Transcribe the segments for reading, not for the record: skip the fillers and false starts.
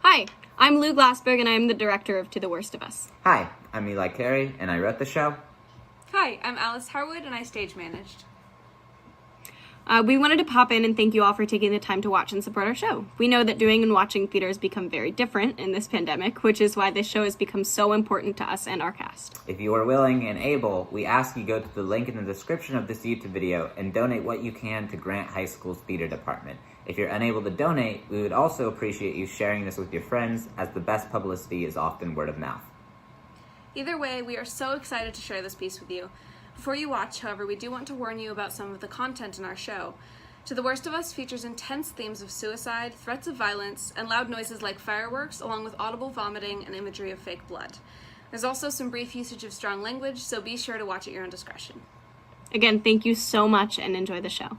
Hi, I'm Lou Glassberg, and I'm the director of To the Worst of Us. Hi, I'm Eli Carey, and I wrote the show. Hi, I'm Alice Harwood, and I stage managed. We wanted to pop in and thank you all for taking the time to watch and support our show. We know that doing and watching theater has become very different in this pandemic, which is why this show has become so important to us and our cast. If you are willing and able, we ask you go to the link in the description of this YouTube video and donate what you can to Grant High School's theater department. If you're unable to donate, we would also appreciate you sharing this with your friends, as the best publicity is often word of mouth. Either way, we are so excited to share this piece with you. Before you watch, however, we do want to warn you about some of the content in our show. To the Worst of Us features intense themes of suicide, threats of violence, and loud noises like fireworks, along with audible vomiting and imagery of fake blood. There's also some brief usage of strong language, so be sure to watch at your own discretion. Again, thank you so much and enjoy the show.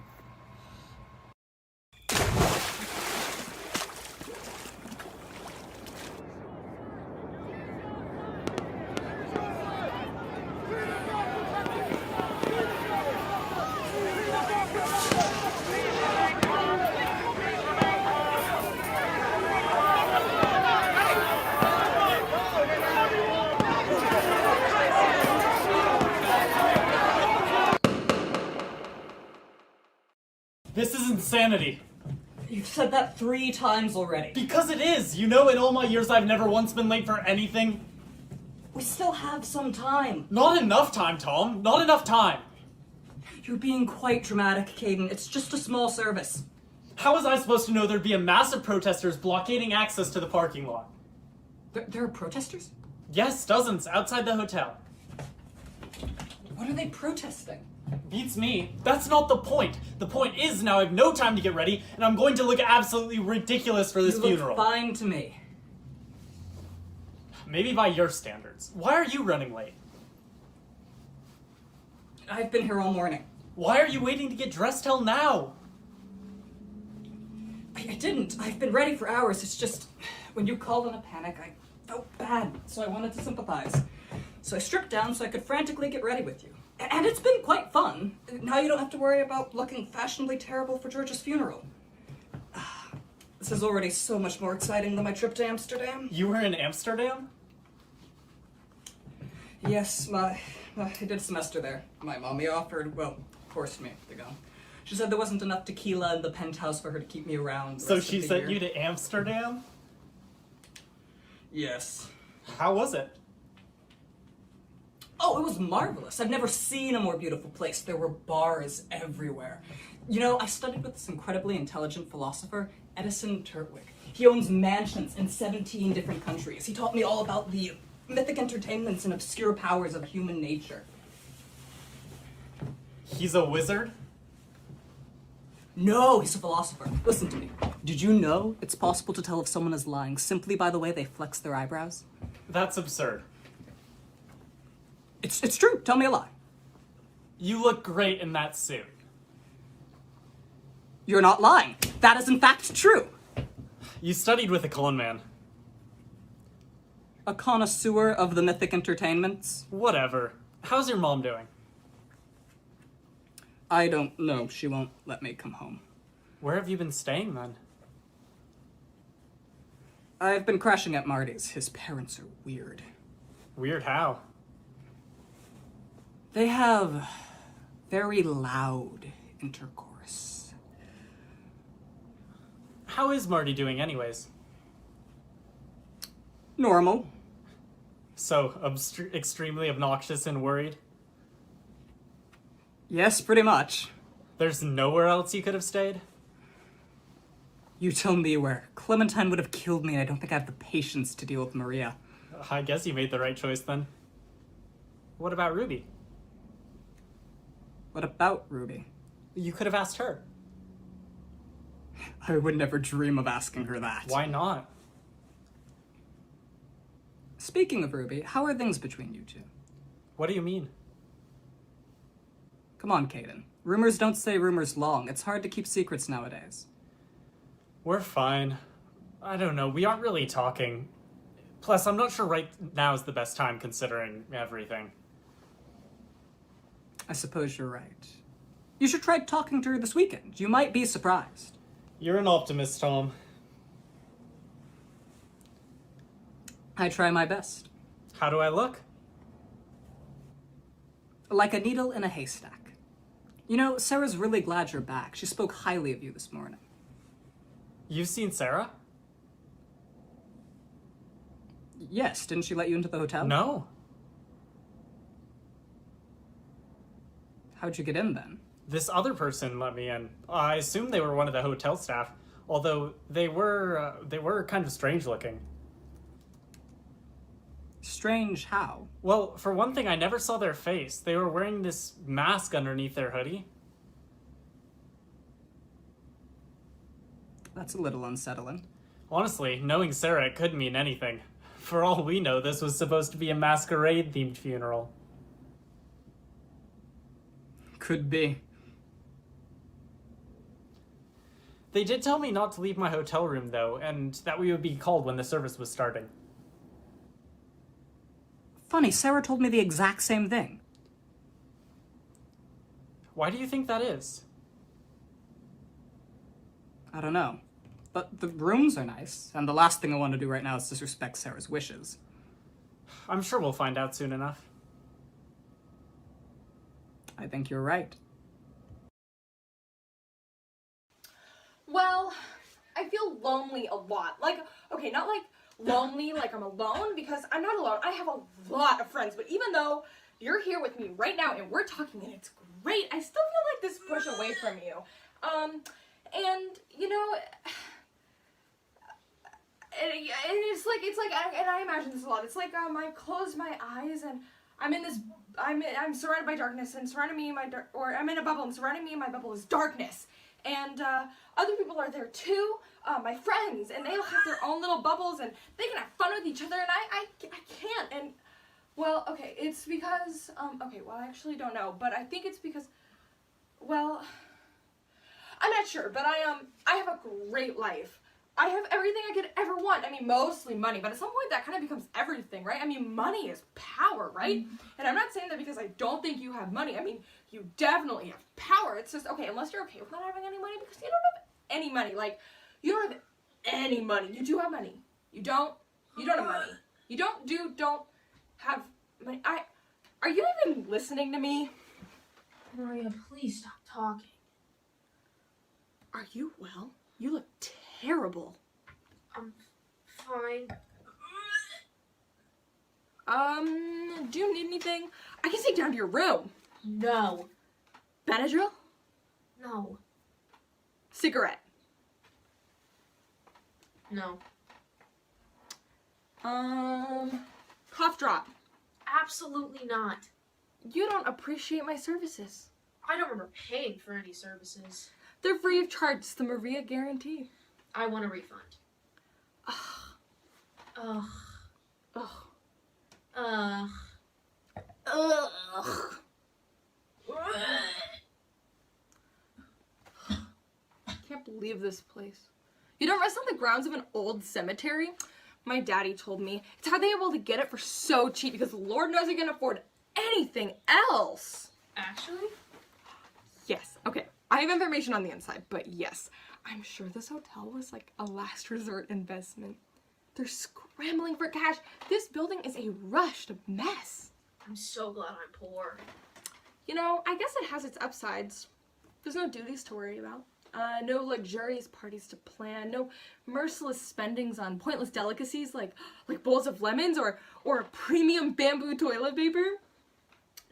This is insanity. You've said that 3 times already. Because it is! You know, in all my years I've never once been late for anything. We still have some time. Not enough time, Tom. Not enough time. You're being quite dramatic, Caden. It's just a small service. How was I supposed to know there'd be a mass of protesters blockading access to the parking lot? There are protesters? Yes, dozens, outside the hotel. What are they protesting? Beats me. That's not the point. The point is now I have no time to get ready, and I'm going to look absolutely ridiculous for this You funeral. look fine to me. Maybe by your standards. Why are you running late? I've been here all morning. Why are you waiting to get dressed till now? I didn't. I've been ready for hours. It's just, when you called in a panic, I felt bad, so I wanted to sympathize. So I stripped down so I could frantically get ready with you. And it's been quite fun. Now you don't have to worry about looking fashionably terrible for George's funeral. This is already so much more exciting than my trip to Amsterdam. You were in Amsterdam? Yes, I did a semester there. My mommy offered, well, forced me to go. She said there wasn't enough tequila in the penthouse for her to keep me around. So she sent you to Amsterdam? Yes. How was it? Oh, it was marvelous. I've never seen a more beautiful place. There were bars everywhere. You know, I studied with this incredibly intelligent philosopher, Edison Turtwig. He owns mansions in 17 different countries. He taught me all about the mythic entertainments and obscure powers of human nature. He's a wizard? No, he's a philosopher. Listen to me. Did you know it's possible to tell if someone is lying simply by the way they flex their eyebrows? That's absurd. It's true. Tell me a lie. You look great in that suit. You're not lying. That is in fact true. You studied with a con man. A connoisseur of the mythic entertainments? Whatever. How's your mom doing? I don't know. She won't let me come home. Where have you been staying then? I've been crashing at Marty's. His parents are weird. Weird how? They have very loud intercourse. How is Marty doing anyways? Normal. So, extremely obnoxious and worried? Yes, pretty much. There's nowhere else you could have stayed? You tell me where. Clementine would have killed me, and I don't think I have the patience to deal with Maria. I guess you made the right choice then. What about Ruby? What about Ruby? You could have asked her. I would never dream of asking her that. Why not? Speaking of Ruby, how are things between you two? What do you mean? Come on, Caden. Rumors don't stay rumors long. It's hard to keep secrets nowadays. We're fine. I don't know, we aren't really talking. Plus, I'm not sure right now is the best time considering everything. I suppose you're right. You should try talking to her this weekend. You might be surprised. You're an optimist, Tom. I try my best. How do I look? Like a needle in a haystack. You know, Sarah's really glad you're back. She spoke highly of you this morning. You've seen Sarah? Yes, didn't she let you into the hotel? No. How'd you get in then? This other person let me in. I assume they were one of the hotel staff, although they were kind of strange looking. Strange how? Well, for one thing, I never saw their face. They were wearing this mask underneath their hoodie. That's a little unsettling. Honestly, knowing Sarah, it could mean anything. For all we know, this was supposed to be a masquerade-themed funeral. Could be. They did tell me not to leave my hotel room, though, and that we would be called when the service was starting. Funny, Sarah told me the exact same thing. Why do you think that is? I don't know. But the rooms are nice, and the last thing I want to do right now is disrespect Sarah's wishes. I'm sure we'll find out soon enough. I think you're right. Well, I feel lonely a lot. Like, okay, not like lonely like I'm alone, because I'm not alone. I have a lot of friends, but even though you're here with me right now and we're talking and it's great, I still feel like this push away from you. And you know, and it's like, and I imagine this a lot. It's like I close my eyes and I'm surrounded by darkness, and surrounding me in or I'm in a bubble, and surrounding me in my bubble is darkness. And other people are there too, my friends, and they all have their own little bubbles, and they can have fun with each other, and I can't. And well, okay, it's because okay, well, I actually don't know, but I think it's because, well, I'm not sure, but I have a great life. I have everything I could ever want. I mean, mostly money, but at some point that kind of becomes everything, right? I mean, money is power, right? And I'm not saying that because I don't think you have money. I mean, you definitely have power. It's just, okay, unless you're okay with not having any money, because you don't have any money. Like, you don't have any money. You do have money. You don't have money. You don't have money. Are you even listening to me? Maria, please stop talking. Are you well? You look terrible. I'm fine. Do you need anything? I can take you down to your room. No. Benadryl? No. Cigarette? No. Cough drop? Absolutely not. You don't appreciate my services. I don't remember paying for any services. They're free of charge. It's the Maria guarantee. I want a refund. Ugh. Ugh. Ugh. Ugh. Ugh. I can't believe this place. You don't rest on the grounds of an old cemetery? My daddy told me it's how they're able to get it for so cheap, because Lord knows they can afford anything else. Actually? Yes. Okay. I have information on the inside, but yes, I'm sure this hotel was like a last resort investment. They're scrambling for cash. This building is a rushed mess. I'm so glad I'm poor. You know, I guess it has its upsides. There's no duties to worry about. No luxurious parties to plan. No merciless spendings on pointless delicacies like bowls of lemons or premium bamboo toilet paper.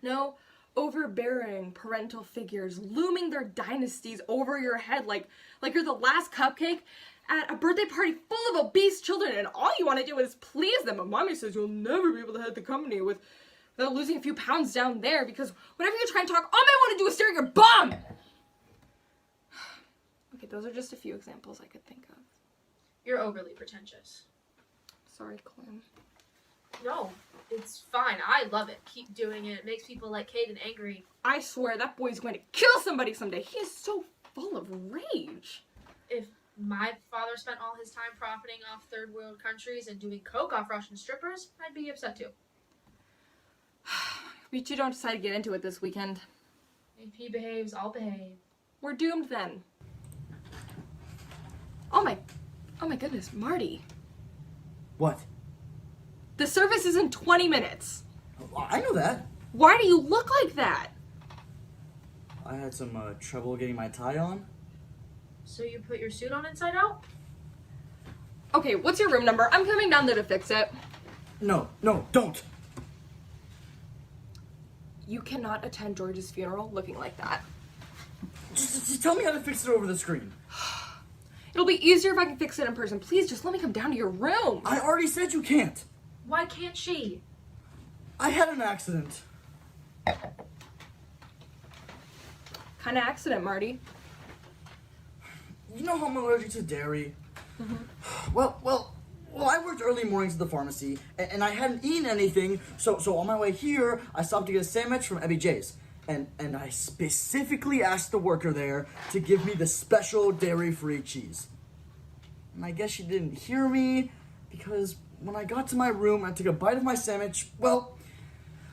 No overbearing parental figures looming their dynasties over your head like you're the last cupcake at a birthday party full of obese children, and all you want to do is please them. But mommy says you'll never be able to head the company without losing a few pounds down there, because whenever you try and talk, all I want to do is stare at your bum. Okay, those are just a few examples I could think of. You're overly pretentious. Sorry, Clem. No, it's fine. I love it. Keep doing it. It makes people like Caden angry. I swear that boy's going to kill somebody someday. He is so full of rage. If my father spent all his time profiting off third world countries and doing coke off Russian strippers, I'd be upset too. But you don't decide to get into it this weekend. If he behaves, I'll behave. We're doomed then. Oh my goodness, Marty. What? The service is in 20 minutes. I know that. Why do you look like that? I had some trouble getting my tie on. So you put your suit on inside out? Okay, what's your room number? I'm coming down there to fix it. No, don't. You cannot attend George's funeral looking like that. Just tell me how to fix it over the screen. It'll be easier if I can fix it in person. Please, just let me come down to your room. I already said you can't. Why can't she? I had an accident. Kind of accident, Marty. You know how I'm allergic to dairy? Well, I worked early mornings at the pharmacy, and I hadn't eaten anything, so on my way here, I stopped to get a sandwich from Ebby J's. And I specifically asked the worker there to give me the special dairy-free cheese. And I guess she didn't hear me, because when I got to my room and took a bite of my sandwich, well,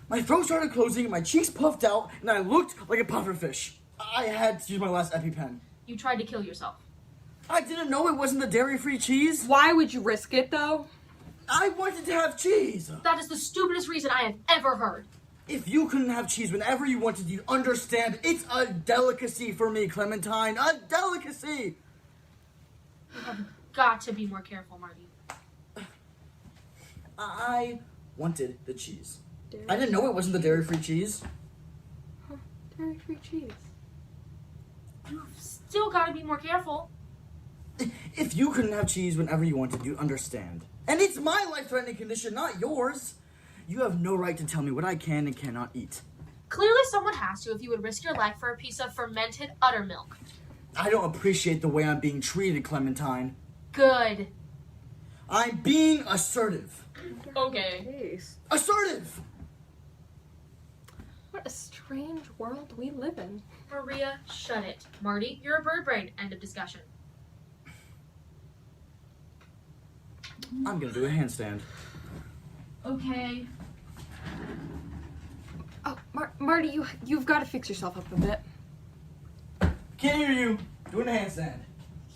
my throat started closing, my cheeks puffed out, and I looked like a pufferfish. I had to use my last EpiPen. You tried to kill yourself. I didn't know it wasn't the dairy-free cheese. Why would you risk it, though? I wanted to have cheese. That is the stupidest reason I have ever heard. If you couldn't have cheese whenever you wanted, you'd understand. It's a delicacy for me, Clementine. A delicacy. You have got to be more careful, Marty. I wanted the cheese. I didn't know it wasn't the dairy-free cheese. Dairy-free cheese. You've still got to be more careful. If you couldn't have cheese whenever you wanted, you'd understand. And it's my life-threatening condition, not yours. You have no right to tell me what I can and cannot eat. Clearly someone has to if you would risk your life for a piece of fermented uttermilk. I don't appreciate the way I'm being treated, Clementine. Good. I'm being assertive. Okay. Assertive! What a strange world we live in. Maria, shut it. Marty, you're a bird brain. End of discussion. I'm gonna do a handstand. Okay. Oh, Marty, you've got to fix yourself up a bit. Can't hear you. Doing a handstand.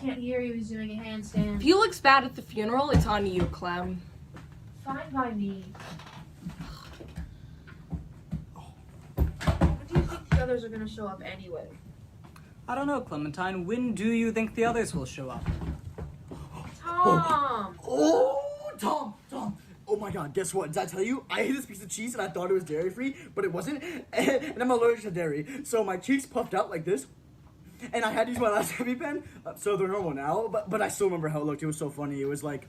Can't hear you. He's doing a handstand. If he looks bad at the funeral, it's on you, Clem. Fine by me. When do you think the others are going to show up anyway? I don't know, Clementine. When do you think the others will show up? Tom! Oh, Tom. Oh my God, guess what? Did I tell you? I ate this piece of cheese and I thought it was dairy-free, but it wasn't. And I'm allergic to dairy. So my cheeks puffed out like this. And I had to use my last EpiPen, so they're normal now. But I still remember how it looked. It was so funny. It was like...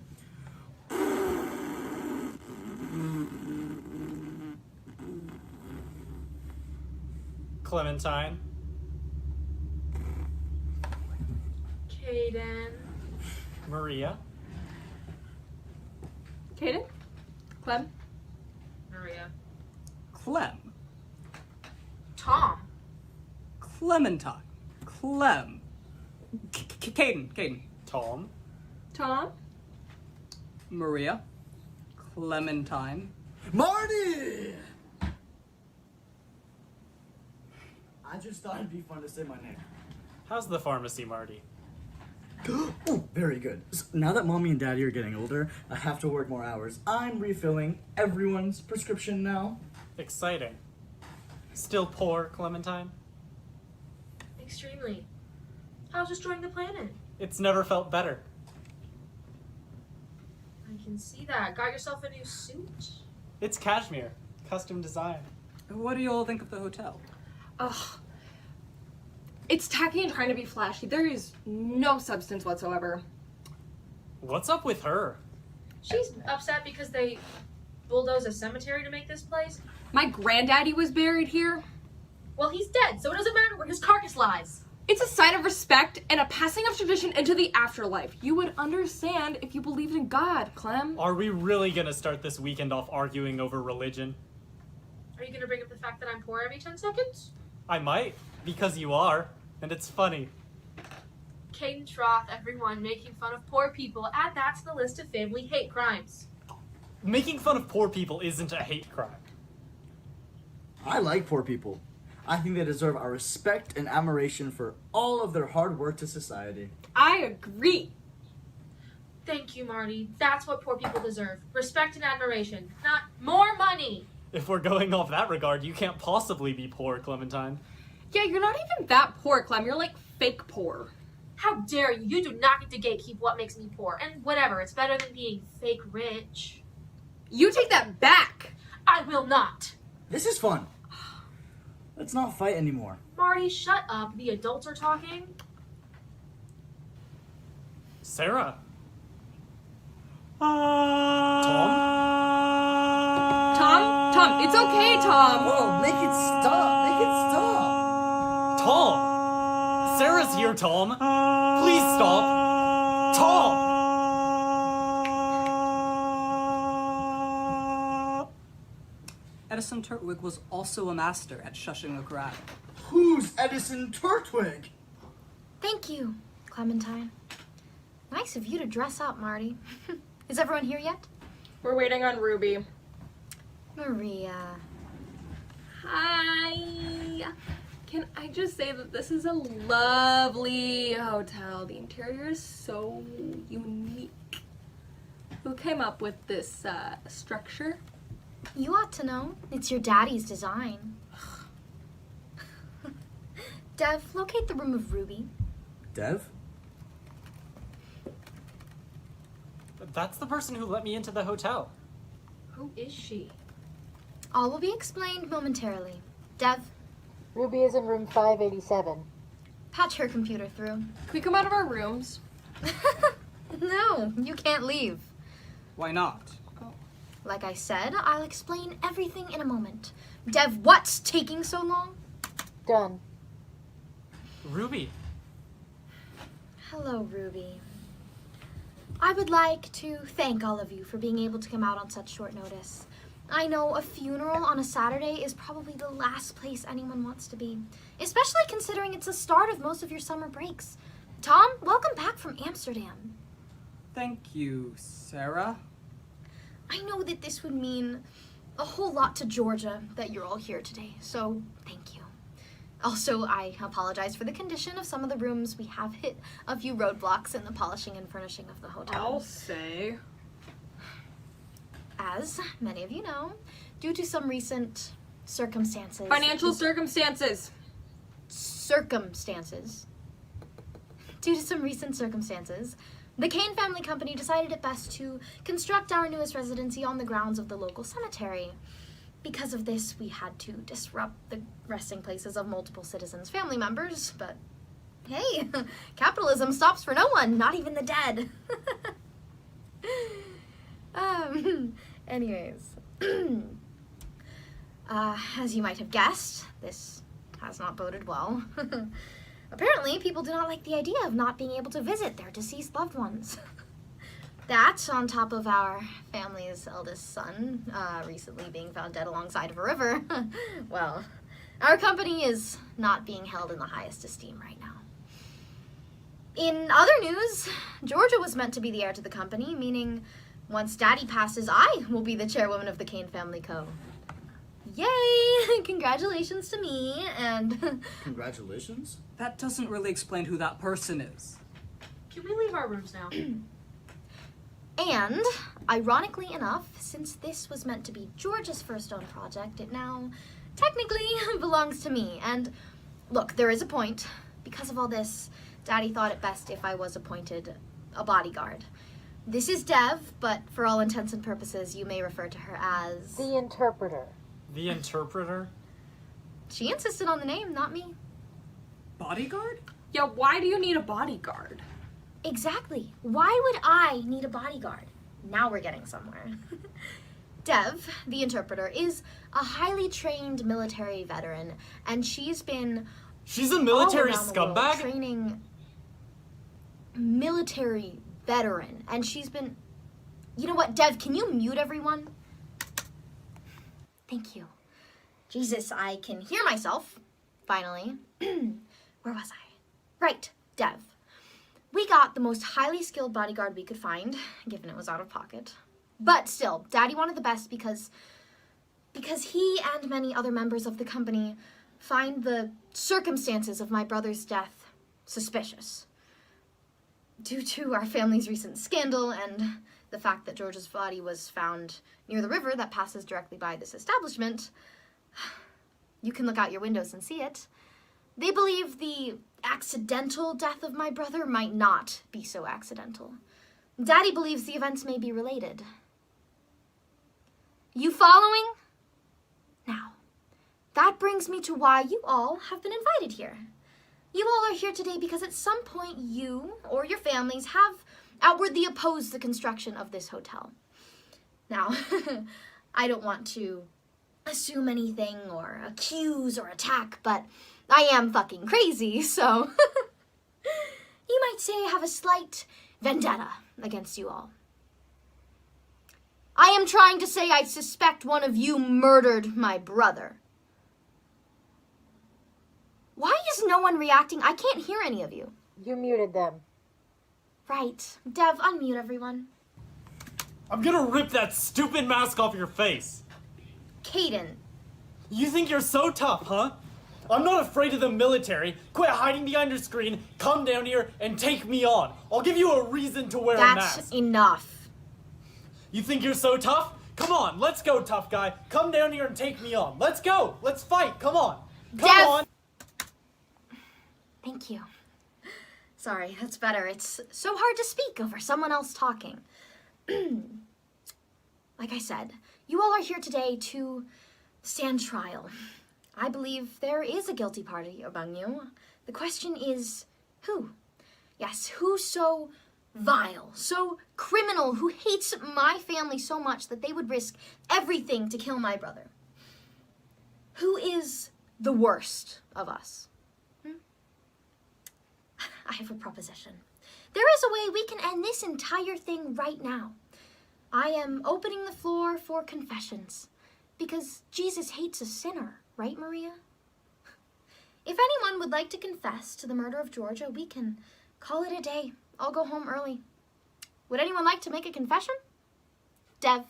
Clementine. Caden. Maria. Kaden? Clem? Maria. Clem. Tom. Clementine. Clem. Caden. Tom. Tom? Maria. Clementine. Marty! I just thought it'd be fun to say my name. How's the pharmacy, Marty? Ooh, very good. So now that Mommy and Daddy are getting older, I have to work more hours. I'm refilling everyone's prescription now. Exciting. Still poor, Clementine? Extremely. How's destroying the planet? It's never felt better. I can see that. Got yourself a new suit? It's cashmere. Custom design. What do you all think of the hotel? Ugh. It's tacky and trying to be flashy. There is no substance whatsoever. What's up with her? She's upset because they bulldozed a cemetery to make this place. My granddaddy was buried here. Well, he's dead, so it doesn't matter where his carcass lies. It's a sign of respect and a passing of tradition into the afterlife. You would understand if you believed in God, Clem. Are we really gonna start this weekend off arguing over religion? Are you gonna bring up the fact that I'm poor every 10 seconds? I might, because you are, and it's funny. Caden Troth, everyone making fun of poor people. Add that to the list of family hate crimes. Making fun of poor people isn't a hate crime. I like poor people. I think they deserve our respect and admiration for all of their hard work to society. I agree. Thank you, Marty. That's what poor people deserve. Respect and admiration, not more money. If we're going off that regard, you can't possibly be poor, Clementine. Yeah, you're not even that poor, Clem. You're like fake poor. How dare you? You do not get to gatekeep what makes me poor. And whatever, it's better than being fake rich. You take that back. I will not. This is fun. Let's not fight anymore. Marty, shut up. The adults are talking. Sarah. Tom? Tom, it's okay, Tom. Whoa, make it stop. Make it stop. Tom! Sarah's here, Tom. Please stop. Tom! Edison Turtwig was also a master at shushing the crowd. Who's Edison Turtwig? Thank you, Clementine. Nice of you to dress up, Marty. Is everyone here yet? We're waiting on Ruby. Maria. Hi. Can I just say that this is a lovely hotel. The interior is so unique. Who came up with this structure? You ought to know. It's your daddy's design. Dev, locate the room of Ruby. Dev? That's the person who let me into the hotel. Who is she? All will be explained momentarily. Dev, Ruby is in room 587. patch her computer through. Can we come out of our rooms? No, you can't leave. Why not? Like I said, I'll explain everything in a moment. Dev, what's taking so long? Done. Ruby. Hello, Ruby. I would like to thank all of you for being able to come out on such short notice. I know a funeral on a Saturday is probably the last place anyone wants to be, especially considering it's the start of most of your summer breaks. Tom, welcome back from Amsterdam. Thank you, Sarah. I know that this would mean a whole lot to Georgia that you're all here today, so thank you. Also, I apologize for the condition of some of the rooms. We have hit a few roadblocks in the polishing and furnishing of the hotel. I'll say. As many of you know, due to some recent circumstances. Financial circumstances. Due to some recent circumstances, the Kane Family Company decided it best to construct our newest residency on the grounds of the local cemetery. Because of this, we had to disrupt the resting places of multiple citizens' family members, but hey, capitalism stops for no one, not even the dead. Anyways, as you might have guessed, this has not boded well. Apparently, people do not like the idea of not being able to visit their deceased loved ones. That, on top of our family's eldest son recently being found dead alongside of a river, well, our company is not being held in the highest esteem right now. In other news, Georgia was meant to be the heir to the company, meaning once Daddy passes, I will be the chairwoman of the Kane Family Co. Yay! Congratulations to me, and... Congratulations? That doesn't really explain who that person is. Can we leave our rooms now? And, ironically enough, since this was meant to be George's first own project, it now technically belongs to me. And look, there is a point. Because of all this, Daddy thought it best if I was appointed a bodyguard. This is Dev, but for all intents and purposes, you may refer to her as... The interpreter. The interpreter? She insisted on the name, not me. Bodyguard? Yeah, why do you need a bodyguard? Exactly. Why would I need a bodyguard? Now we're getting somewhere. Dev, the interpreter, is a highly trained military veteran, and she's been She's a military all around the world scumbag? training military veteran, and she's been... You know what, Dev, can you mute everyone? Thank you. Jesus, I can hear myself, finally. Where was I? Right, Dev. We got the most highly skilled bodyguard we could find, given it was out of pocket. But still, Daddy wanted the best because he and many other members of the company find the circumstances of my brother's death suspicious. due to our family's recent scandal and the fact that George's body was found near the river that passes directly by this establishment, you can look out your windows and see it. They believe the accidental death of my brother might not be so accidental. Daddy believes the events may be related. You following? Now, that brings me to why you all have been invited here. You all are here today because at some point you or your families have outwardly opposed the construction of this hotel. Now, I don't want to assume anything or accuse or attack, but I am fucking crazy, so you might say I have a slight vendetta against you all. I am trying to say I suspect one of you murdered my brother. Why is no one reacting? I can't hear any of you. You muted them. Right. Dev, unmute everyone. I'm gonna rip that stupid mask off your face. Caden. You think you're so tough, huh? I'm not afraid of the military. Quit hiding behind your screen, come down here, and take me on. I'll give you a reason to wear a mask. That's enough. You think you're so tough? Come on, let's go, tough guy. Come down here and take me on. Let's go. Let's fight. Come on. Come Dev. on. Thank you. Sorry, that's better. It's so hard to speak over someone else talking. Like I said, you all are here today to stand trial. I believe there is a guilty party among you. The question is, who? Yes, who so vile, so criminal, who hates my family so much that they would risk everything to kill my brother? Who is the worst of us? I have a proposition. There is a way we can end this entire thing right now. I am opening the floor for confessions, because Jesus hates a sinner, right, Maria? If anyone would like to confess to the murder of Georgia, we can call it a day. I'll go home early. Would anyone like to make a confession? Dev.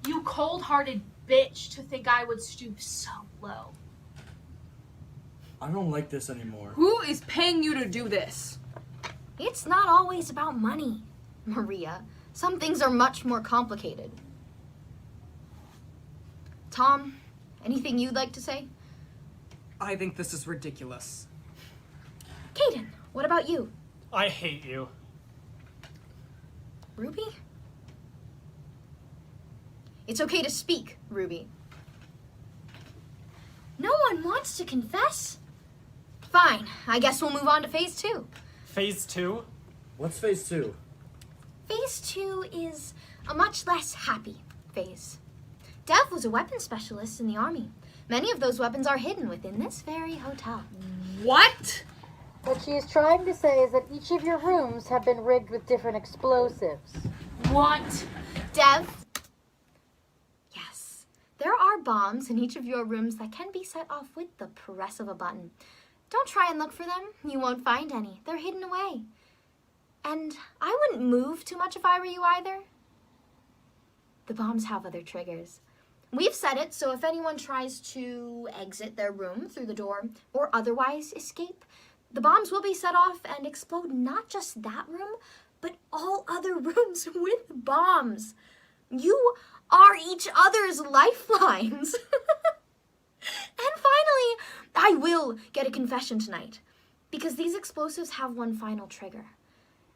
You cold-hearted bitch to think I would stoop so low. I don't like this anymore. Who is paying you to do this? It's not always about money, Maria. Some things are much more complicated. Tom, anything you'd like to say? I think this is ridiculous. Caden, what about you? I hate you. Ruby? It's okay to speak, Ruby. No one wants to confess? Fine, I guess we'll move on to phase 2. Phase 2? What's phase 2? Phase 2 is a much less happy phase. Dev was a weapons specialist in the army. Many of those weapons are hidden within this very hotel. What? What she is trying to say is that each of your rooms have been rigged with different explosives. What? Dev? Yes. There are bombs in each of your rooms that can be set off with the press of a button. Don't try and look for them. You won't find any. They're hidden away. And I wouldn't move too much if I were you either. The bombs have other triggers. We've set it so if anyone tries to exit their room through the door or otherwise escape, the bombs will be set off and explode not just that room, but all other rooms with bombs. You are each other's lifelines. And finally, I will get a confession tonight, because these explosives have one final trigger.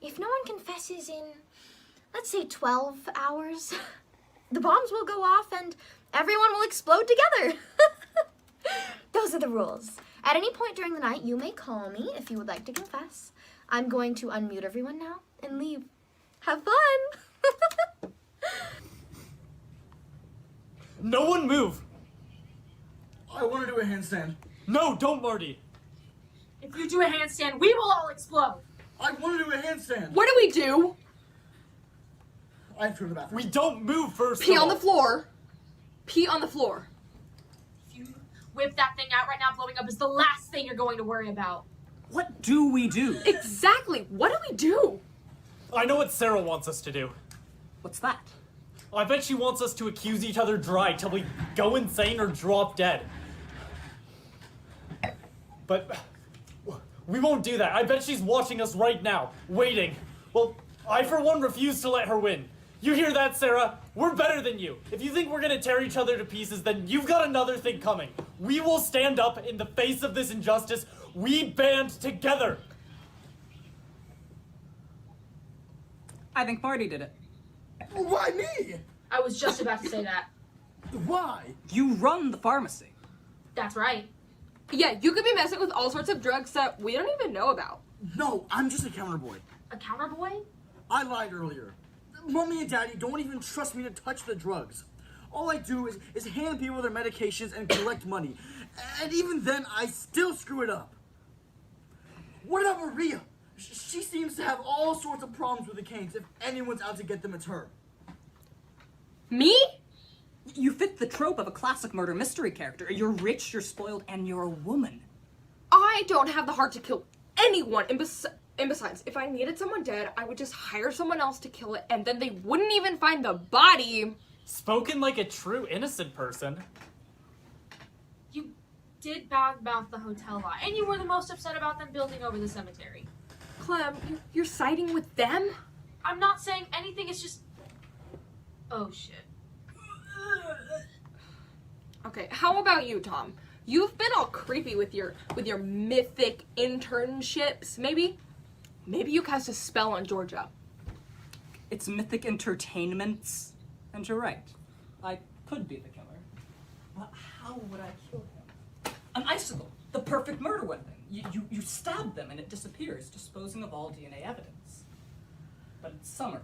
If no one confesses in, let's say 12 hours, the bombs will go off and everyone will explode together. Those are the rules. At any point during the night, you may call me if you would like to confess. I'm going to unmute everyone now and leave. Have fun! No one move! I want to do a handstand. No, don't, Marty! If you do a handstand, we will all explode. I want to do a handstand. What do we do? I have to go to the bathroom. We don't move first. Pee of on the all. floor. Pee on the floor. If you whip that thing out right now, blowing up is the last thing you're going to worry about. What do we do? Exactly. What do we do? I know what Sarah wants us to do. What's that? I bet she wants us to accuse each other dry till we go insane or drop dead. But We won't do that. I bet she's watching us right now, waiting. Well, I for one refuse to let her win. You hear that, Sarah? We're better than you. If you think we're gonna tear each other to pieces, then you've got another thing coming. We will stand up in the face of this injustice. We band together. I think Marty did it. Why me? I was just about to say that. Why? You run the pharmacy. That's right. Yeah, you could be messing with all sorts of drugs that we don't even know about. No, I'm just a counter boy. A counter boy? I lied earlier. Mommy and Daddy don't even trust me to touch the drugs. All I do is hand people their medications and collect money. And even then, I still screw it up. What about Maria? She seems to have all sorts of problems with the Canes. If anyone's out to get them, it's her. Me? You fit the trope of a classic murder mystery character. You're rich, you're spoiled, and you're a woman. I don't have the heart to kill anyone. And besides, if I needed someone dead, I would just hire someone else to kill it, and then they wouldn't even find the body. Spoken like a true innocent person. You did badmouth the hotel lot, and you were the most upset about them building over the cemetery. Clem, you're siding with them? I'm not saying anything, it's just... Oh, shit. Okay, how about you, Tom? You've been all creepy with your mythic internships. Maybe you cast a spell on Georgia. It's mythic entertainments. And you're right. I could be the killer. But how would I kill him? An icicle. The perfect murder weapon. You stab them and it disappears, disposing of all DNA evidence. But it's summer.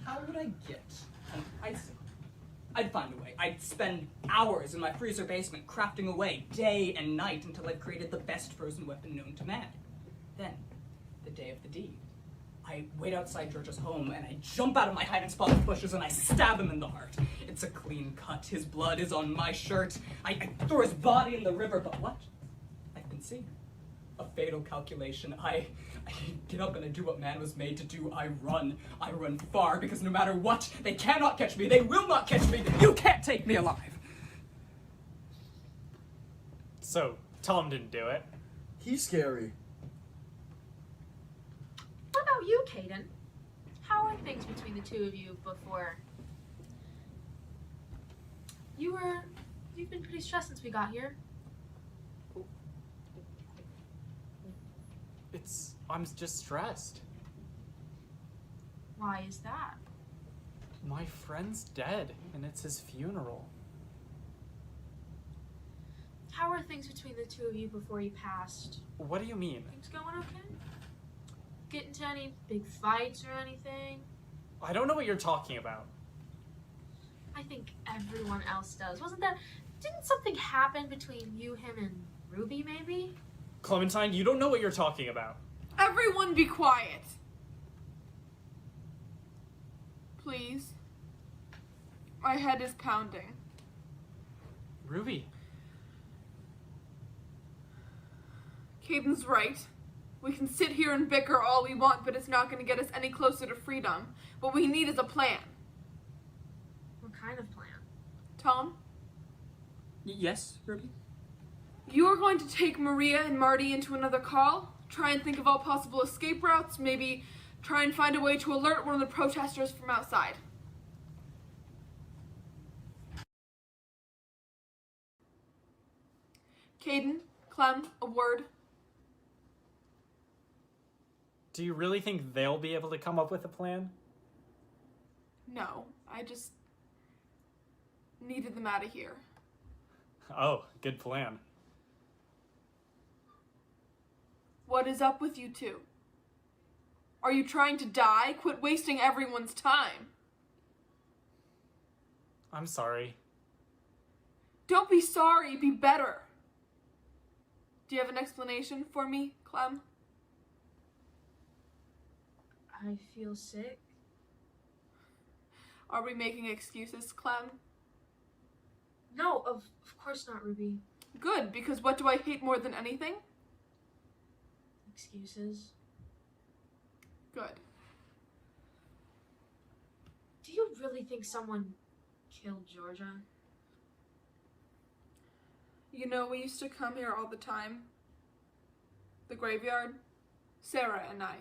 How would I get an icicle? I'd find a way. I'd spend hours in my freezer basement crafting away day and night until I'd created the best frozen weapon known to man. Then, the day of the deed, I wait outside George's home and I jump out of my hide and spot bushes and I stab him in the heart. It's a clean cut. His blood is on my shirt. I throw his body in the river, but what? I've been seeing a fatal calculation. I get up and I do what man was made to do. I run far, because no matter what, they cannot catch me. They will not catch me. You can't take me alive. So, Tom didn't do it. He's scary. What about you, Caden? How are things between the two of you before... You've been pretty stressed since we got here. I'm just stressed. Why is that? My friend's dead, and it's his funeral. How are things between the two of you before he passed? What do you mean? Things going okay? Get into any big fights or anything? I don't know what you're talking about. I think everyone else does. Didn't something happen between you, him, and Ruby, maybe? Clementine, you don't know what you're talking about. Everyone be quiet. Please. My head is pounding. Ruby. Caden's right. We can sit here and bicker all we want, but it's not going to get us any closer to freedom. What we need is a plan. What kind of plan? Tom? Yes, Ruby? You are going to take Maria and Marty into another call, try and think of all possible escape routes, maybe try and find a way to alert one of the protesters from outside. Caden, Clem, a word. Do you really think they'll be able to come up with a plan? No, I just needed them out of here. Oh, good plan. What is up with you two? Are you trying to die? Quit wasting everyone's time. I'm sorry. Don't be sorry, be better. Do you have an explanation for me, Clem? I feel sick. Are we making excuses, Clem? No, of course not, Ruby. Good, because what do I hate more than anything? Excuses. Good. Do you really think someone killed Georgia? You know, we used to come here all the time. the graveyard, Sarah and I.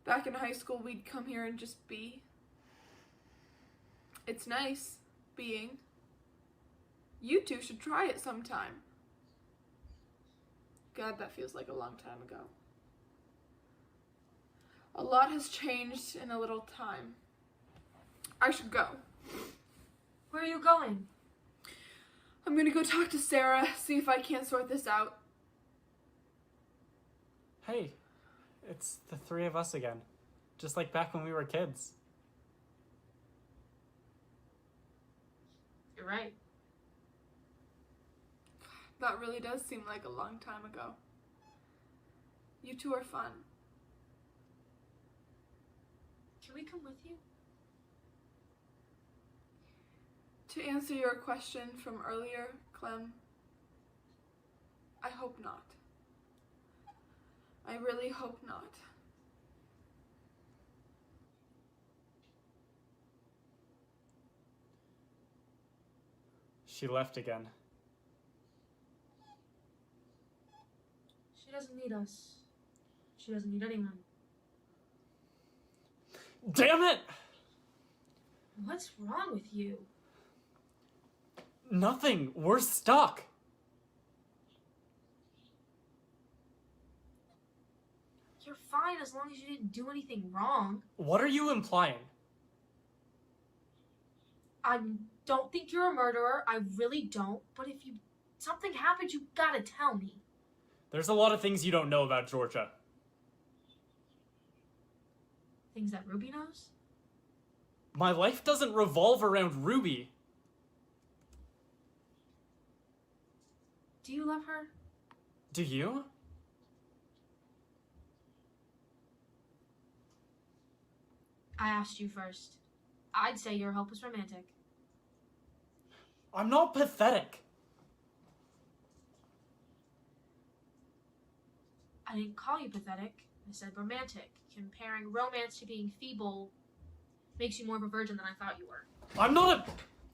Back in high school, we'd come here and just be. It's nice being. You two should try it sometime. God, that feels like a long time ago. A lot has changed in a little time. I should go. Where are you going? I'm gonna go talk to Sarah, see if I can't sort this out. Hey, it's the three of us again. Just like back when we were kids. You're right. That really does seem like a long time ago. You two are fun. Can we come with you? To answer your question from earlier, Clem, I hope not. I really hope not. She left again. She doesn't need us. She doesn't need anyone. Damn it! What's wrong with you? Nothing. We're stuck. You're fine as long as you didn't do anything wrong. What are you implying? I don't think you're a murderer. I really don't. But if something happened, you gotta tell me. There's a lot of things you don't know about Georgia. Things that Ruby knows? My life doesn't revolve around Ruby. Do you love her? Do you? I asked you first. I'd say you're a hopeless romantic. I'm not pathetic. I didn't call you pathetic. I said romantic. Comparing romance to being feeble makes you more of a virgin than I thought you were.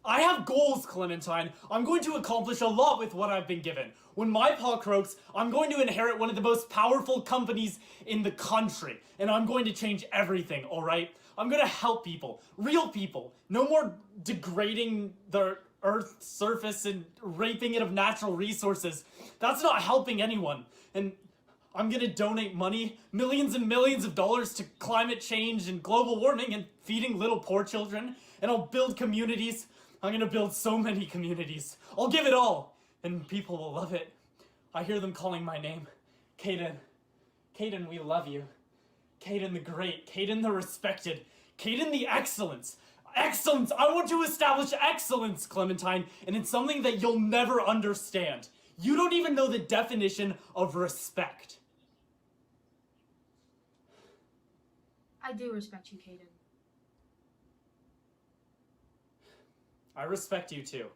I have goals, Clementine. I'm going to accomplish a lot with what I've been given. When my paw croaks, I'm going to inherit one of the most powerful companies in the country. And I'm going to change everything, alright? I'm going to help people. Real people. No more degrading the Earth's surface and raping it of natural resources. That's not helping anyone. And I'm gonna donate money, millions and millions of dollars to climate change and global warming and feeding little poor children. And I'll build communities. I'm gonna build so many communities. I'll give it all. And people will love it. I hear them calling my name. Caden. Caden, we love you. Caden the great. Caden the respected. Caden the excellence. Excellence! I want to establish excellence, Clementine. And it's something that you'll never understand. You don't even know the definition of respect. I do respect you, Caden. I respect you too.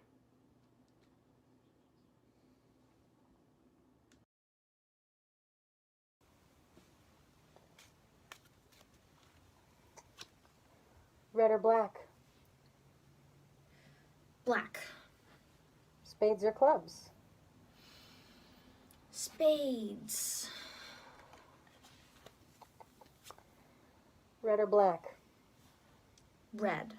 Red or black? Black. Spades or clubs? Spades. Red or black? Red.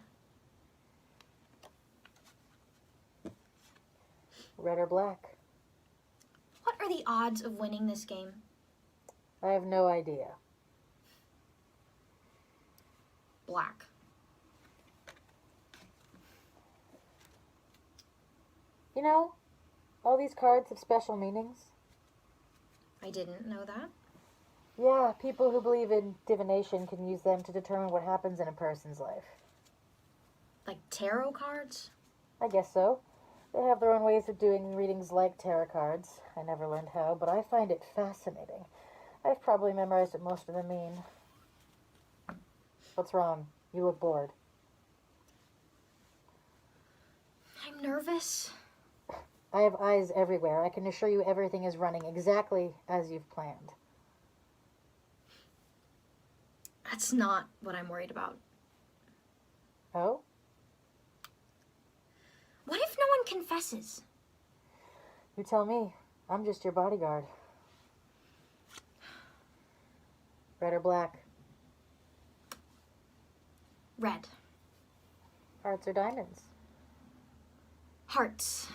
Red or black? What are the odds of winning this game? I have no idea. Black. You know, all these cards have special meanings. I didn't know that. Yeah, people who believe in divination can use them to determine what happens in a person's life. Like tarot cards? I guess so. They have their own ways of doing readings like tarot cards. I never learned how, but I find it fascinating. I've probably memorized what most of them mean. What's wrong? You look bored. I'm nervous. I have eyes everywhere. I can assure you everything is running exactly as you've planned. That's not what I'm worried about. Oh? What if no one confesses? You tell me. I'm just your bodyguard. Red or black? Red. Hearts or diamonds? Hearts.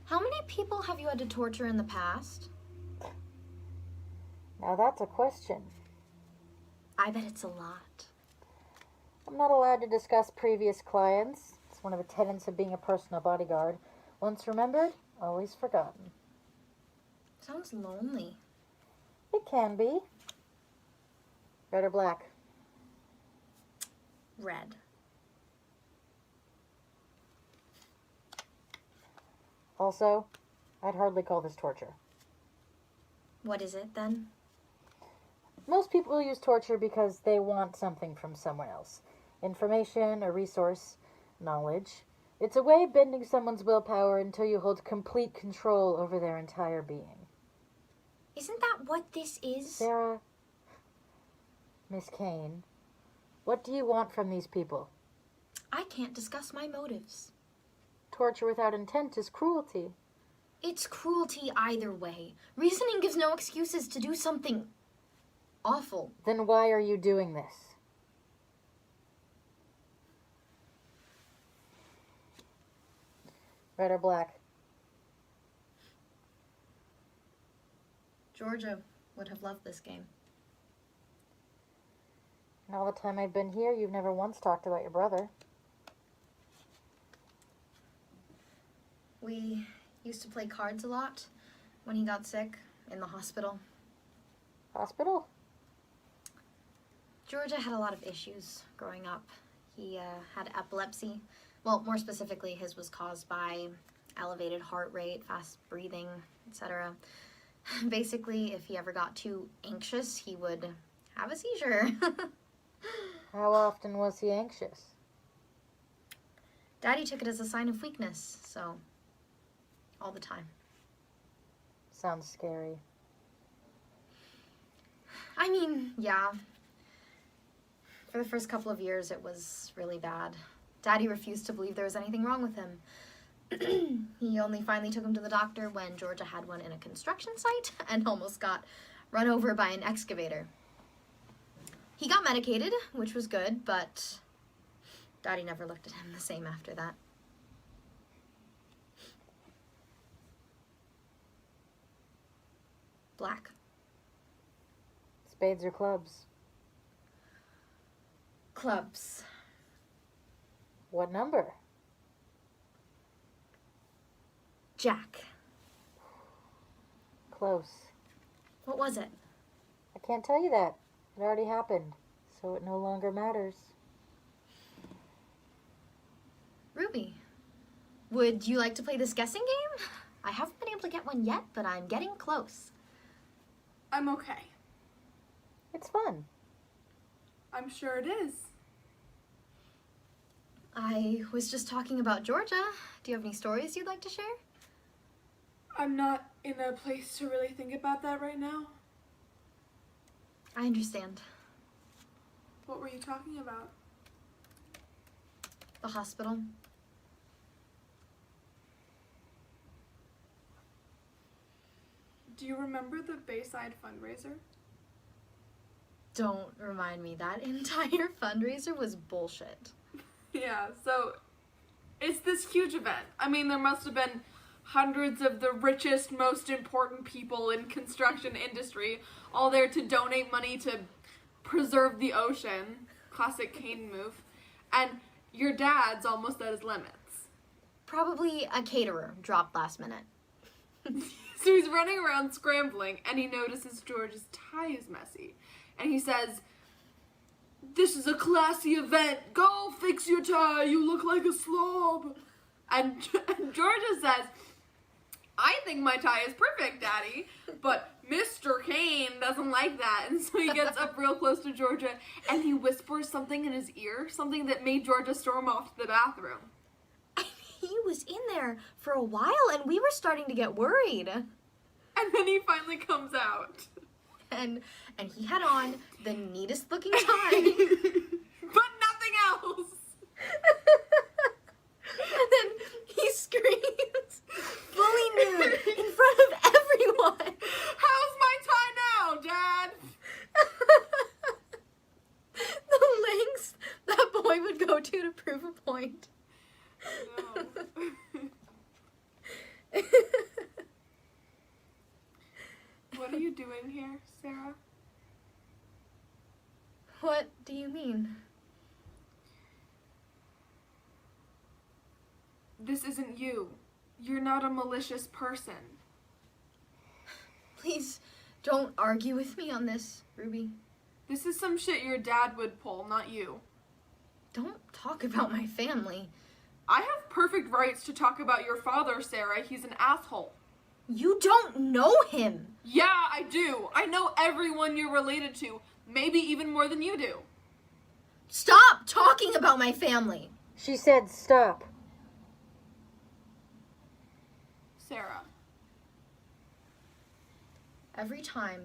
How many people have you had to torture in the past? Now that's a question. I bet it's a lot. I'm not allowed to discuss previous clients. It's one of the tenets of being a personal bodyguard. Once remembered, always forgotten. Sounds lonely. It can be. Red or black? Red. Also, I'd hardly call this torture. What is it then? Most people use torture because they want something from someone else. Information, a resource, knowledge. It's a way of bending someone's willpower until you hold complete control over their entire being. Isn't that what this is? Sarah, Miss Kane, what do you want from these people? I can't discuss my motives. Torture without intent is cruelty. It's cruelty either way. Reasoning gives no excuses to do something awful. Then why are you doing this? Red or black? Georgia would have loved this game. In all the time I've been here, you've never once talked about your brother. We used to play cards a lot when he got sick in the hospital. Hospital? Georgia had a lot of issues growing up. He had epilepsy. Well, more specifically, his was caused by elevated heart rate, fast breathing, etc. Basically, if he ever got too anxious, he would have a seizure. How often was he anxious? Daddy took it as a sign of weakness, so all the time. Sounds scary. I mean, yeah. For the first couple of years, it was really bad. Daddy refused to believe there was anything wrong with him. He only finally took him to the doctor when Georgia had one in a construction site and almost got run over by an excavator. He got medicated, which was good, but Daddy never looked at him the same after that. Black. Spades or clubs? Clubs. What number? Jack. Close. What was it? I can't tell you that. It already happened, so it no longer matters. Ruby, would you like to play this guessing game? I haven't been able to get one yet, but I'm getting close. I'm okay. It's fun. I'm sure it is. I was just talking about Georgia. Do you have any stories you'd like to share? I'm not in a place to really think about that right now. I understand. What were you talking about? The hospital. Do you remember the Bayside fundraiser? Don't remind me. That entire fundraiser was bullshit. Yeah, so it's this huge event. I mean, there must have been hundreds of the richest, most important people in construction industry all there to donate money to preserve the ocean. Classic Kane move. And your dad's almost at his limits. Probably a caterer dropped last minute. So he's running around scrambling, and he notices George's tie is messy. And he says, "This is a classy event. Go fix your tie. You look like a slob." And Georgia says, "I think my tie is perfect, Daddy, but Mr. Kane doesn't like that." And so he gets up real close to Georgia, and he whispers something in his ear, something that made Georgia storm off to the bathroom. He was in there for a while, and we were starting to get worried. And then he finally comes out. And he had on the neatest looking tie. But nothing else. And then he screams, fully nude, in do to prove a point. No. What are you doing here, Sarah? What do you mean? This isn't you. You're not a malicious person. Please don't argue with me on this, Ruby. This is some shit your dad would pull, not you. Don't talk about my family. I have perfect rights to talk about your father, Sarah. He's an asshole. You don't know him. Yeah, I do. I know everyone you're related to. Maybe even more than you do. Stop talking about my family. She said stop. Sarah. Every time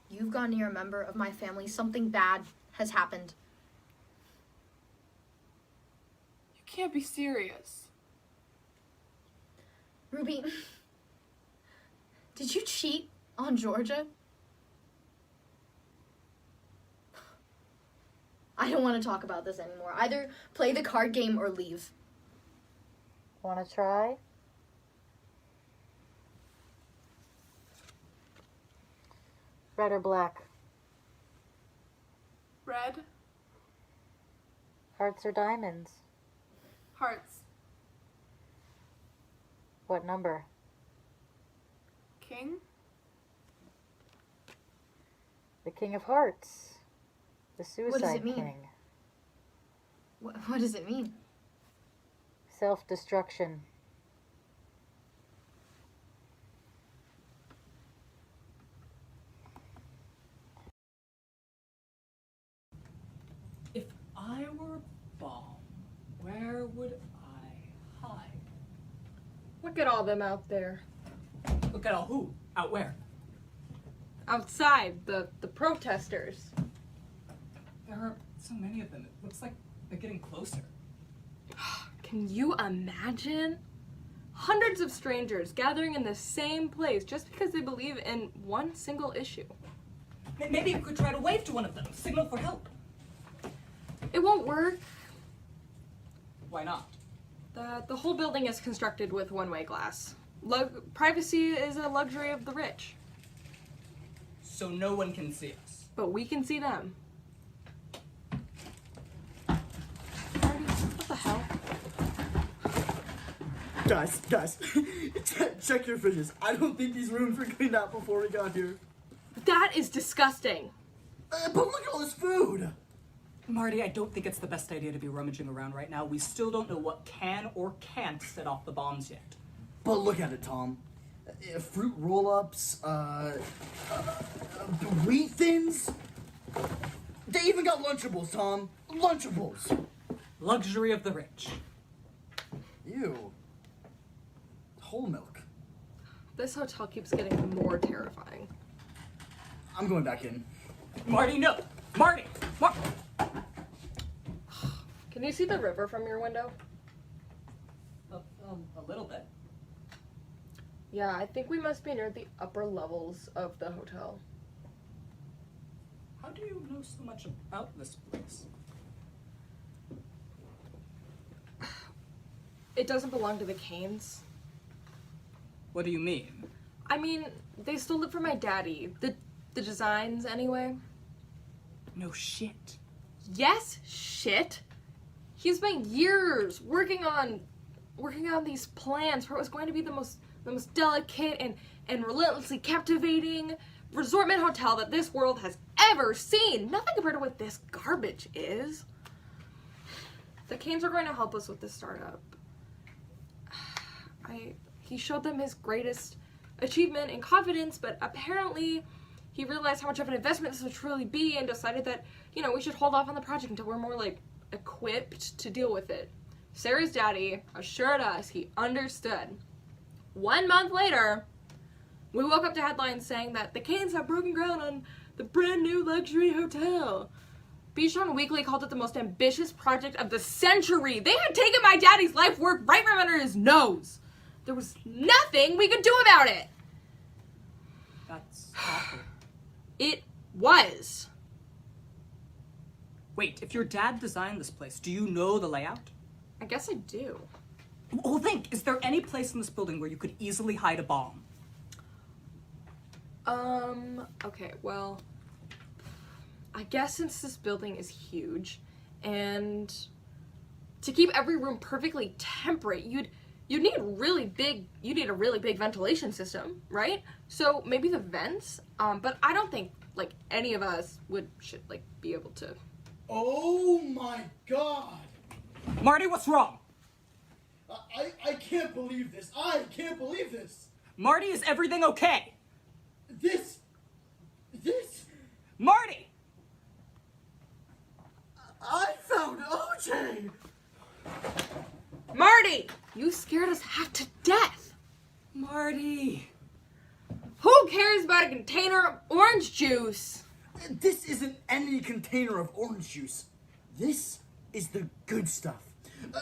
you've gone near a member of my family, something bad has happened. You can't be serious. Ruby, did you cheat on Georgia? I don't want to talk about this anymore. Either play the card game or leave. Want to try? Red or black? Red. Hearts or diamonds? Hearts. What number? King. The King of Hearts. The does Suicide it mean? King. What does it mean? Self-destruction. If I were a bomb, where would I hide? Look at all them out there. Look at all who? Out where? Outside, the protesters. There are so many of them. It looks like they're getting closer. Can you imagine? Hundreds of strangers gathering in the same place just because they believe in one single issue. Maybe you could try to wave to one of them, signal for help. It won't work. Why not? The whole building is constructed with one-way glass. Privacy is a luxury of the rich. So no one can see us. But we can see them. Marty, what the hell? Guys, check your fridges. I don't think these rooms were cleaned out before we got here. That is disgusting. But look at all this food. Marty, I don't think it's the best idea to be rummaging around right now. We still don't know what can or can't set off the bombs yet. But look at it, Tom. Fruit roll-ups, wheat thins. They even got Lunchables, Tom. Lunchables. Luxury of the rich. Ew. Whole milk. This hotel keeps getting more terrifying. I'm going back in. Marty, no! Marty! Can you see the river from your window? A little bit. Yeah, I think we must be near the upper levels of the hotel. How do you know so much about this place? It doesn't belong to the Canes. What do you mean? I mean, they stole it from my daddy. The designs, anyway. No shit. Yes, shit. He spent years working on these plans for what was going to be the most delicate and relentlessly captivating resortment hotel that this world has ever seen. Nothing compared to what this garbage is. The Canes are going to help us with this startup. He showed them his greatest achievement and confidence, but apparently he realized how much of an investment this would truly be and decided that, we should hold off on the project until we're more, equipped to deal with it. Sarah's daddy assured us he understood. 1 month later, we woke up to headlines saying that the Canes have broken ground on the brand new luxury hotel. Bichon Weekly called it the most ambitious project of the century. They had taken my daddy's life work right from under his nose. There was nothing we could do about it. That's awful. It was. Wait, if your dad designed this place, do you know the layout? I guess I do. Well, think, is there any place in this building where you could easily hide a bomb? Okay, well, I guess since this building is huge, and to keep every room perfectly temperate, you'd need a really big ventilation system, right? So maybe the vents, but I don't think, like, any of us should be able to. Oh my god! Marty, what's wrong? I can't believe this. I can't believe this. Marty, is everything okay? This. Marty! I found OJ! Marty! You scared us half to death! Marty! Who cares about a container of orange juice? This isn't any container of orange juice. This is the good stuff.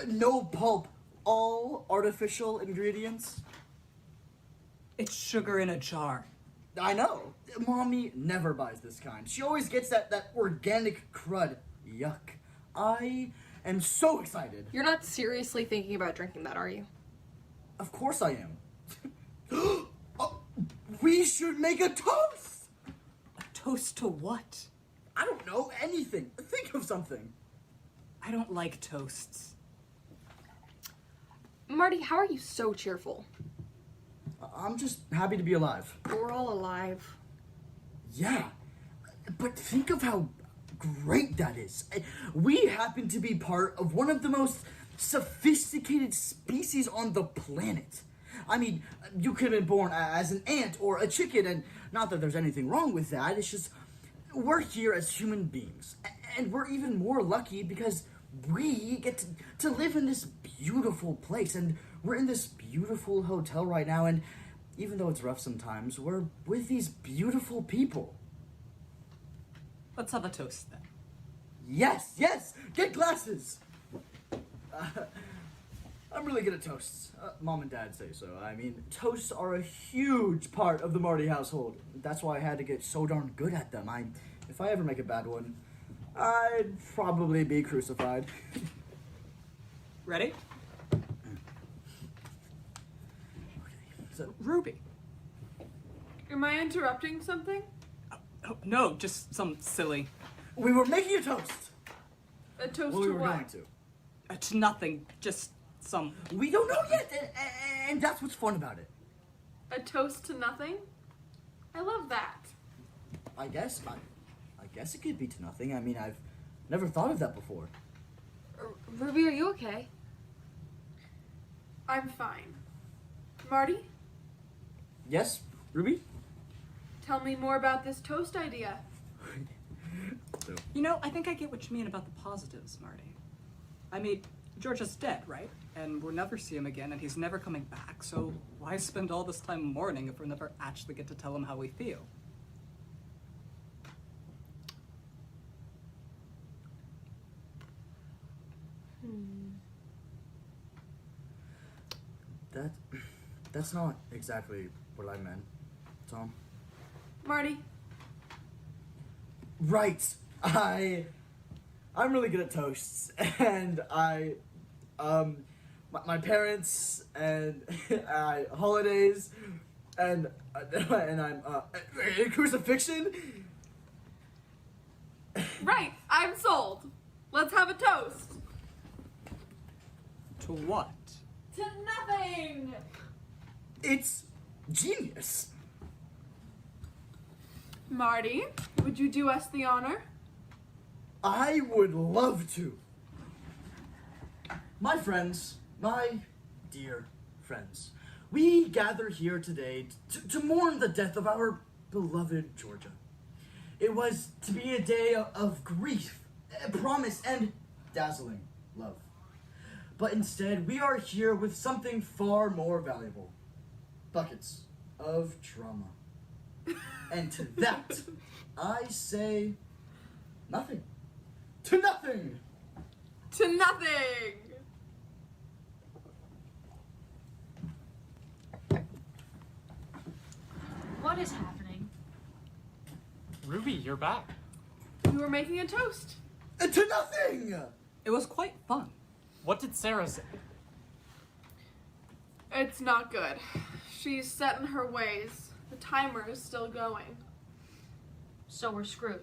No pulp, all artificial ingredients. It's sugar in a jar. I know. Mommy never buys this kind. She always gets that organic crud. Yuck. I am so excited. You're not seriously thinking about drinking that, are you? Of course I am. Oh, we should make a toast! A toast to what? I don't know, anything. Think of something. I don't like toasts. Marty, how are you so cheerful? I'm just happy to be alive. We're all alive. Yeah, but think of how great that is. We happen to be part of one of the most sophisticated species on the planet. I mean, you could have been born as an ant or a chicken, and not that there's anything wrong with that, it's just we're here as human beings. And we're even more lucky because we get to live in this beautiful place, and we're in this beautiful hotel right now, and even though it's rough sometimes, we're with these beautiful people. Let's have a toast then. Yes, get glasses. I'm really good at toasts. Mom and Dad say so. I mean, toasts are a huge part of the Marty household. That's why I had to get so darn good at them. If I ever make a bad one, I'd probably be crucified. Ready? So, Ruby. Am I interrupting something? Oh, no, just some silly. we were making a toast. A toast Well, we to were what? going to. To nothing, just some. We don't know yet, and that's what's fun about it. A toast to nothing? I love that. I guess it could be to nothing. I mean, I've never thought of that before. Ruby, are you okay? I'm fine. Marty, Yes, Ruby? tell me more about this toast idea. You know, I think I get what you mean about the positives, Marty. I mean, Georgia's dead, right? And we'll never see him again, and he's never coming back, so why spend all this time mourning if we'll never actually get to tell him how we feel? That's not exactly what I meant, Tom. Marty, Right. I'm really good at toasts, and my parents and holidays, and I'm crucifixion. right, I'm sold. Let's have a toast. To what? To nothing. It's genius. Marty, would you do us the honor? I would love to. My friends, my dear friends, we gather here today to mourn the death of our beloved Georgia. It was to be a day of grief, promise, and dazzling love. But instead, we are here with something far more valuable. Buckets of trauma. And to that, I say nothing. To nothing! To nothing. What is happening? Ruby, you're back. You were making a toast. To nothing! It was quite fun. What did Sarah say? It's not good. She's set in her ways. The timer is still going. So we're screwed.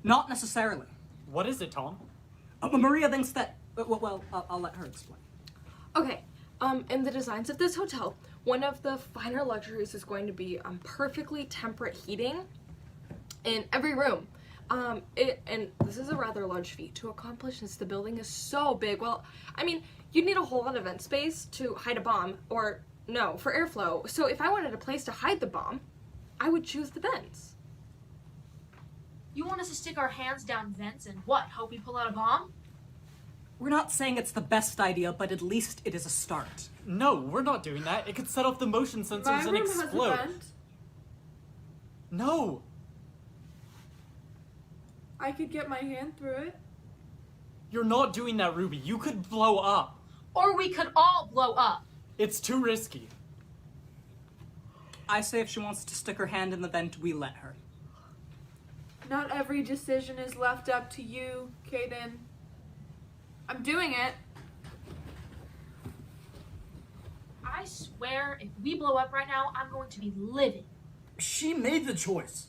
Not necessarily. What is it, Tom? Maria thinks that. Well, I'll let her explain. Okay, in the designs of this hotel, one of the finer luxuries is going to be perfectly temperate heating in every room. And this is a rather large feat to accomplish since the building is so big. Well, I mean, you'd need a whole lot of vent space to hide a bomb, or no, for airflow. So if I wanted a place to hide the bomb, I would choose the vents. You want us to stick our hands down vents and what? Hope we pull out a bomb? We're not saying it's the best idea, but at least it is a start. No, we're not doing that. It could set off the motion sensors My and room has a explode. vent. No. I could get my hand through it. You're not doing that, Ruby. You could blow up. Or we could all blow up. It's too risky. I say if she wants to stick her hand in the vent, we let her. Not every decision is left up to you, Kaden. I'm doing it. I swear, if we blow up right now, I'm going to be livid. She made the choice.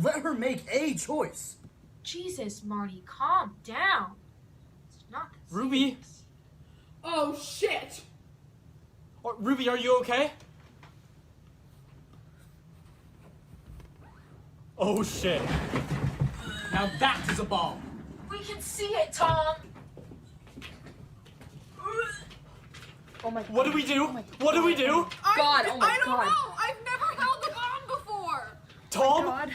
Let her make a choice. Jesus, Marty, calm down. It's not that Ruby? serious. Oh, shit! Ruby, are you okay? Oh shit. Now that is a bomb. We can see it, Tom. Oh my god. What do we do? What do we do? I oh my don't God. know! I've never held a bomb before! Tom?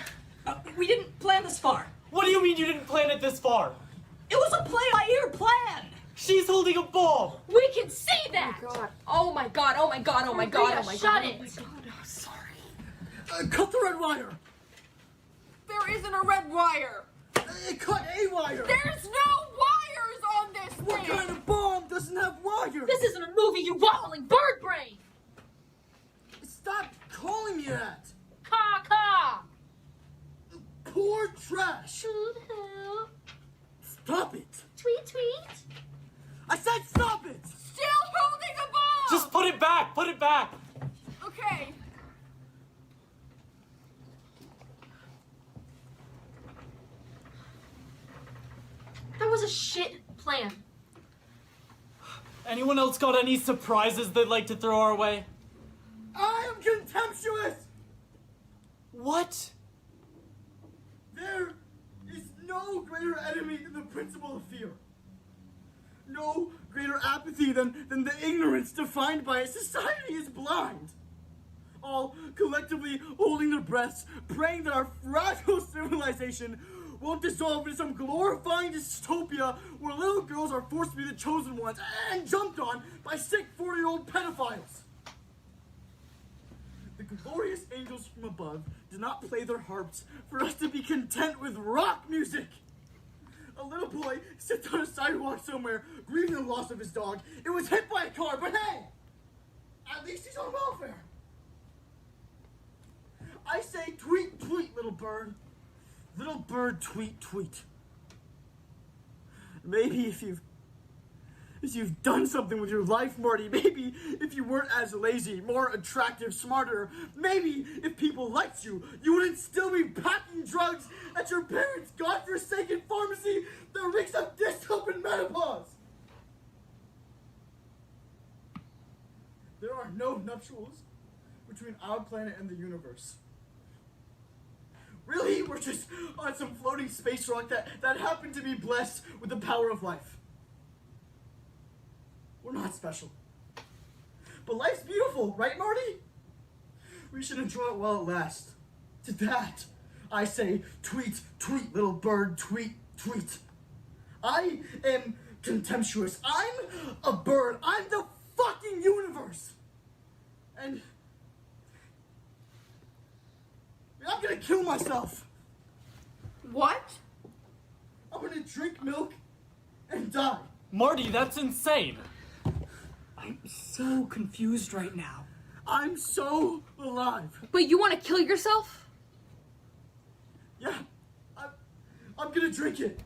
We didn't plan this far. What do you mean you didn't plan it this far? It was a play-by-ear plan. She's holding a bomb! We can see that. Oh my god, oh my god, oh my god, oh my Shut god. it. Oh my god, I'm sorry. Cut the red wire. There isn't a red wire! Cut a wire. There's no wires on this What thing! kind of bomb doesn't have wires? This isn't a movie, you wobbling bird brain. Stop calling me that. Caw, caw. Poor trash. Food help. Stop it. Tweet, tweet. I said stop it. Still holding a bomb! Just put it back! Put it back! Okay. That was a shit plan. Anyone else got any surprises they'd like to throw our way? I am contemptuous. What? There is no greater enemy than the principle of fear. No greater apathy than the ignorance defined by a society is blind. All collectively holding their breaths, praying that our fragile civilization won't dissolve into some glorifying dystopia where little girls are forced to be the chosen ones and jumped on by sick 40-year-old pedophiles. The glorious angels from above did not play their harps for us to be content with rock music. A little boy sits on a sidewalk somewhere, grieving the loss of his dog. It was hit by a car, but hey, at least he's on welfare. I say tweet, tweet, little bird. Little bird, tweet, tweet. Maybe if you've done something with your life, Marty, maybe if you weren't as lazy, more attractive, smarter, maybe if people liked you, you wouldn't still be packing drugs at your parents' godforsaken pharmacy that reeks of dystopian menopause. There are no nuptials between our planet and the universe. Really? We're just on some floating space rock that happened to be blessed with the power of life. We're not special. But life's beautiful, right, Marty? We should enjoy it while it lasts. To that, I say, tweet, tweet, little bird, tweet, tweet. I am contemptuous. I'm a bird. I'm the fucking universe. And I'm gonna kill myself. What? I'm gonna drink milk and die. Marty, that's insane. I'm so confused right now. I'm so alive. But you want to kill yourself? Yeah, I'm gonna drink it.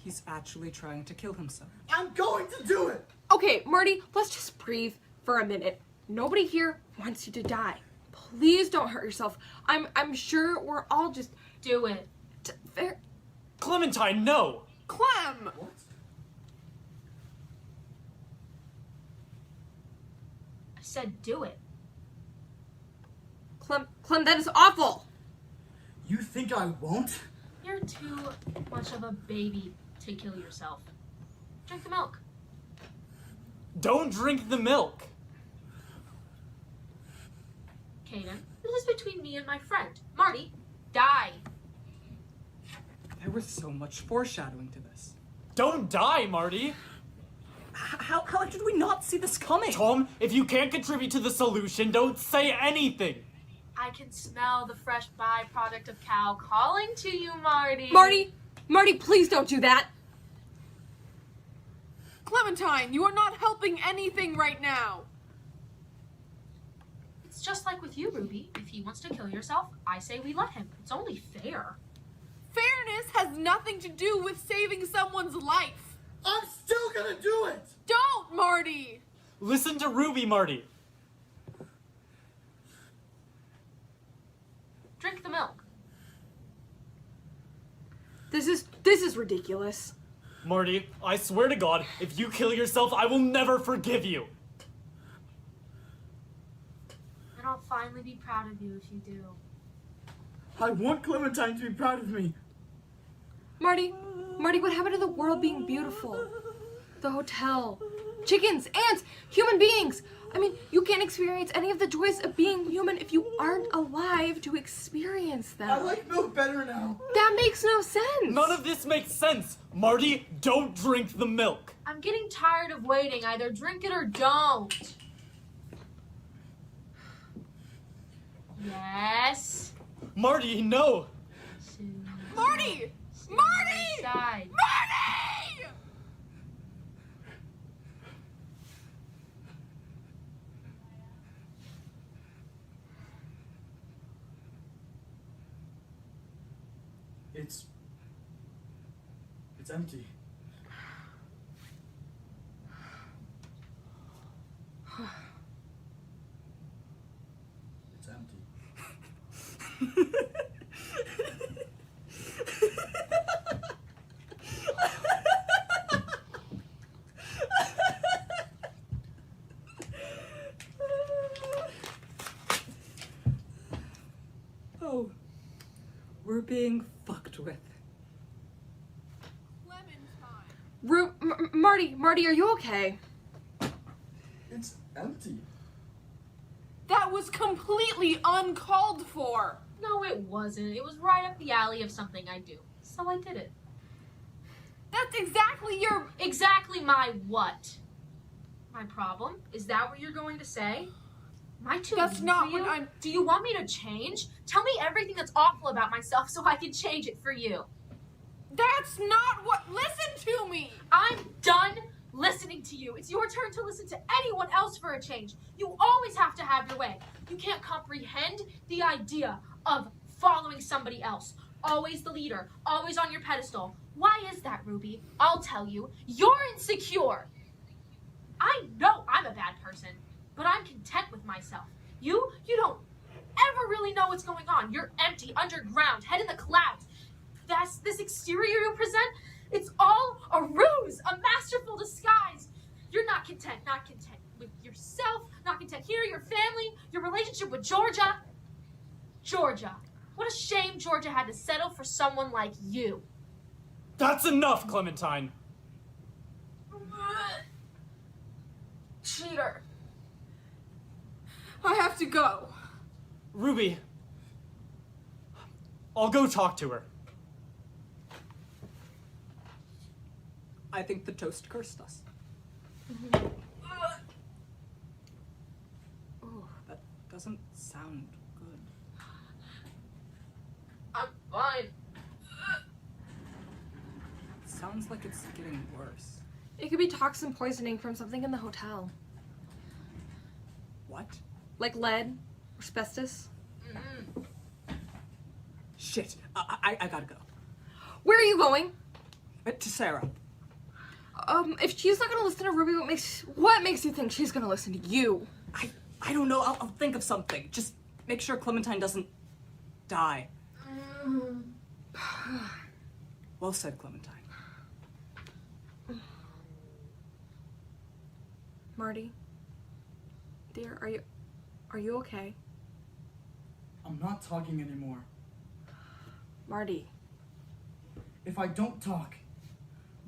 He's actually trying to kill himself. I'm going to do it! Okay, Marty, let's just breathe for a minute. Nobody here wants you to die. Please don't hurt yourself. I'm sure we're all just Do it. fair. Clementine, no! Clem! What? I said do it. Clem, that is awful. You think I won't? You're too much of a baby to kill yourself. Drink the milk. Don't drink the milk! Kaden, this is between me and my friend. Marty, die. There was so much foreshadowing to this. Don't die, Marty! How did we not see this coming? Tom, if you can't contribute to the solution, don't say anything! I can smell the fresh byproduct of cow calling to you, Marty. Marty, please don't do that. Clementine, you are not helping anything right now. It's just like with you, Ruby. If he wants to kill yourself, I say we let him. It's only fair. Fairness has nothing to do with saving someone's life. I'm still gonna do it! Don't, Marty! Listen to Ruby, Marty! Drink the milk. This is ridiculous. Marty, I swear to God, if you kill yourself, I will never forgive you! And I'll finally be proud of you if you do. I want Clementine to be proud of me. Marty, what happened to the world being beautiful? The hotel, chickens, ants, human beings. I mean, you can't experience any of the joys of being human if you aren't alive to experience them. I like milk better now. That makes no sense. None of this makes sense! Marty, don't drink the milk! I'm getting tired of waiting. Either drink it or don't. Yes. Marty, no! Marty! Side. Marty! It's empty. It's empty. Oh, we're being fucked with. Marty, are you okay? It's empty. That was completely uncalled for. No, it wasn't. It was right up the alley of something I do. So I did it. That's exactly your... Exactly my what? My problem? Is that what you're going to say? Am I too That's mean not for you? what I'm... Do you want me to change? Tell me everything that's awful about myself so I can change it for you. That's not what... Listen to me! I'm done listening to you. It's your turn to listen to anyone else for a change. You always have to have your way. You can't comprehend the idea of following somebody else. Always the leader, always on your pedestal. Why is that, Ruby? I'll tell you. You're insecure. I know I'm a bad person, but I'm content with myself. You don't ever really know what's going on. You're empty, underground, head in the clouds. This exterior you present, it's all a ruse, a masterful disguise. You're not content with yourself, not content here, your family, your relationship with Georgia. Georgia. What a shame Georgia had to settle for someone like you. That's enough, Clementine! Cheater. I have to go. Ruby, I'll go talk to her. I think the toast cursed us. Oh, that doesn't sound good. I'm fine. Sounds like it's getting worse. It could be toxin poisoning from something in the hotel. What? Like lead, or asbestos. Shit, I gotta go. Where are you going? To Sarah. If she's not gonna listen to Ruby, what makes you think she's gonna listen to you? I don't know. I'll think of something. Just make sure Clementine doesn't die. Well said, Clementine. Marty, dear, are you okay? I'm not talking anymore. Marty. If I don't talk,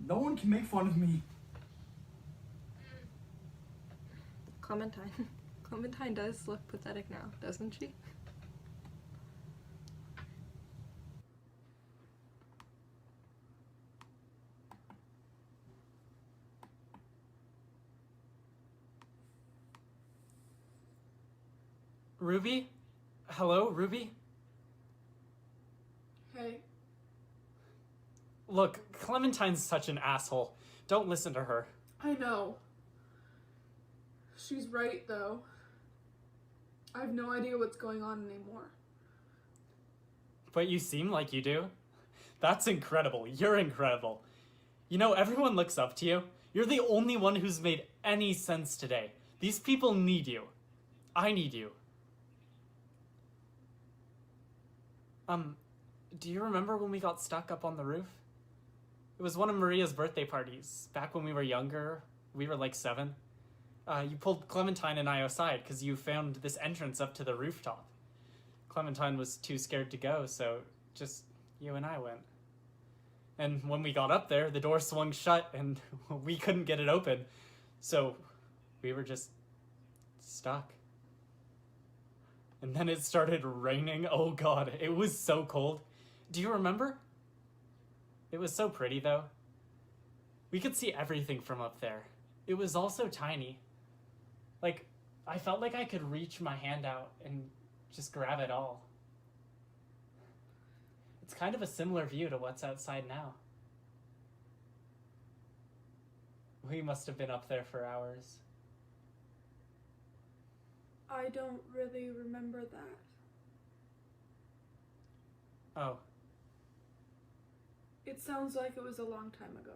no one can make fun of me. Clementine does look pathetic now, doesn't she? Ruby? Hello, Ruby? Hey. Look, Clementine's such an asshole. Don't listen to her. I know. She's right, though. I have no idea what's going on anymore. But you seem like you do. That's incredible. You're incredible. You know, everyone looks up to you. You're the only one who's made any sense today. These people need you. I need you. Do you remember when we got stuck up on the roof? It was one of Maria's birthday parties. Back when we were younger, we were like 7. You pulled Clementine and I aside because you found this entrance up to the rooftop. Clementine was too scared to go, so just you and I went. And when we got up there, the door swung shut and we couldn't get it open. So we were just stuck. And then it started raining. Oh God, it was so cold. Do you remember? It was so pretty though. We could see everything from up there. It was all so tiny. Like, I felt like I could reach my hand out and just grab it all. It's kind of a similar view to what's outside now. We must have been up there for hours. I don't really remember that. Oh. It sounds like it was a long time ago.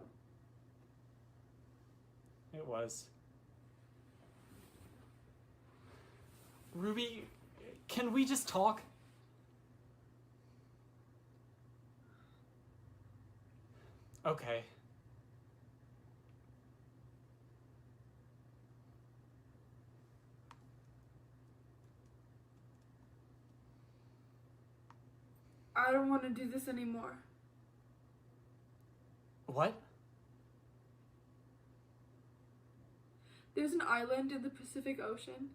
It was. Ruby, can we just talk? Okay. I don't want to do this anymore. What? There's an island in the Pacific Ocean.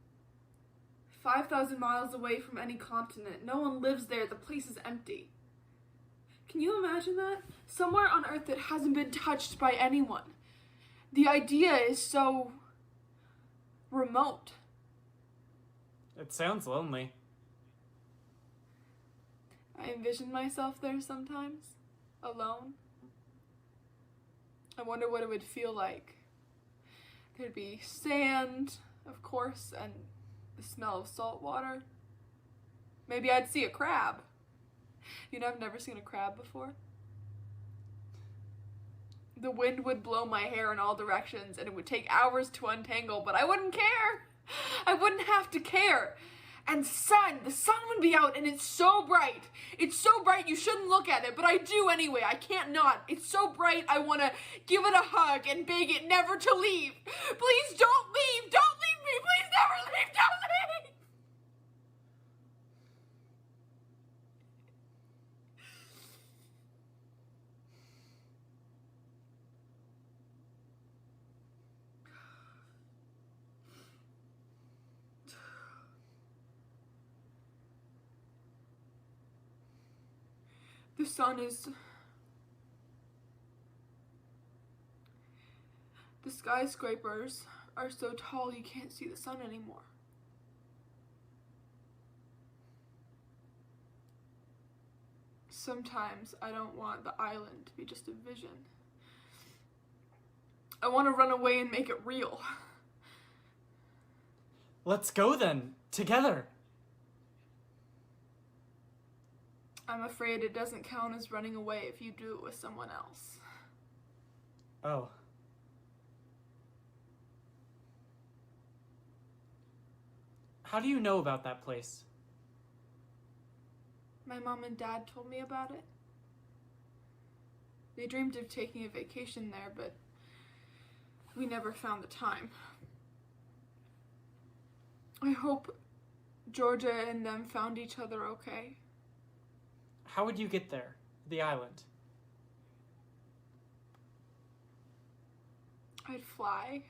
5,000 miles away from any continent. No one lives there. The place is empty. Can you imagine that? Somewhere on Earth that hasn't been touched by anyone. The idea is so remote. It sounds lonely. I envision myself there sometimes, alone. I wonder what it would feel like. There'd be sand, of course, and the smell of salt water. Maybe I'd see a crab. You know, I've never seen a crab before. The wind would blow my hair in all directions, and it would take hours to untangle, but I wouldn't care. I wouldn't have to care. And the sun would be out, and it's so bright. It's so bright you shouldn't look at it, but I do anyway. I can't not. It's so bright I want to give it a hug and beg it never to leave. Please don't leave. Don't leave me. Please never leave. Don't leave. The sun is... The skyscrapers are so tall you can't see the sun anymore. Sometimes I don't want the island to be just a vision. I want to run away and make it real. Let's go then, together. I'm afraid it doesn't count as running away if you do it with someone else. Oh. How do you know about that place? My mom and dad told me about it. They dreamed of taking a vacation there, but we never found the time. I hope Georgia and them found each other okay. How would you get there? The island? I'd fly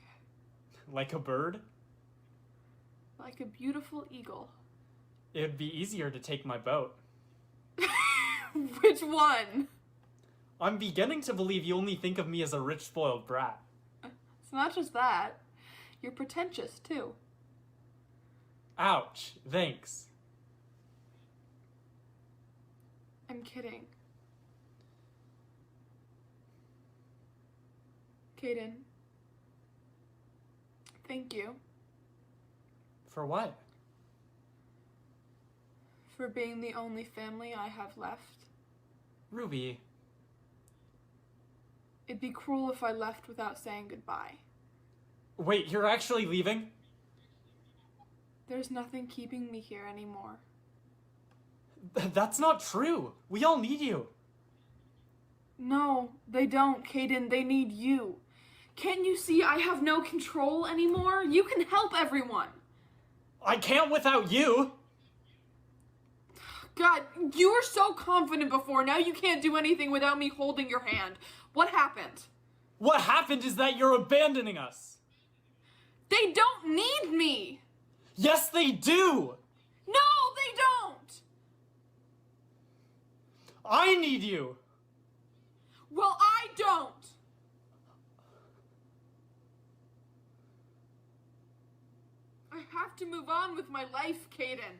Like a bird? like a beautiful eagle. It would be easier to take my boat. Which one? I'm beginning to believe you only think of me as a rich, spoiled brat. It's not just that. You're pretentious, too. Ouch. Thanks. I'm kidding. Caden. Thank you For what? for being the only family I have left. Ruby. It'd be cruel if I left without saying goodbye. Wait, you're actually leaving? There's nothing keeping me here anymore. That's not true. We all need you. No, they don't, Caden. They need you. Can't you see I have no control anymore? You can help everyone. I can't without you. God, you were so confident before. Now you can't do anything without me holding your hand. What happened? What happened is that you're abandoning us. They don't need me. Yes, they do. No, they don't. I need you. Well, I don't. I have to move on with my life, Caden.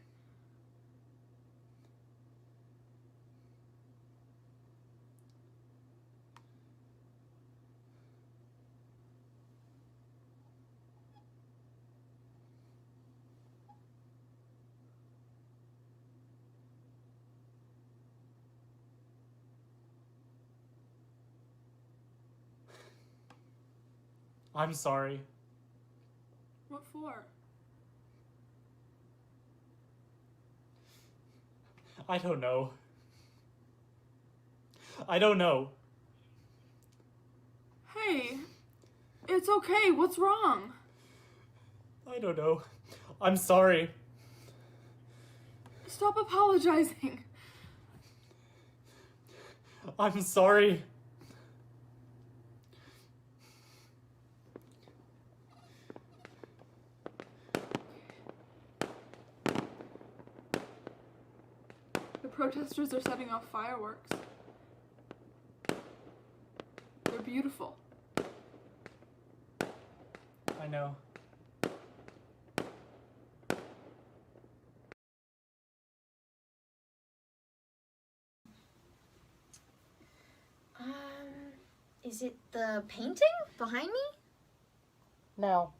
I'm sorry. What for? I don't know. I don't know. Hey, it's okay. What's wrong? I don't know. I'm sorry. Stop apologizing. I'm sorry. The protesters are setting off fireworks. They're beautiful. I know. Is it the painting behind me? No.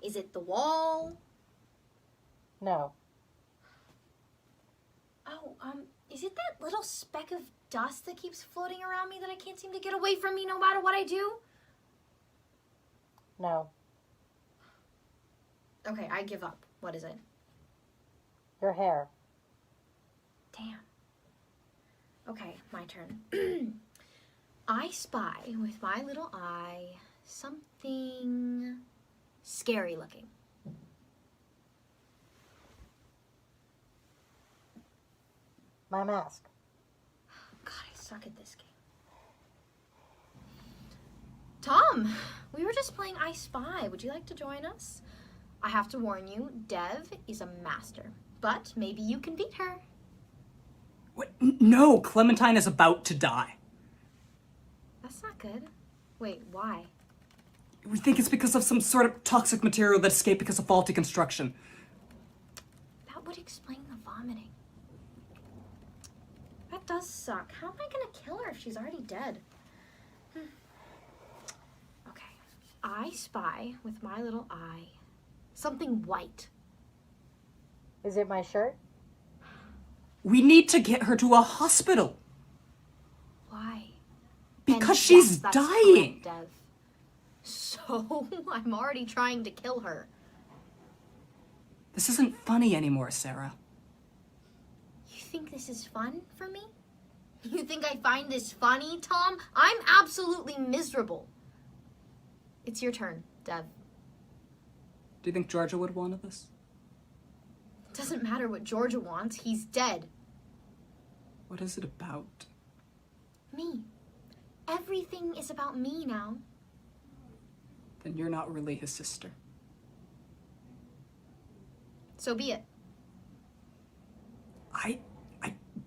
Is it the wall? No. Oh, is it that little speck of dust that keeps floating around me that I can't seem to get away from me no matter what I do? No. Okay, I give up. What is it? Your hair. Damn. Okay, my turn. I spy with my little eye something scary looking. My mask. God, I suck at this game. Tom, we were just playing I Spy. Would you like to join us? I have to warn you, Dev is a master, but maybe you can beat her. What? No, Clementine is about to die. That's not good. Wait, why? We think it's because of some sort of toxic material that escaped because of faulty construction. That would explain the vomiting. That does suck. How am I gonna kill her if she's already dead? Okay. I spy with my little eye something white. Is it my shirt? We need to get her to a hospital. Why? Because And she's yes, that's dying. correct, Dev. So, I'm already trying to kill her. This isn't funny anymore, Sarah. You think this is fun for me? You think I find this funny, Tom? I'm absolutely miserable. It's your turn, Dev. Do you think Georgia would want this? It doesn't matter what Georgia wants. He's dead. What is it about? Me. Everything is about me now. Then you're not really his sister. So be it. I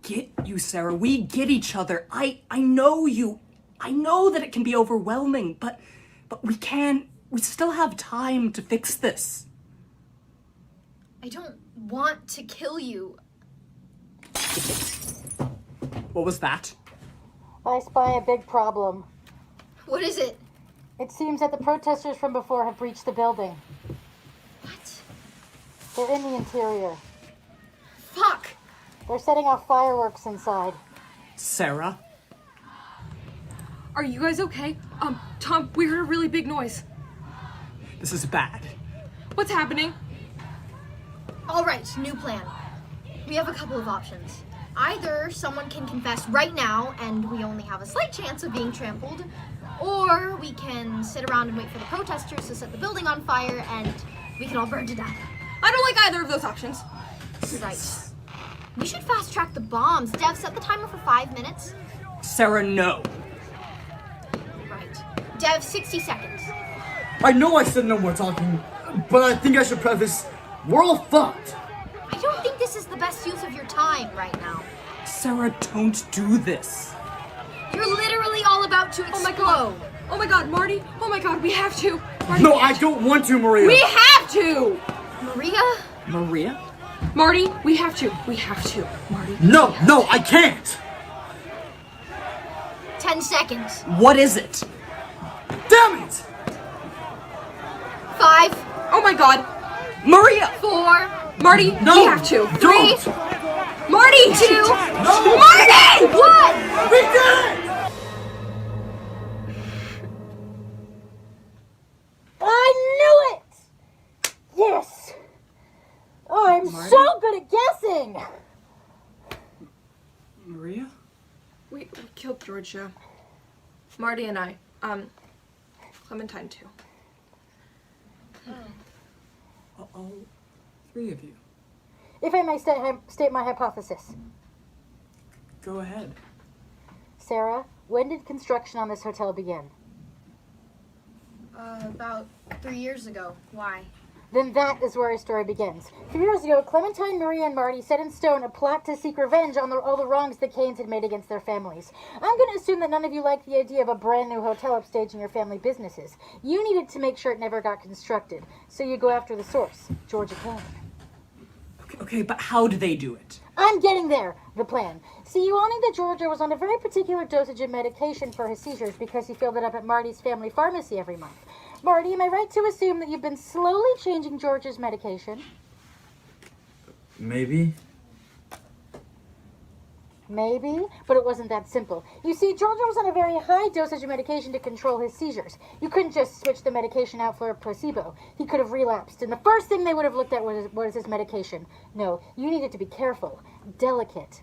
get you, Sarah. We get each other. I know you. I know that it can be overwhelming, but we still have time to fix this. I don't want to kill you. What was that? I spy a big problem. What is it? It seems that the protesters from before have breached the building. What? They're in the interior. Fuck! They're setting off fireworks inside. Sarah? Are you guys okay? Tom, we heard a really big noise. This is bad. What's happening? All right, new plan. We have a couple of options. Either someone can confess right now and we only have a slight chance of being trampled, or we can sit around and wait for the protesters to set the building on fire and we can all burn to death. I don't like either of those options. Right. We should fast track the bombs. Dev, set the timer for 5 minutes. Sarah, no. Right. Dev, 60 seconds. I know I said no more talking, but I think I should preface, we're all fucked. I don't think this is the best use of your time right now. Sarah, don't do this. You're literally all about to explode. Oh my god, Marty. Oh my god, we have to. Marty, No, I don't want to, Maria. We have to! Maria? Maria? Marty, we have to. We have to. Marty. No, I can't. 10 seconds. What is it? Damn it! 5. Oh my god. Maria! 4. Marty, No, we have to. 3. don't. Marty! 2. No. Marty! 1. We did it! I knew it! Yes! Oh, I'm so good at guessing! Maria? We killed Georgia. Marty and I. Clementine too. All 3 of you. If I may state my hypothesis. Go ahead. Sarah, when did construction on this hotel begin? About 3 years ago. Why? Then that is where our story begins. 3 years ago, Clementine, Maria, and Marty set in stone a plot to seek revenge on all the wrongs the Canes had made against their families. I'm going to assume that none of you like the idea of a brand new hotel upstaging your family businesses. You needed to make sure it never got constructed, so you go after the source, Georgia Kane. Okay, but how do they do it? I'm getting there. The plan. See, you all knew that Georgia was on a very particular dosage of medication for his seizures because he filled it up at Marty's family pharmacy every month. Marty, am I right to assume that you've been slowly changing George's medication? Maybe. Maybe, but it wasn't that simple. You see, Georgia was on a very high dosage of medication to control his seizures. You couldn't just switch the medication out for a placebo. He could have relapsed, and the first thing they would have looked at was his medication. No, you needed to be careful, delicate.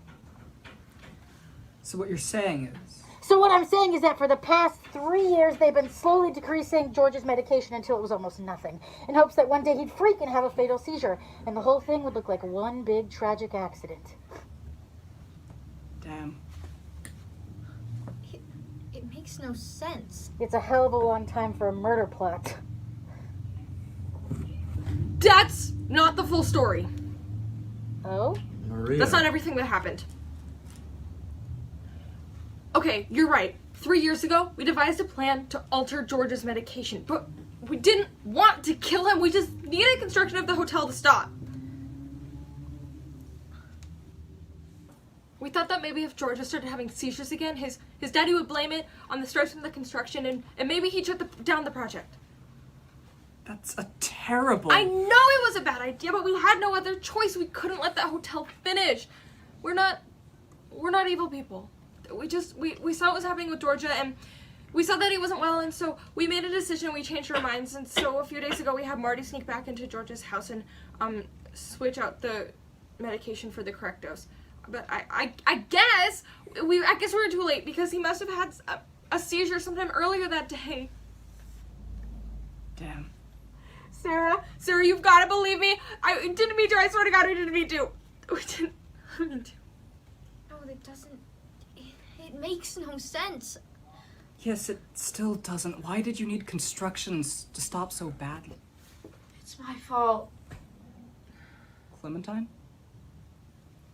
So what you're saying is... So what I'm saying is that for the past 3 years, they've been slowly decreasing George's medication until it was almost nothing, in hopes that one day he'd freak and have a fatal seizure, and the whole thing would look like one big tragic accident. Damn. It makes no sense. It's a hell of a long time for a murder plot. That's not the full story. Oh? Maria. That's not everything that happened. Okay, you're right. 3 years ago, we devised a plan to alter George's medication, but we didn't want to kill him. We just needed construction of the hotel to stop. We thought that maybe if Georgia started having seizures again, his daddy would blame it on the stress from the construction, and maybe he'd shut down the project. That's a terrible... I know it was a bad idea, but we had no other choice. We couldn't let that hotel finish. We're not evil people. we saw what was happening with Georgia, and we saw that he wasn't well, and so we made a decision. We changed our minds, and so a few days ago we had Marty sneak back into Georgia's house and switch out the medication for the correct dose. But I guess we were too late because he must have had a seizure sometime earlier that day. Damn. Sarah, you've got to believe me. I didn't mean to. I swear to God, we didn't mean to. We didn't mean to. No, that doesn't. It makes no sense. Yes, it still doesn't. Why did you need constructions to stop so badly? It's my fault. Clementine?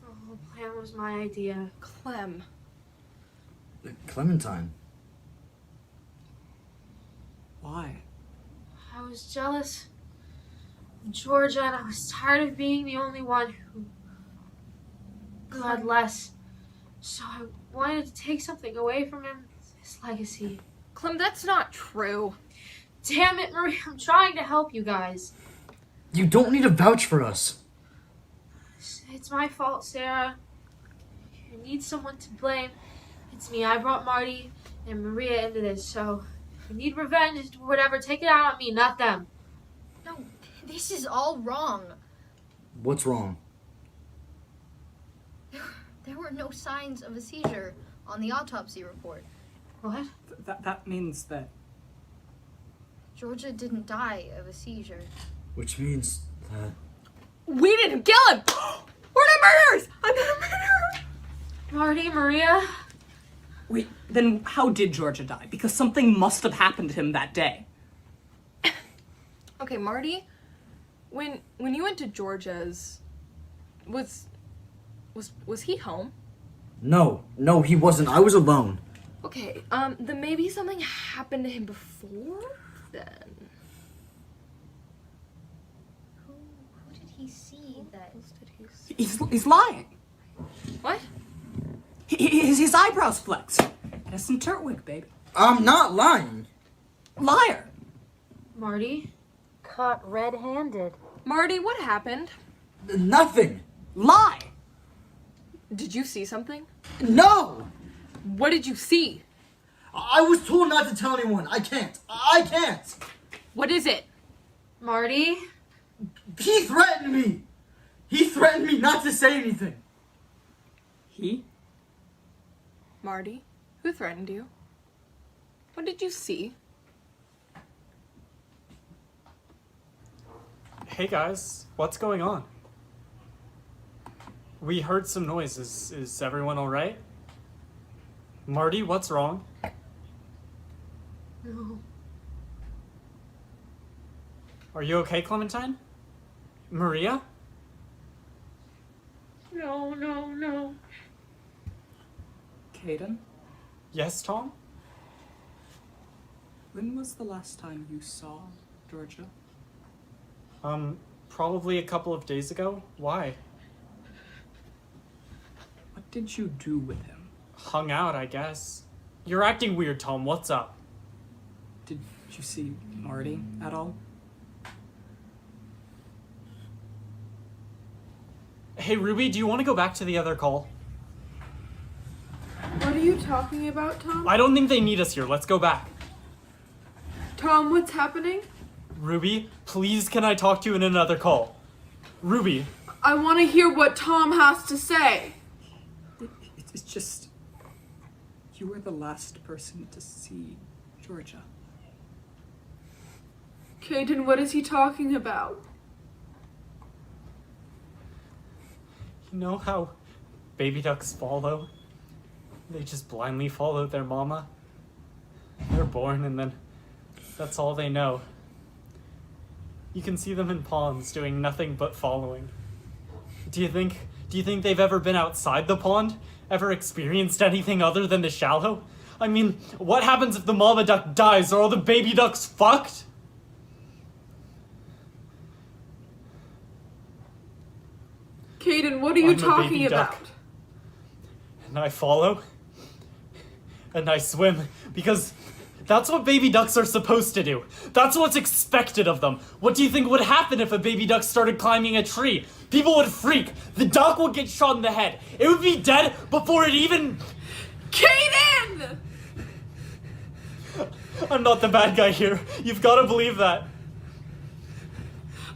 The whole plan was my idea. Clem. Clementine. Why? I was jealous of Georgia, and I was tired of being the only one who had less. So I wanted to take something away from him, his legacy. Clem, that's not true. Damn it, Marie, I'm trying to help you guys. You don't need to vouch for us. It's my fault, Sarah. If you need someone to blame, it's me. I brought Marty and Maria into this, so if you need revenge or whatever, take it out on me, not them. No, this is all wrong. What's wrong? There were no signs of a seizure on the autopsy report. What? That means that... Georgia didn't die of a seizure. Which means that... We didn't kill him! We're not murderers! I'm not a murderer! Marty, Maria? Wait, then how did Georgia die? Because something must have happened to him that day. Okay, Marty, when you went to Georgia's, was he home? No, he wasn't. I was alone. Okay, then maybe something happened to him before then. Who did he see that? He's lying. What? His eyebrows flexed. Addison Turtwig, baby. I'm not lying. Liar. Marty? Caught red-handed. Marty, what happened? Nothing. Lie. Did you see something? No! What did you see? I was told not to tell anyone. I can't. What is it? Marty? He threatened me. He threatened me not to say anything. He? Marty, who threatened you? What did you see? Hey guys, what's going on? We heard some noise. Is everyone alright? Marty, what's wrong? No. Are you okay, Clementine? Maria? No. Caden? Yes, Tom? When was the last time you saw Georgia? Probably a couple of days ago. Why? What did you do with him? Hung out, I guess. You're acting weird, Tom. What's up? Did you see Marty at all? Hey, Ruby, do you want to go back to the other call? What are you talking about, Tom? I don't think they need us here. Let's go back. Tom, what's happening? Ruby, please can I talk to you in another call? Ruby. I want to hear what Tom has to say. It's just... You were the last person to see Georgia. Caden, what is he talking about? You know how baby ducks follow? They just blindly follow their mama. They're born and then that's all they know. You can see them in ponds doing nothing but following. Do you think they've ever been outside the pond? Ever experienced anything other than the shallow? I mean, what happens if the mama duck dies? Are all the baby ducks fucked? Caden, what are you I'm a talking baby about? duck. And I follow. And I swim. Because that's what baby ducks are supposed to do. That's what's expected of them. What do you think would happen if a baby duck started climbing a tree? People would freak. The duck would get shot in the head. It would be dead before it even... Kaden! I'm not the bad guy here. You've got to believe that.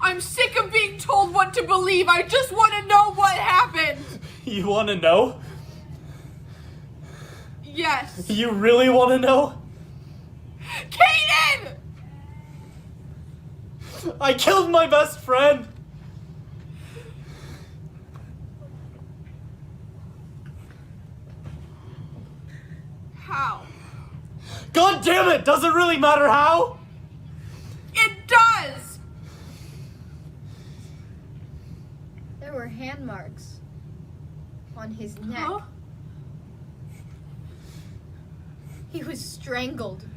I'm sick of being told what to believe. I just want to know what happened. You want to know? Yes. You really want to know? Kaden! I killed my best friend! How? God damn it! Does it really matter how? It does! There were hand marks on his neck. Huh? He was strangled.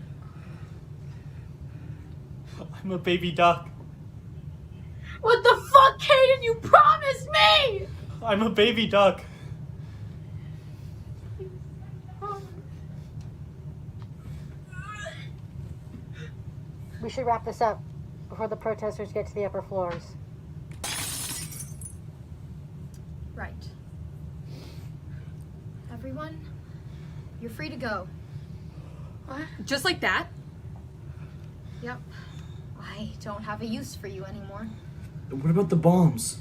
I'm a baby duck. What the fuck, Kaden? You promised me! I'm a baby duck. We should wrap this up before the protesters get to the upper floors. Right. Everyone, you're free to go. Just like that? Yep. I don't have a use for you anymore. What about the bombs?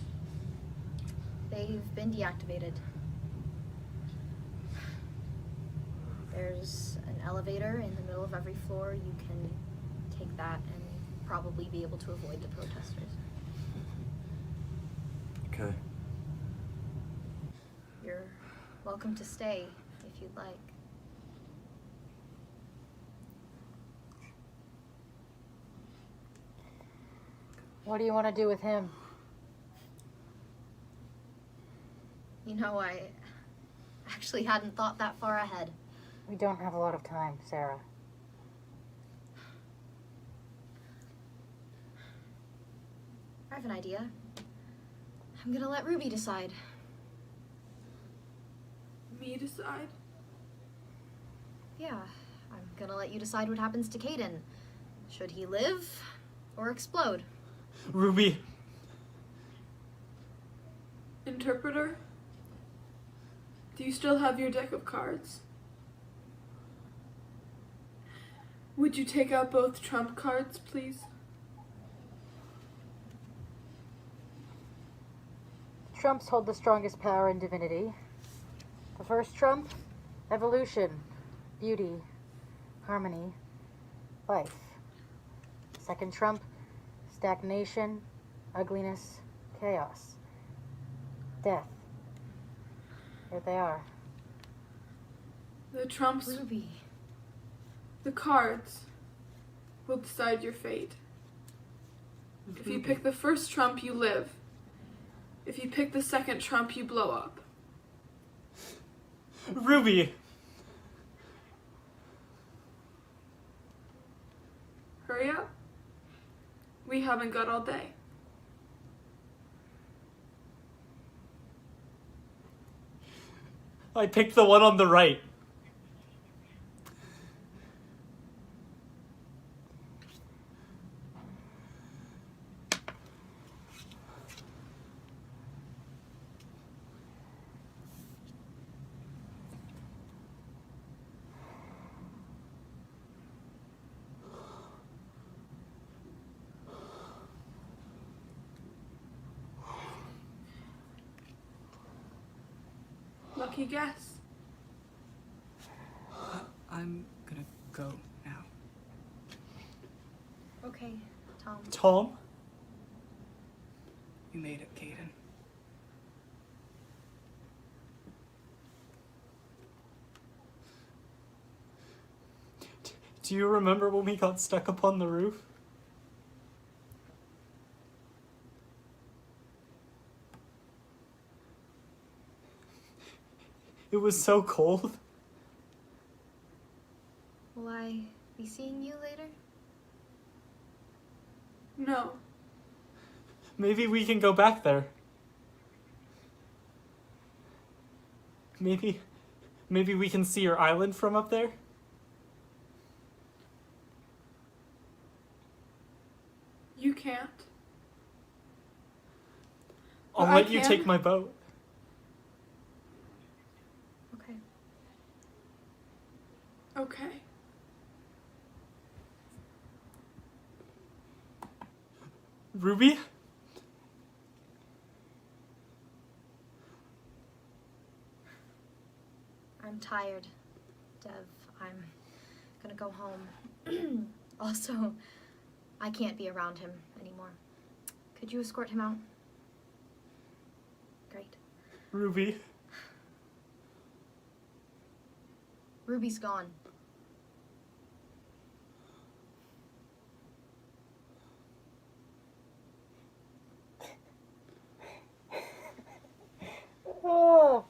They've been deactivated. There's an elevator in the middle of every floor. You can take that and probably be able to avoid the protesters. Okay. You're welcome to stay if you'd like. What do you want to do with him? You know, I actually hadn't thought that far ahead. We don't have a lot of time, Sarah. I have an idea. I'm gonna let Ruby decide. Me decide? Yeah, I'm gonna let you decide what happens to Kaden. Should he live or explode? Ruby. Interpreter? Do you still have your deck of cards? Would you take out both trump cards, please? Trumps hold the strongest power in divinity. The first trump, evolution, beauty, harmony, life. Second trump, stagnation, ugliness, chaos, death. Here they are. The trumps, Ruby. the cards, will decide your fate. If you pick the first trump, you live. If you pick the second trump, you blow up. Ruby. Hurry up. We haven't got all day. I picked the one on the right. Lucky guess. I'm gonna go now. Okay, Tom. Tom? You made it, Kaden. Do you remember when we got stuck up on the roof? It was so cold. Will I be seeing you later? No. Maybe we can go back there. Maybe we can see your island from up there? You can't. I'll I let you can. take my boat. Okay. Ruby? I'm tired, Dev. I'm gonna go home. Also, I can't be around him anymore. Could you escort him out? Great. Ruby. Ruby's gone. Oh,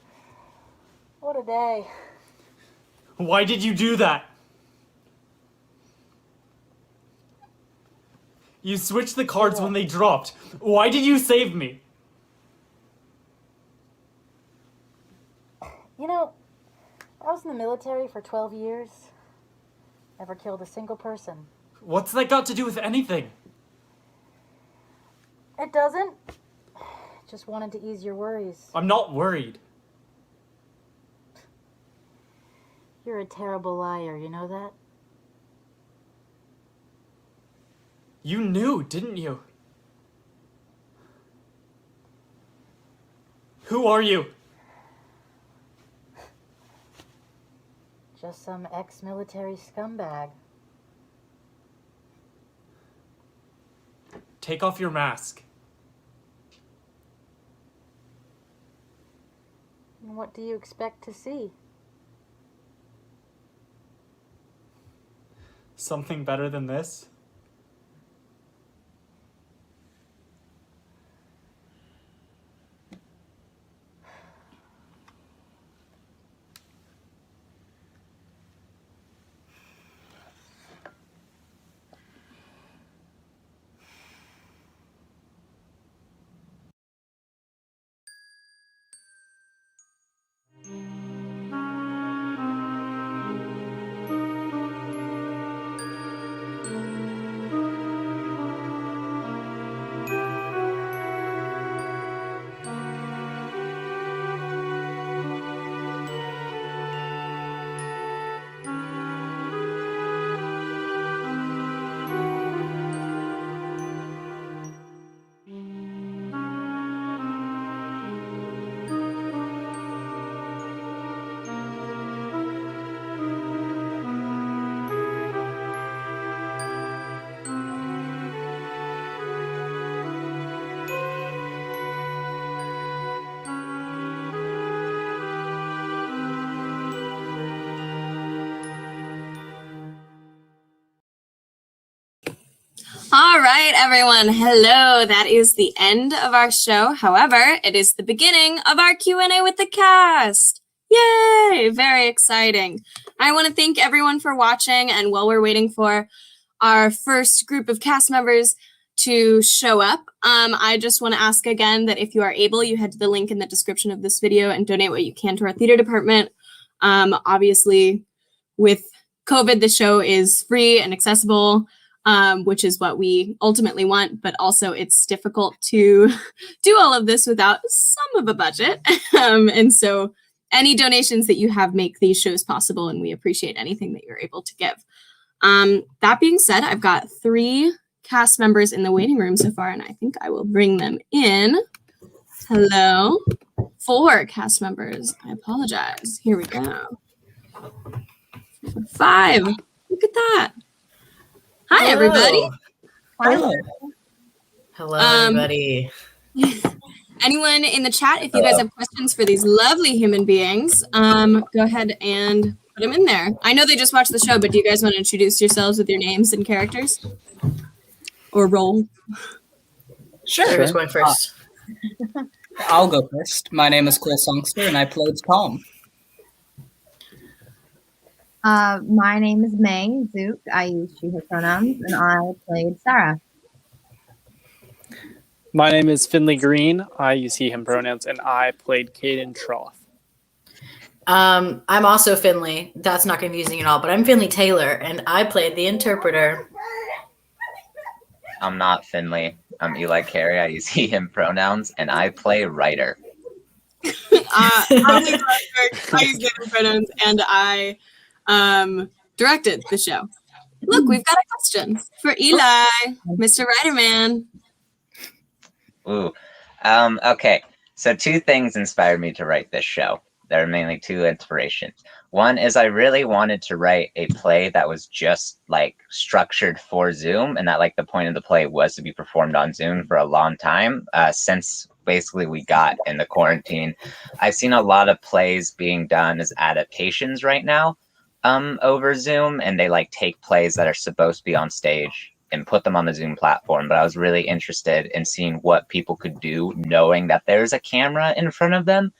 what a day. Why did you do that? You switched the cards when they dropped. Why did you save me? You know, I was in the military for 12 years. Never killed a single person. What's that got to do with anything? It doesn't. Just wanted to ease your worries. I'm not worried. You're a terrible liar, you know that? You knew, didn't you? Who are you? Just some ex-military scumbag. Take off your mask. And what do you expect to see? Something better than this? All right, everyone. Hello. That is the end of our show. However, it is the beginning of our Q&A with the cast. Yay! Very exciting. I want to thank everyone for watching, and while we're waiting for our first group of cast members to show up, I just want to ask again that if you are able, you head to the link in the description of this video and donate what you can to our theater department. Obviously, with COVID, the show is free and accessible, which is what we ultimately want, but also it's difficult to do all of this without some of a budget. And so any donations that you have make these shows possible, and we appreciate anything that you're able to give. That being said, I've got 3 cast members in the waiting room so far, and I think I will bring them in. Hello. 4 cast members. I apologize. Here we go. 5. Look at that. Hi, everybody. Hello. Hello, everybody. Anyone in the chat, if you guys have questions for these lovely human beings, go ahead and put them in there. I know they just watched the show, but do you guys want to introduce yourselves with your names and characters? Or role? Sure. Who's going first? I'll go first. My name is Cole Songster, and I played Tom. My name is May Zook. I use she, her pronouns, and I played Sarah. My name is Finley Green. I use he, him pronouns, and I played Caden Troth. I'm also Finley. That's not confusing at all, but I'm Finley Taylor, and I played the interpreter. I'm not Finley. I'm Eli Carey. I use he, him pronouns, and I play writer. I use they, them pronouns, and I directed the show. Look, we've got a question for Eli, Mr. Writer Man. Ooh. Okay. So 2 things inspired me to write this show. There are mainly 2 inspirations. One is I really wanted to write a play that was just like structured for Zoom, and that like the point of the play was to be performed on Zoom for a long time. Since basically we got in the quarantine, I've seen a lot of plays being done as adaptations right now over Zoom, and they like take plays that are supposed to be on stage and put them on the Zoom platform. But I was really interested in seeing what people could do knowing that there's a camera in front of them.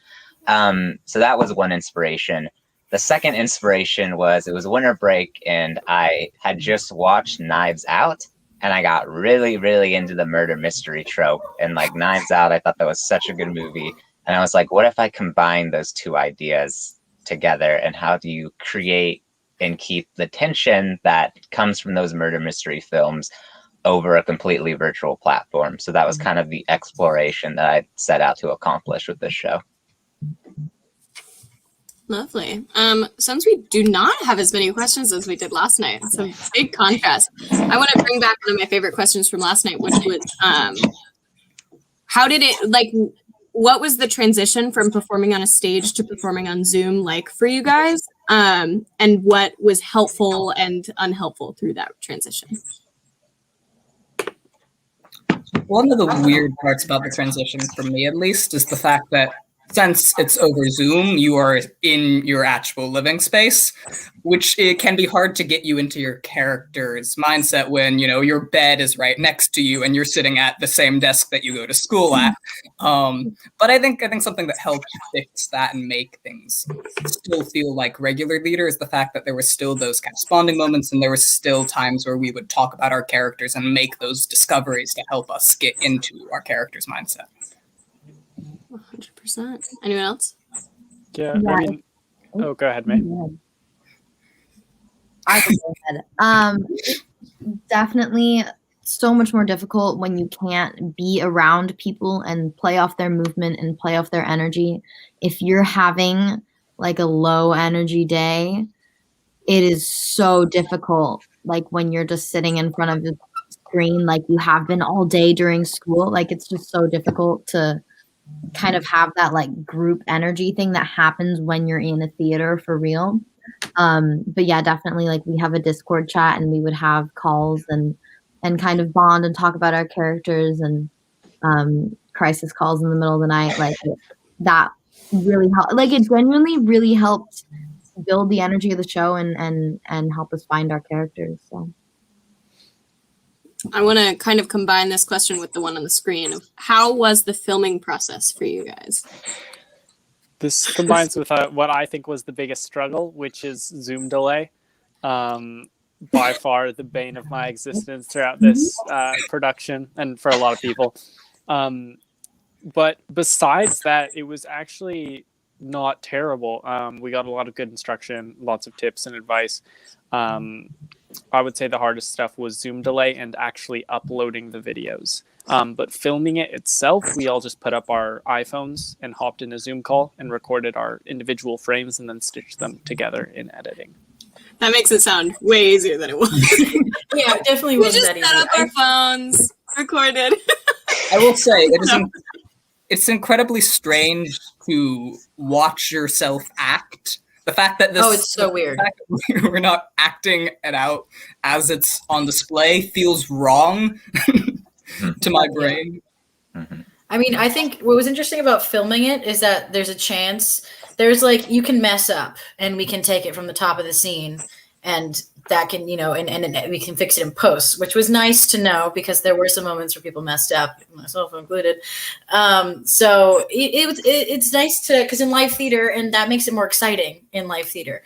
So that was one inspiration. The second inspiration was it was winter break and I had just watched Knives Out, and I got really, really into the murder mystery trope. And like Knives Out, I thought that was such a good movie. And I was like, what if I combine those 2 ideas together, and how do you create and keep the tension that comes from those murder mystery films over a completely virtual platform? So that was kind of the exploration that I set out to accomplish with this show. Lovely. Since we do not have as many questions as we did last night, it's a big contrast. I want to bring back one of my favorite questions from last night, which was, how did it, like, what was the transition from performing on a stage to performing on Zoom like for you guys? And what was helpful and unhelpful through that transition? One of the weird parts about the transition, for me at least, is the fact that since it's over Zoom, you are in your actual living space, which it can be hard to get you into your character's mindset when, you know, your bed is right next to you and you're sitting at the same desk that you go to school at. But I think something that helped fix that and make things still feel like regular theater is the fact that there were still those kind of bonding moments, and there were still times where we would talk about our characters and make those discoveries to help us get into our character's mindset. 100%. Anyone else? Yeah, I mean, oh, go ahead, May. I can go ahead. Definitely so much more difficult when you can't be around people and play off their movement and play off their energy. If you're having like a low energy day, it is so difficult. Like when you're just sitting in front of the screen, like you have been all day during school, like it's just so difficult to kind of have that like group energy thing that happens when you're in a theater for real. But yeah, definitely like we have a Discord chat and we would have calls and kind of bond and talk about our characters and crisis calls in the middle of the night. Like that really helped. Like it genuinely really helped build the energy of the show and help us find our characters. So I want to kind of combine this question with the one on the screen. How was the filming process for you guys? This combines with what I think was the biggest struggle, which is Zoom delay. By far the bane of my existence throughout this production and for a lot of people. But besides that, it was actually not terrible. We got a lot of good instruction, lots of tips and advice. I would say the hardest stuff was Zoom delay and actually uploading the videos. But filming it itself, we all just put up our iPhones and hopped in a Zoom call and recorded our individual frames and then stitched them together in editing. That makes it sound way easier than it was. Yeah, it definitely wasn't that easy. We just set up our phones, recorded. I will say, it's incredibly strange to watch yourself act. The fact that this, it's so weird. We're not acting it out as it's on display feels wrong to my brain. I mean, I think what was interesting about filming it is that there's a chance, there's like, you can mess up and we can take it from the top of the scene and that can, you know, and we can fix it in post, which was nice to know because there were some moments where people messed up, myself included. So it's nice to, because in live theater, and that makes it more exciting in live theater,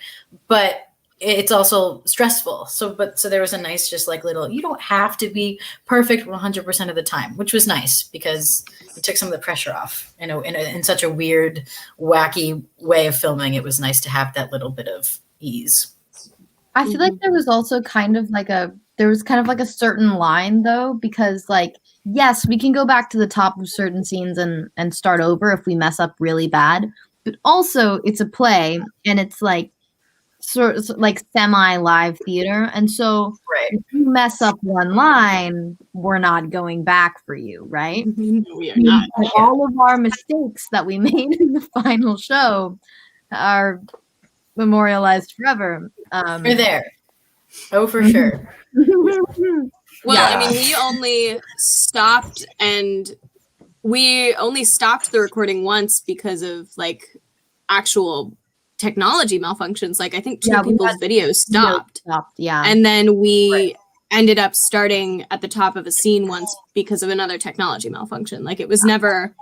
but it's also stressful. So there was a nice, just like little, you don't have to be perfect 100% of the time, which was nice because it took some of the pressure off. In such a weird, wacky way of filming, it was nice to have that little bit of ease. I feel like there was also kind of like a certain line though, because like, yes, we can go back to the top of certain scenes and start over if we mess up really bad, but also it's a play and it's like like semi-live theater, and so if you mess up one line, we're not going back for you, right? We are not. All of our mistakes that we made in the final show are memorialized forever. We're there. Oh, for sure. Well, I mean, we only stopped the recording once because of like actual technology malfunctions. Like I think two people's videos stopped. Yeah. And then we ended up starting at the top of a scene once because of another technology malfunction. Like it was never,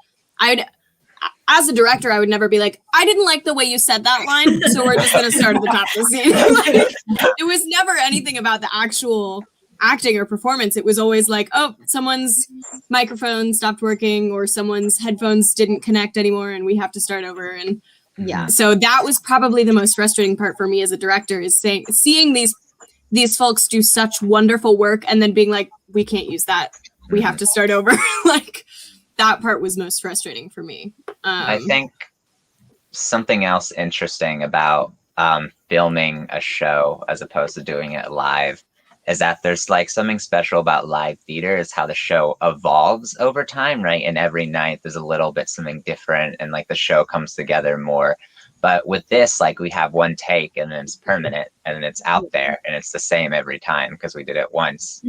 as a director, I would never be like, I didn't like the way you said that line, so we're just going to start at the top of the scene. Like, it was never anything about the actual acting or performance. It was always like, oh, someone's microphone stopped working or someone's headphones didn't connect anymore and we have to start over. And so that was probably the most frustrating part for me as a director, is seeing these folks do such wonderful work and then being like, we can't use that. We have to start over. Like that part was most frustrating for me. I think something else interesting about filming a show as opposed to doing it live is that there's like something special about live theater is how the show evolves over time, right? And every night there's a little bit something different and like the show comes together more. But with this, like we have one take and then it's permanent and it's out there and it's the same every time because we did it once.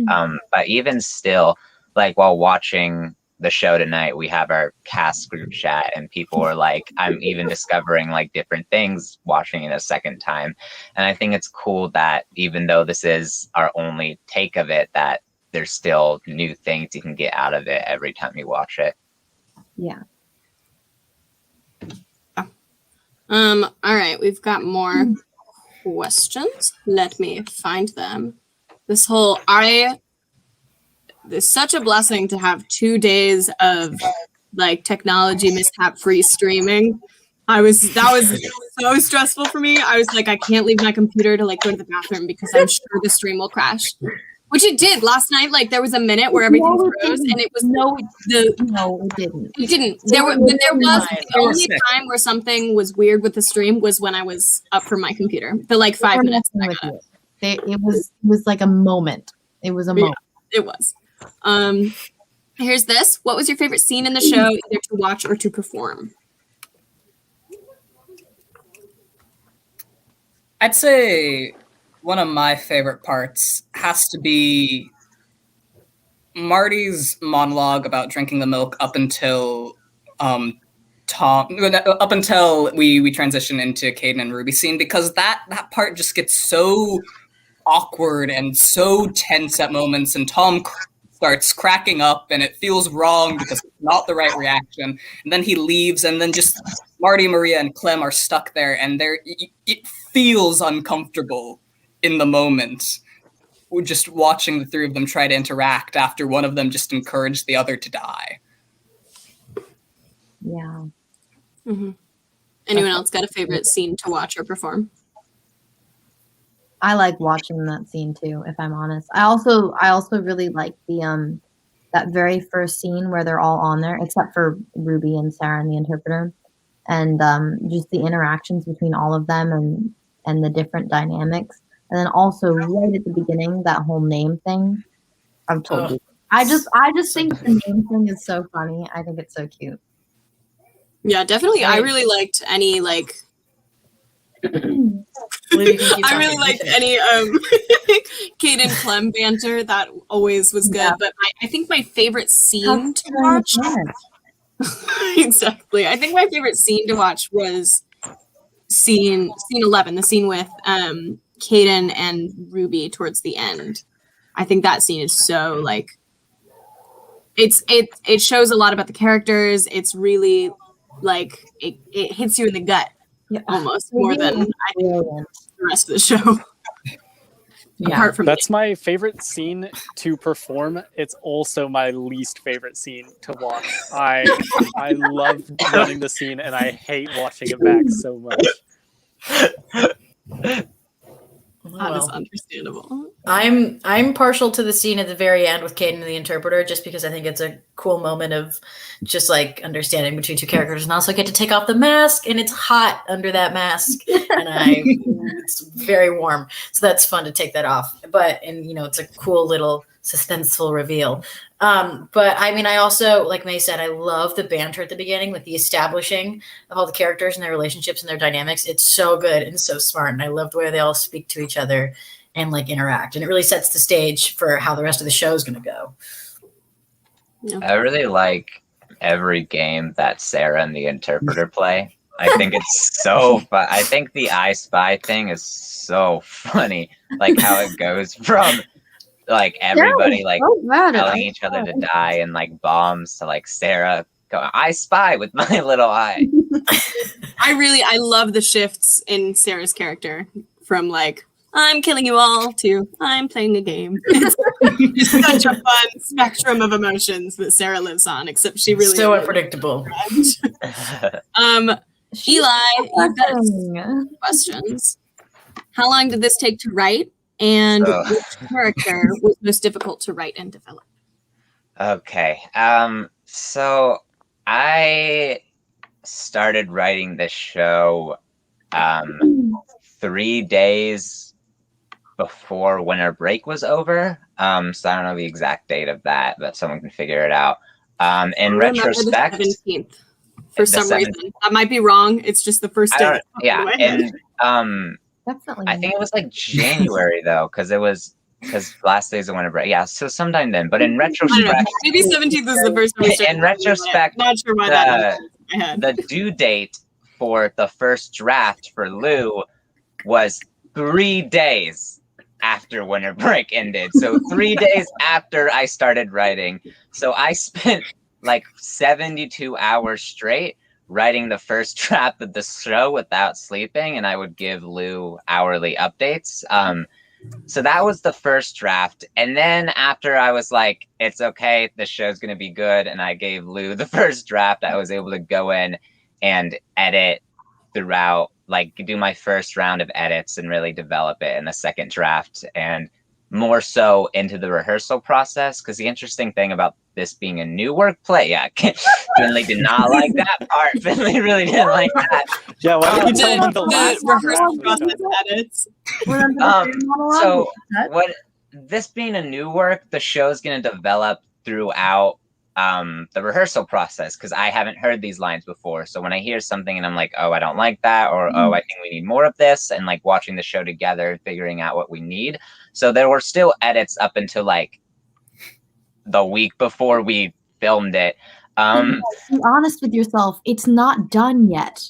But even still, like while watching the show tonight, we have our cast group chat and people are like, I'm even discovering like different things watching it a second time. And I think it's cool that even though this is our only take of it, that there's still new things you can get out of it every time you watch it. Yeah. All right, we've got more questions. Let me find them. It's such a blessing to have 2 days of like technology mishap free streaming. That was so stressful for me. I was like, I can't leave my computer to like go to the bathroom because I'm sure the stream will crash. Which it did last night. Like there was a minute where everything froze, and it was it didn't. It didn't. There was the only time where something was weird with the stream was when I was up from my computer. The like 5 minutes. It was like a moment. It was a moment. It was. Here's this. What was your favorite scene in the show, either to watch or to perform? I'd say one of my favorite parts has to be Marty's monologue about drinking the milk up until we transition into Caden and Ruby scene, because that part just gets so awkward and so tense at moments, and Tom starts cracking up and it feels wrong because it's not the right reaction, and then he leaves, and then just Marty, Maria, and Clem are stuck there, and it feels uncomfortable in the moment. We're just watching the three of them try to interact after one of them just encouraged the other to die. Yeah. Mm-hmm. Anyone else got a favorite scene to watch or perform? I like watching that scene too, if I'm honest. I also really like the that very first scene where they're all on there, except for Ruby and Sarah and the interpreter, and just the interactions between all of them and the different dynamics. And then also right at the beginning, that whole name thing. I've told you. I just think the name thing is so funny. I think it's so cute. Yeah, definitely. I really liked any like I really liked any Caden Clem banter. That always was good. Yeah. But I think my favorite scene to watch exactly. I think my favorite scene to watch was scene 11, the scene with Caden and Ruby towards the end. I think that scene is so like it shows a lot about the characters. It's really like it hits you in the gut. Yeah, almost more than I think the rest of the show. Yeah, apart from that's my favorite scene to perform. It's also my least favorite scene to watch. I love running the scene and I hate watching it back so much. That is understandable. I'm partial to the scene at the very end with Caden and the interpreter, just because I think it's a cool moment of just like understanding between two characters, and also get to take off the mask, and it's hot under that mask, and it's very warm, so that's fun to take that off. But it's a cool little suspenseful reveal. But I mean, I also, like May said, I love the banter at the beginning, like the establishing of all the characters and their relationships and their dynamics. It's so good and so smart, and I love the way they all speak to each other and like interact, and it really sets the stage for how the rest of the show is going to go. I really like every game that Sarah and the interpreter play. I think it's so fun. I think the I Spy thing is so funny, like how it goes from like everybody like telling each other to die and like bombs to like Sarah going, I spy with my little eye. I love the shifts in Sarah's character from like, I'm killing you all to I'm playing a game. It's such a fun spectrum of emotions that Sarah lives on, except she really so unpredictable. Eli, you've got some questions. How long did this take to write? And which character was most difficult to write and develop? Okay. So I started writing this show 3 days before winter break was over. So I don't know the exact date of that, but someone can figure it out. In retrospect, the 17th, for some reason. I might be wrong. It's just the first day. Yeah, and Definitely. I think it was like January though, because last day's of winter break. Yeah, so sometime then. But in retrospect, maybe 17th is the first time. In retrospect, not sure why that is in my head. The due date for the first draft for Lou was 3 days after winter break ended. So 3 days after I started writing. So I spent like 72 hours straight writing the first draft of the show without sleeping, and I would give Lou hourly updates. So that was the first draft. And then after I was like, it's okay, the show's going to be good, and I gave Lou the first draft, I was able to go in and edit throughout, like do my first round of edits and really develop it in the second draft, and more so into the rehearsal process. Because the interesting thing about this being a new work play, Finley did not like that part. Finley really didn't like that. Yeah, why did you tell him the last rehearsal process edits? So this being a new work, the show's going to develop throughout the rehearsal process, because I haven't heard these lines before. So when I hear something and I'm like, oh, I don't like that, or oh, I think we need more of this, and like watching the show together and figuring out what we need. So there were still edits up until like the week before we filmed it. Be honest with yourself. It's not done yet.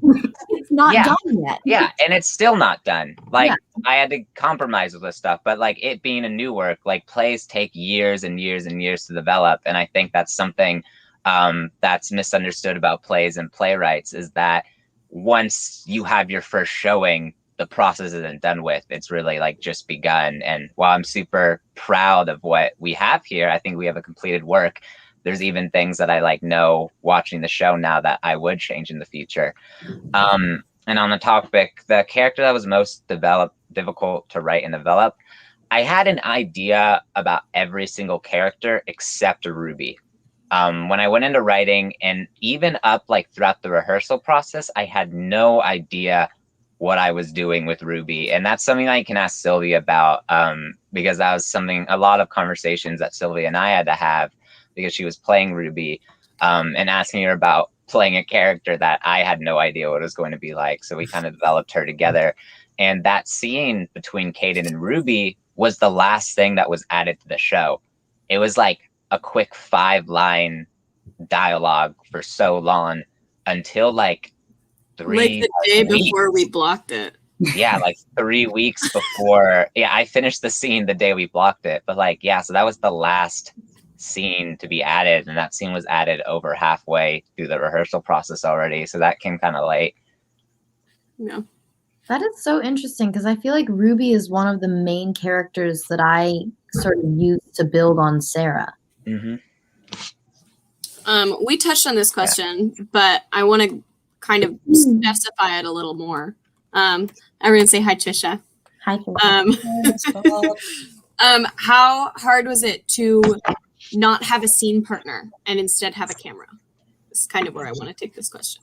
It's not done yet. Yeah, and it's still not done. Like I had to compromise with this stuff, but like it being a new work, like plays take years and years and years to develop, and I think that's something that's misunderstood about plays and playwrights, is that once you have your first showing, the process isn't done with. It's really like just begun. And while I'm super proud of what we have here, I think we have a completed work. There's even things that I like know watching the show now that I would change in the future. And on the topic, the character that was most difficult to write and develop, I had an idea about every single character except Ruby. When I went into writing, and even up like throughout the rehearsal process, I had no idea what I was doing with Ruby. And that's something I can ask Sylvia about, because that was a lot of conversations that Sylvia and I had to have, because she was playing Ruby, and asking her about playing a character that I had no idea what it was going to be like. So we kind of developed her together. And that scene between Caden and Ruby was the last thing that was added to the show. It was like a quick 5-line dialogue for so long, until like like the day before we blocked it. Yeah, like 3 weeks before. Yeah, I finished the scene the day we blocked it. But like, yeah, so that was the last scene to be added, and that scene was added over halfway through the rehearsal process already. So that came kind of late. Yeah. That is so interesting, because I feel like Ruby is one of the main characters that I sort of used to build on Sarah. Mm-hmm. We touched on this question, but I want to kind of specify it a little more. Everyone say hi, Trisha. Hi, Kayla. How hard was it to not have a scene partner and instead have a camera? It's kind of where I want to take this question.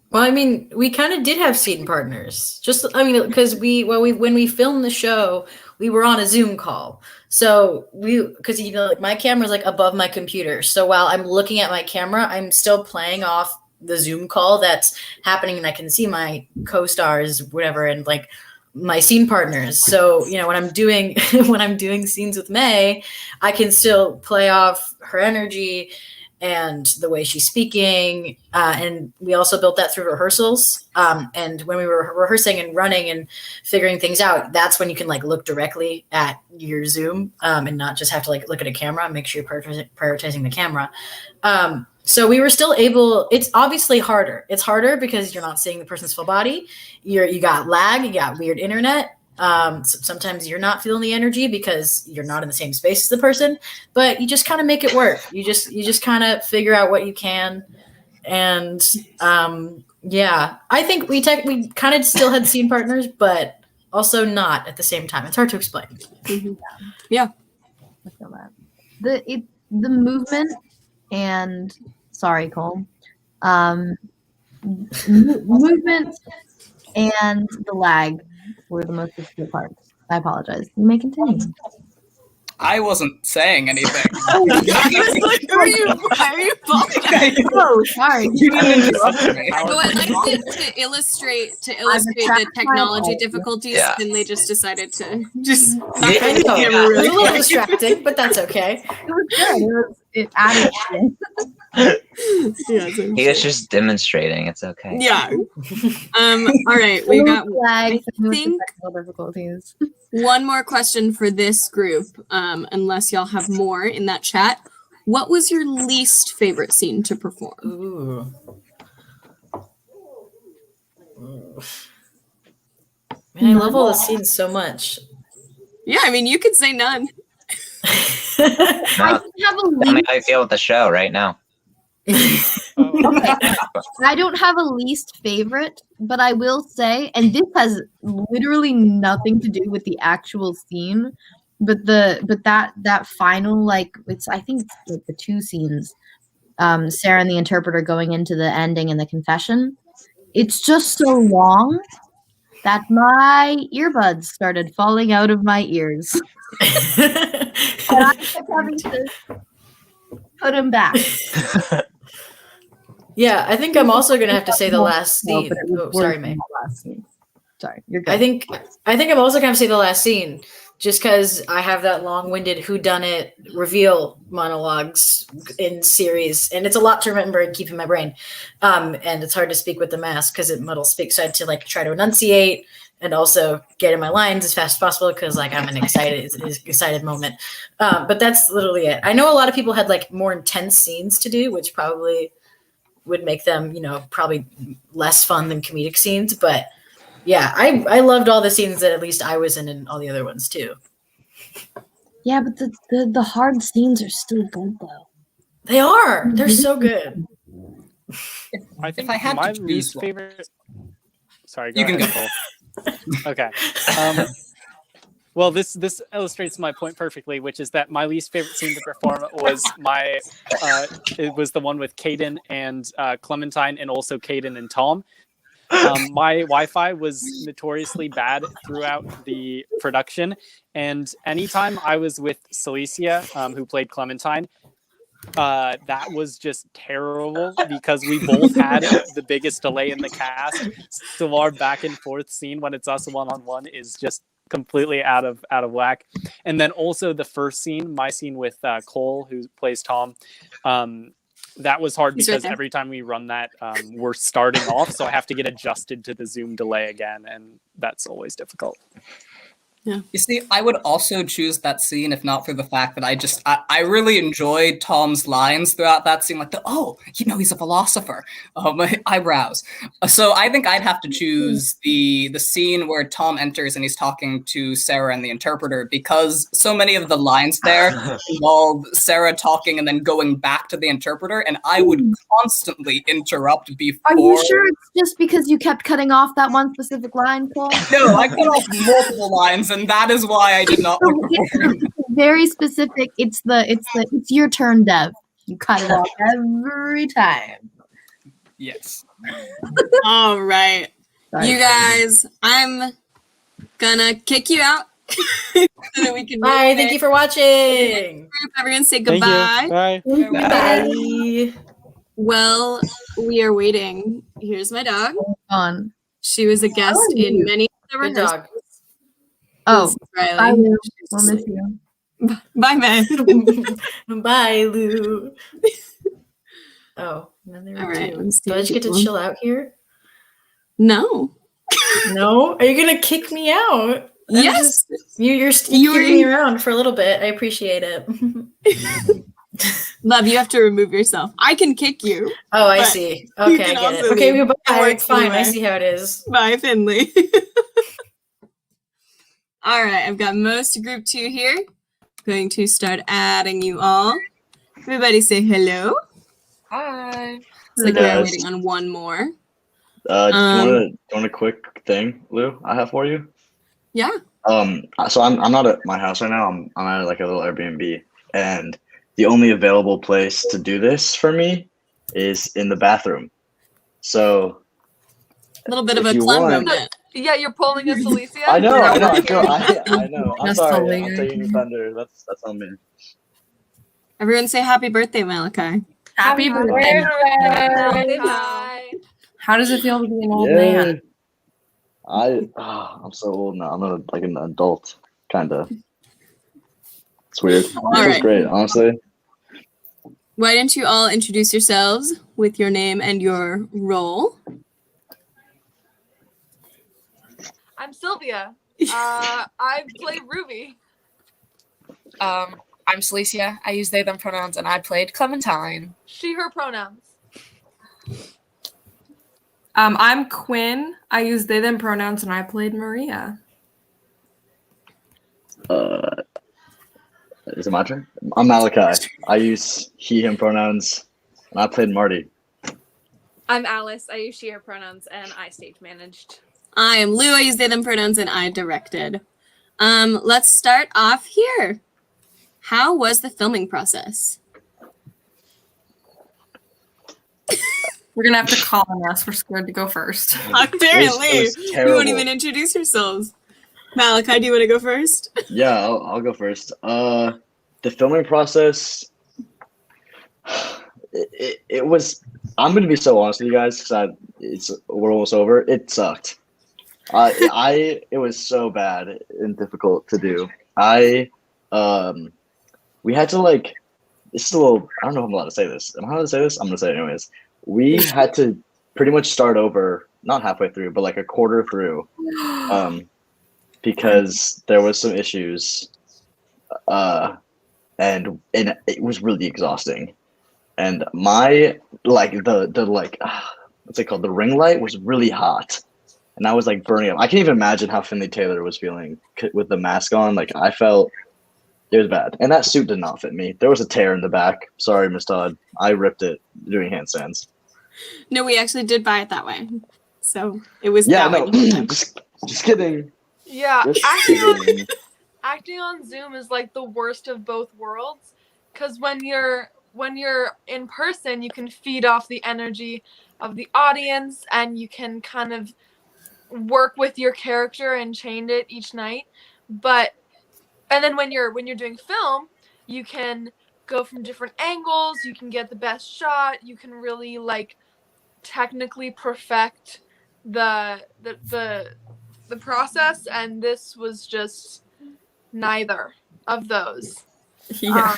Well, I mean, we kind of did have scene partners. Because when we filmed the show, we were on a Zoom call. So because like my camera's like above my computer. So while I'm looking at my camera, I'm still playing off the Zoom call that's happening, and I can see my co-stars, whatever, and like my scene partners. So when I'm doing scenes with May, I can still play off her energy and the way she's speaking, and we also built that through rehearsals. And when we were rehearsing and running and figuring things out, that's when you can like look directly at your Zoom and not just have to like look at a camera and make sure you're prioritizing the camera. So we were still able. It's obviously harder. It's harder because you're not seeing the person's full body. You got lag. You got weird internet. Sometimes you're not feeling the energy because you're not in the same space as the person, but you just kind of make it work. You just kind of figure out what you can. And I think we kind of still had scene partners, but also not at the same time. It's hard to explain. Mm-hmm. Yeah. I feel that. The movement and sorry, Cole. Movement and the lag were the most difficult parts. I apologize. You may continue. I wasn't saying anything. Why are you Oh, sorry. You didn't interrupt me. So I'd like to illustrate the technology difficulties, and they just decided to just not I know. It was a little distracting, but that's okay. It was good. It added. He was just demonstrating. It's okay. Yeah. All right. We got flags. I think difficulties. One more question for this group, unless y'all have more in that chat. What was your least favorite scene to perform? Ooh. Man, I love all the scenes so much. Yeah, I mean, you could say none. No, tell me how you feel with the show right now. Okay. I don't have a least favorite, but I will say, and this has literally nothing to do with the actual scene, but that final, like, I think it's like the two scenes, Sarah and the interpreter going into the ending and the confession. It's just so long that my earbuds started falling out of my ears. And I kept having to put them back. Yeah, I think I'm also gonna have to say the last scene. Oh, sorry, May. Sorry, you're good. I think I'm also gonna say the last scene, just because I have that long-winded whodunit reveal monologues in series, and it's a lot to remember and keep in my brain. And it's hard to speak with the mask because it muddles speak. So I had to like try to enunciate and also get in my lines as fast as possible because like I'm an excited moment. But that's literally it. I know a lot of people had like more intense scenes to do, which probably would make them, probably less fun than comedic scenes. But yeah, I loved all the scenes that at least I was in and all the other ones too. Yeah, but the hard scenes are still good though. They are. They're so good. I think if I had my to least choose favorite. Sorry, go You can ahead, go. Cole. Okay. Well, this illustrates my point perfectly, which is that my least favorite scene to perform was it was the one with Caden and Clementine, and also Caden and Tom. My Wi-Fi was notoriously bad throughout the production, and anytime I was with Celicia, who played Clementine, that was just terrible because we both had the biggest delay in the cast. So our back and forth scene when it's us one-on-one is just completely out of whack. And then also the first scene, my scene with Cole, who plays Tom, that was hard because every time we run that, we're starting off, so I have to get adjusted to the Zoom delay again, and that's always difficult. You see, I would also choose that scene if not for the fact that I really enjoyed Tom's lines throughout that scene, like he's a philosopher. My eyebrows. So I think I'd have to choose the scene where Tom enters and he's talking to Sarah and the interpreter, because so many of the lines there involve Sarah talking and then going back to the interpreter, and I would constantly interrupt before. Are you sure it's just because you kept cutting off that one specific line, Cole? No, I cut off multiple lines, and that is why I did not look before. Very specific. It's your turn, Dev. You cut it off every time. Yes. All right. Sorry. You guys, I'm gonna kick you out so that we can. Bye. Thank you for watching. Everyone say Thank you. goodbye. Bye. Bye. Well, we are waiting. Here's my dog. On. She was a guest in many of the Good dog. rehearsals. Oh, This is Riley. bye, Lou. She's We'll miss you. Bye, man. Bye, Lou. Oh, and then there were All right, two. let's Do I just get to one. chill out here? No. No? Are you gonna kick me out? Yes. You're kicking me around for a little bit. I appreciate it. Love, you have to remove yourself. I can kick you. Oh, I but see. you Okay, I can get it. also Okay, leave. bye. It works It's fine. either I way. see how it is. Bye, Finley. All right, I've got most group 2 here. Going to start adding you all. Everybody say hello. Hi. It's like Hey, we're guys. waiting on one more. Do you want a quick thing, Lou? I have for you. Yeah. So I'm not at my house right now. I'm at like a little Airbnb, and the only available place to do this for me is in the bathroom. So A little bit of if a you club want- moment. Yeah, you're pulling us, Alicia. I know. I know. I'm That's sorry. totally I'm good. taking your thunder. That's on me. Everyone say happy birthday, Malachi. Happy birthday. Hi. How does it feel to be an old Yeah. man? I'm so old now. I'm like an adult, kind of. It's weird. It All feels right. great, honestly. Why don't you all introduce yourselves with your name and your role? I'm Sylvia. I play Ruby. I'm Celicia. I use they, them pronouns, and I played Clementine. She, her pronouns. I'm Quinn. I use they, them pronouns, and I played Maria. Is it my turn? I'm Malachi. I use he, him pronouns, and I played Marty. I'm Alice. I use she, her pronouns, and I stage managed. I am Lou. I use they, them pronouns, and I directed. Let's start off here. How was the filming process? We're gonna have to call and ask. We're scared to go first. Apparently, It was you won't terrible. even introduce yourselves. Malachi, do you want to go first? Yeah, I'll go first. The filming process, it was. I'm gonna be so honest with you guys because we're almost over. It sucked. It was so bad and difficult to do. We had to like. This is a little. I don't know if I'm allowed to say this. Am I allowed to say this? I'm gonna say it anyways. We had to pretty much start over, not halfway through, but like a quarter through, because there was some issues, and it was really exhausting. And my what's it called? The ring light was really hot, and I was like burning up. I can't even imagine how Finley Taylor was feeling with the mask on. Like I felt. It was bad. And that suit did not fit me. There was a tear in the back. Sorry, Miss Todd. I ripped it doing handstands. No, we actually did buy it that way. So it was Yeah, that no. way. Just kidding. Yeah, Just acting kidding. on Zoom is like the worst of both worlds, because when you're in person, you can feed off the energy of the audience and you can kind of work with your character and change it each night. And then when you're doing film, you can go from different angles, you can get the best shot, you can really like technically perfect the process, and this was just neither of those. Yeah.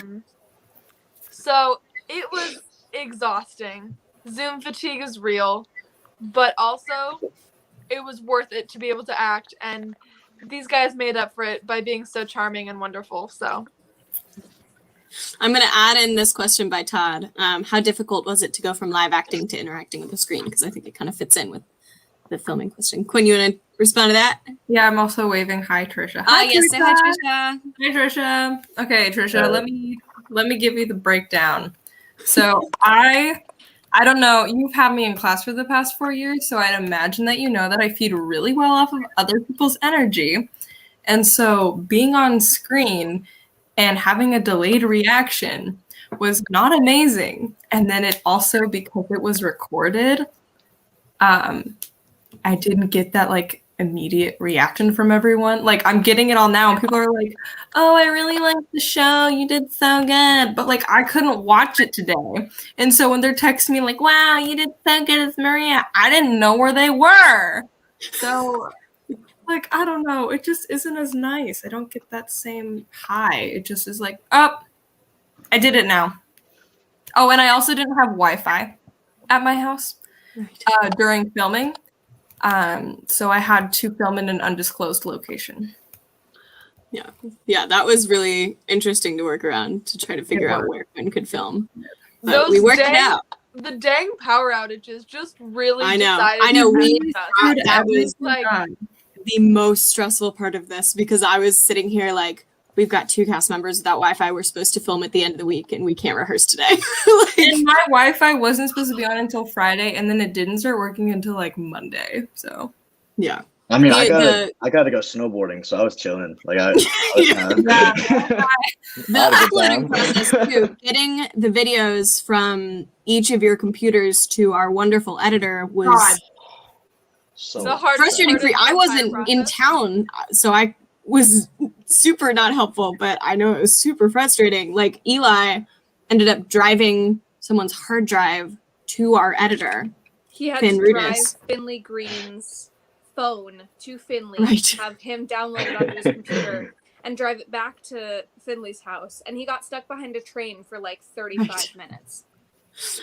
So it was exhausting. Zoom fatigue is real, but also it was worth it to be able to act and these guys made up for it by being so charming and wonderful. So I'm going to add in this question by Todd. How difficult was it to go from live acting to interacting with the screen? Because I think it kind of fits in with the filming question. Quinn, you want to respond to that? Yeah, I'm also waving hi, Trisha. Yes, say hi, Trisha. Hi, Trisha. Okay, Trisha, Hello. let me give you the breakdown. So I don't know. You've had me in class for the past 4 years, so I'd imagine that you know that I feed really well off of other people's energy. And so being on screen and having a delayed reaction was not amazing. And then it also, because it was recorded, I didn't get that like immediate reaction from everyone. Like I'm getting it all now and people are like, oh, I really liked the show. You did so good. But like I couldn't watch it today. And so when they're texting me like, wow, you did so good as Maria, I didn't know where they were. So like, I don't know. It just isn't as nice. I don't get that same high. It just is like, oh, I did it now. Oh, and I also didn't have Wi-Fi at my house during filming. So I had to film in an undisclosed location. Yeah, that was really interesting to work around to try to figure out where Quinn could film. those We worked it dang, out. the dang power outages just really I know. decided I know. to We mess us. that was like the most stressful part of this because I was sitting here like, we've got 2 cast members without Wi-Fi. We're supposed to film at the end of the week and we can't rehearse today. And my Wi-Fi wasn't supposed to be on until Friday, and then it didn't start working until like Monday. So yeah. I mean, I The- gotta go snowboarding, so I was chilling. Like I The uploading process too, getting the videos from each of your computers to our wonderful editor was so the hard frustrating part for you. of the I wasn't entire in process. town, so I was super not helpful, but I know it was super frustrating. Like Eli ended up driving someone's hard drive to our editor. He had Finn to drive Rudis. Finley Green's phone to Finley, Right. have him download it onto his computer, and drive it back to Finley's house. And he got stuck behind a train for like 35 Right. minutes.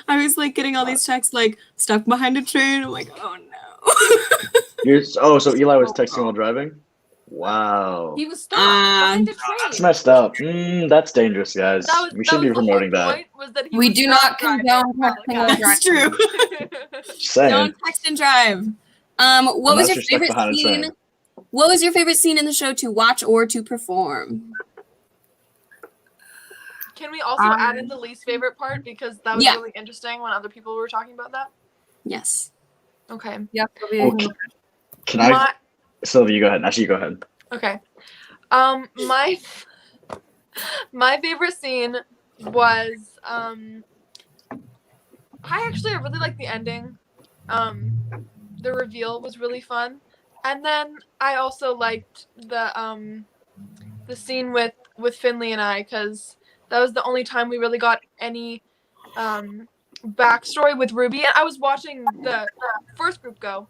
I was like getting all these texts like stuck behind a train. I'm like, oh no. So Eli was texting while driving? Wow. He was stuck behind a That's train. messed up. That's dangerous, guys. We should be promoting that. we do not condone texting while That's driving. true. Just saying. Don't text and drive. What was Unless your you're stuck favorite behind a scene? train. What was your favorite scene in the show to watch or to perform? Can we also add in the least favorite part because that was Yeah. really interesting when other people were talking about that? Yes. Okay. Yep. Can I? Sylvia, you go ahead. Actually, you go ahead. Okay. My favorite scene was I really liked the ending. The reveal was really fun. And then I also liked the scene with Finley and I because that was the only time we really got any backstory with Ruby. And I was watching the first group go.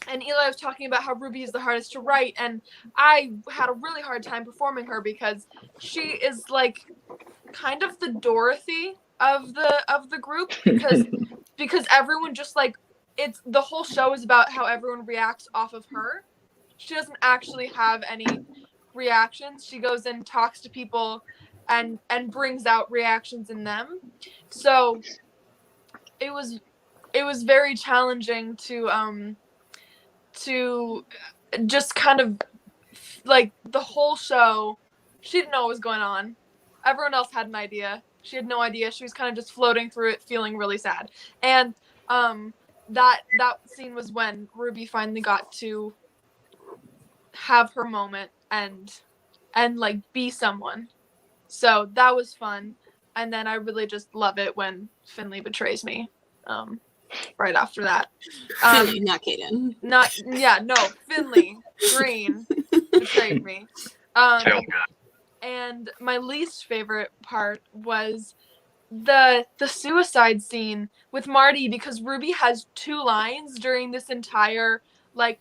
And Eli was talking about how Ruby is the hardest to write, and I had a really hard time performing her because she is like kind of the Dorothy of the group because everyone just like it's the whole show is about how everyone reacts off of her. She doesn't actually have any reactions. She goes and talks to people and brings out reactions in them. So it was very challenging to just kind of like the whole show, she didn't know what was going on. Everyone else had an idea. She had no idea. She was kind of just floating through it, feeling really sad. And that scene was when Ruby finally got to have her moment and like be someone. So that was fun. And then I really just love it when Finley betrays me. Right after that. Finley, not Kaden. Finley Green betrayed me. And my least favorite part was the suicide scene with Marty because Ruby has 2 lines during this entire like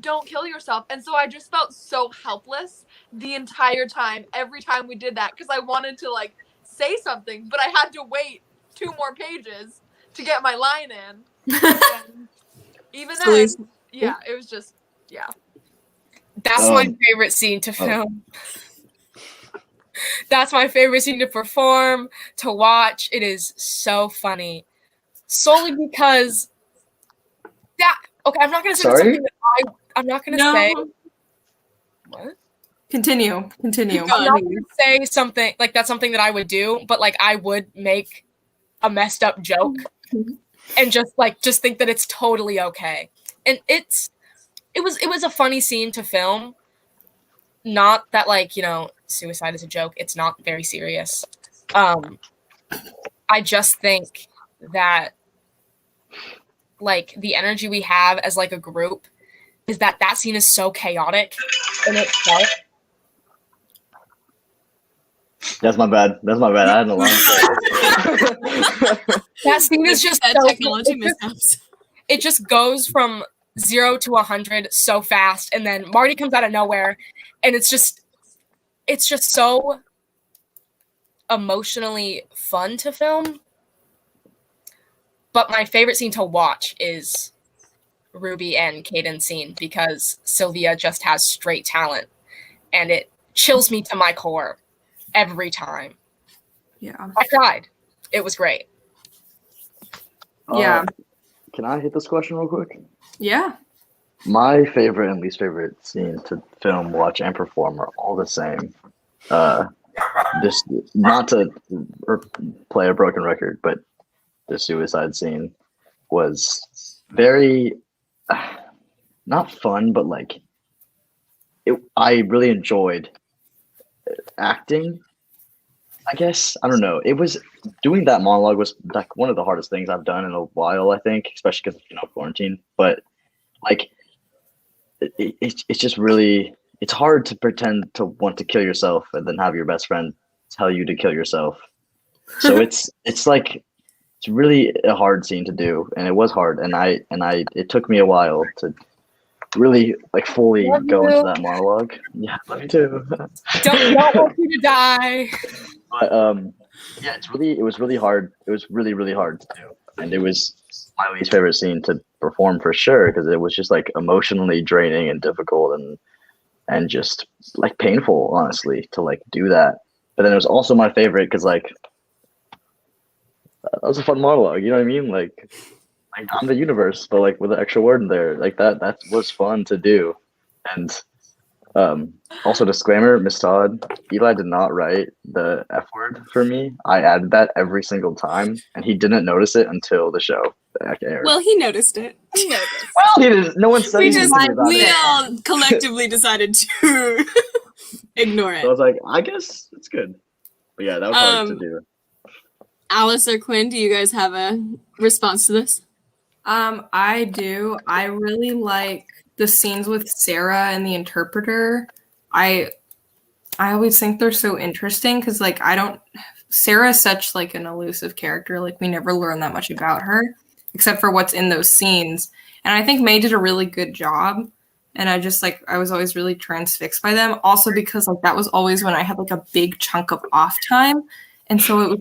don't kill yourself. And so I just felt so helpless the entire time every time we did that because I wanted to like say something, but I had to wait 2 more pages to get my line in. And even then, it was just, That's my favorite scene to film. That's my favorite scene to perform, to watch. It is so funny. Solely because that. Okay, I'm not gonna say something that I'm not gonna say. What? Continue. I'm not gonna say something like that's something that I would do, but like I would make a messed up joke and just think that it's totally okay. And it was a funny scene to film. Not that like, you know, suicide is a joke. It's not very serious. I just think that like the energy we have as like a group is that scene is so chaotic in itself. That's my bad. I had an alarm. That scene is just so, technology mishaps. It just goes from 0 to 100 so fast, and then Marty comes out of nowhere, and it's just so emotionally fun to film. But my favorite scene to watch is Ruby and Caden's scene because Sylvia just has straight talent, and it chills me to my core every time. Yeah. I cried. It was great. Yeah. Can I hit this question real quick? Yeah. My favorite and least favorite scene to film, watch, and perform are all the same. Just not to play a broken record, but the suicide scene was very not fun, but like I really enjoyed acting. I guess I don't know. It was doing that monologue was like one of the hardest things I've done in a while. I think, especially because quarantine. But like, it's just really it's hard to pretend to want to kill yourself and then have your best friend tell you to kill yourself. So it's really a hard scene to do, and it was hard, and it took me a while to really like fully go into that monologue. Yeah, love you too. Don't want you to die. But yeah, it was really hard. It was really, really hard to do, and it was my least favorite scene to perform for sure because it was just like emotionally draining and difficult and just like painful, honestly, to like do that. But then it was also my favorite because like that was a fun monologue. You know what I mean? Like I'm the universe, but like with an extra word in there, like that was fun to do. And also disclaimer, Miss Todd, Eli did not write the F word for me. I added that every single time, and he didn't notice it until the show aired. Well, he noticed it. He noticed. Well, he didn't. No one said anything about we it. all collectively decided to ignore it. So I was like, I guess it's good. But yeah, that was hard to do. Alice or Quinn, do you guys have a response to this? I do. I really like the scenes with Sarah and the interpreter. I always think they're so interesting because like Sarah is such like an elusive character. Like we never learn that much about her except for what's in those scenes. And I think May did a really good job. And I was always really transfixed by them. Also because like that was always when I had like a big chunk of off time. And so it was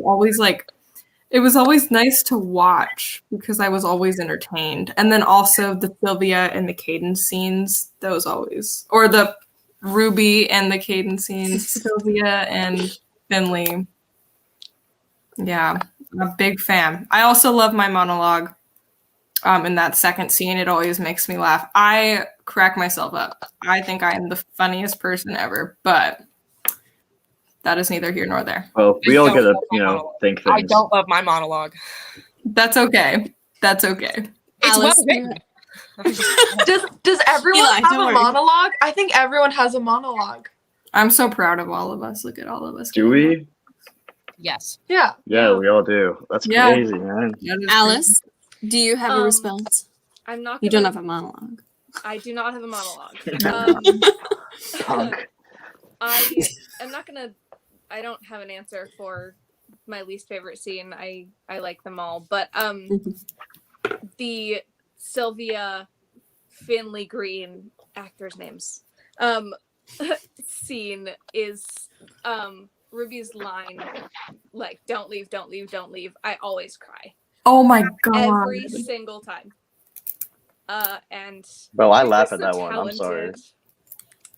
always nice to watch because I was always entertained. And then also the Sylvia and the Caden scenes, those always, or the Ruby and the Caden scenes, Sylvia and Finley. Yeah, I'm a big fan. I also love my monologue in that second scene. It always makes me laugh. I crack myself up. I think I am the funniest person ever, but that is neither here nor there. Well, we all gotta, think things. I don't love my monologue. That's okay. That's okay. It's well written. Does everyone Eli, have don't a worry. monologue? I think everyone has a monologue. I'm so proud of all of us. Look at all of us. Do we? Yes. Yeah. Yeah, we all do. That's Yeah. crazy, man. Alice, do you have a response? I'm not. You don't gonna- have a monologue. I do not have a monologue. Punk. I am not gonna. I don't have an answer for my least favorite scene. I like them all, but the Sylvia Finley Green actors' names scene is Ruby's line like "Don't leave, don't leave, don't leave." I always cry Oh my god. every single time. And Bro, I she's laugh just at so that one. I'm sorry. talented.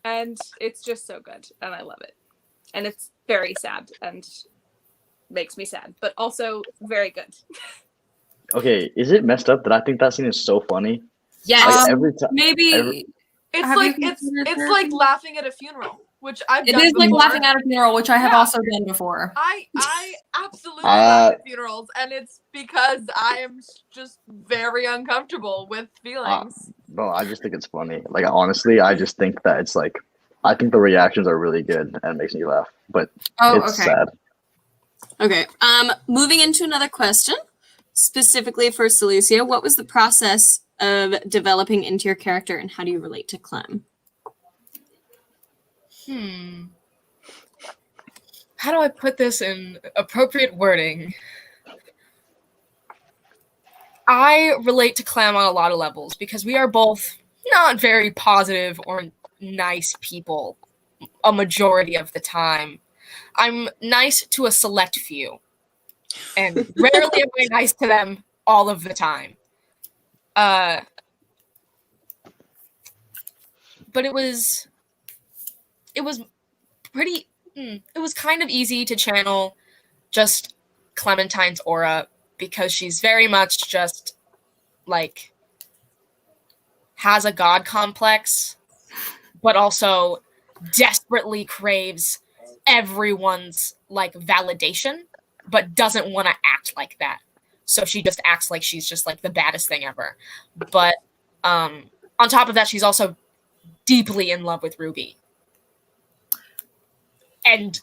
and it's just so good, and I love it. And it's very sad and makes me sad, but also very good. Okay, is it messed up that I think that scene is so funny? Yes. Like every time. Maybe It's Have like you it's considered it's her? like laughing at a funeral, which I've it done is like before. laughing at a funeral, which I have Yeah. also done before. I absolutely laugh Uh, at funerals, and it's because I am just very uncomfortable with feelings. No, I just think it's funny. Like honestly, I just think that it's like I think the reactions are really good and it makes me laugh. But Oh, it's okay. sad. Okay. Moving into another question, specifically for Celicia, what was the process of developing into your character, and how do you relate to Clem? How do I put this in appropriate wording? I relate to Clem on a lot of levels because we are both not very positive or nice people a majority of the time. I'm nice to a select few, and rarely am I nice to them all of the time. But it was pretty. It was kind of easy to channel just Clementine's aura because she's very much just like has a god complex, but also desperately craves everyone's like validation, but doesn't want to act like that. So she just acts like she's just like the baddest thing ever. But on top of that, she's also deeply in love with Ruby. And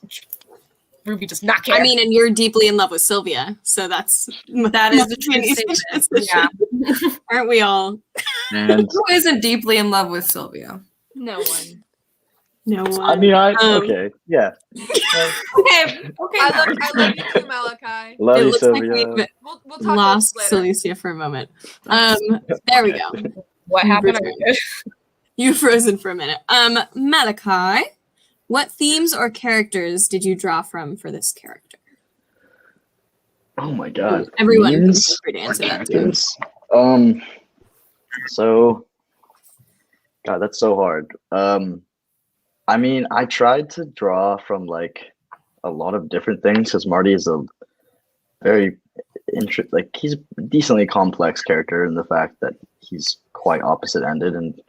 Ruby does not care. I mean, and you're deeply in love with Sylvia, so that is the true statement. Yeah. Aren't we all? And Who isn't deeply in love with Sylvia? No one. No one. I mean, okay, yeah. Okay. I love you too, Malachi. Love It you, looks like Sylvia. we've We'll talk about lost this later. Celicia for a moment. There we go. What You've happened? returned. You frozen for a minute. Malachi, what themes or characters did you draw from for this character? Oh my god. Everyone can Memes feel free to or answer that too. characters? So God, that's so hard. I mean, I tried to draw from like a lot of different things because Marty is a very like he's a decently complex character in the fact that he's quite opposite ended, and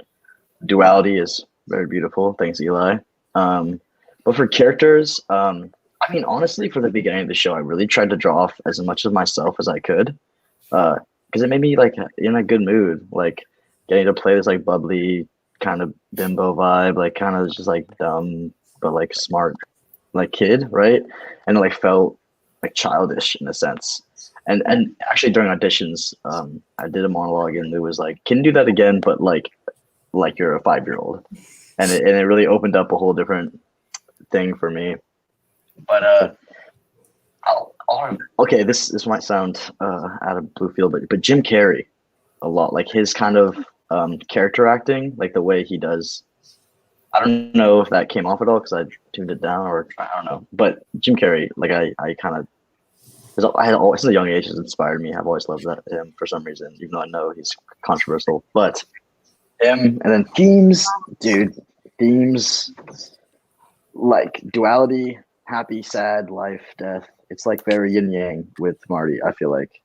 duality is very beautiful. Thanks, Eli. But for characters, I mean, honestly, for the beginning of the show, I really tried to draw off as much of myself as I could, because it made me like in a good mood, like getting to play this like bubbly kind of bimbo vibe, like kind of just like dumb but like smart, like kid, right? And it like felt like childish in a sense. And actually during auditions, I did a monologue and it was like, can you do that again, but like you're a 5-year-old, and it really opened up a whole different thing for me. But okay, this might sound out of blue field, but Jim Carrey, a lot, like his kind of character acting, like the way he does. I don't know if that came off at all because I tuned it down, or I don't know. But Jim Carrey, like I kind of, I had always, since a young age, has inspired me. I've always loved him for some reason, even though I know he's controversial. But him, and then themes, dude, like duality, happy, sad, life, death. It's like very yin yang with Marty. I feel like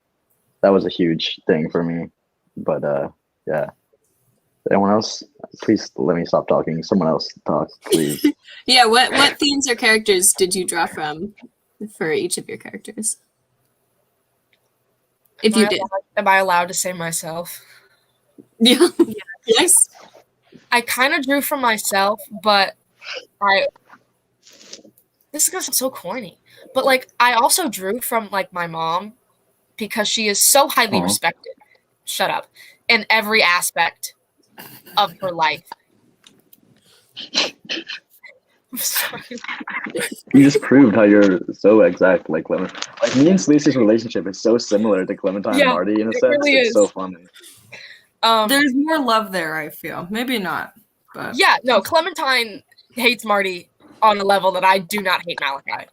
that was a huge thing for me. But yeah. Anyone else? Please let me stop talking. Someone else talk, please. Yeah, what themes or characters did you draw from for each of your characters? If you did. Am I allowed to say myself? Yeah. Yes. I kind of drew from myself, but this is gonna sound so corny, but like I also drew from like my mom because she is so highly respected. Shut up. In every aspect of her life. I'm sorry. You just proved how you're so exact like Clementine. Like me and Celicia's relationship is so similar to Clementine and Marty in a sense. Really it's is. so funny. There's more love there, I feel. Maybe not, but Yeah, no, Clementine hates Marty on a level that I do not hate Malachi.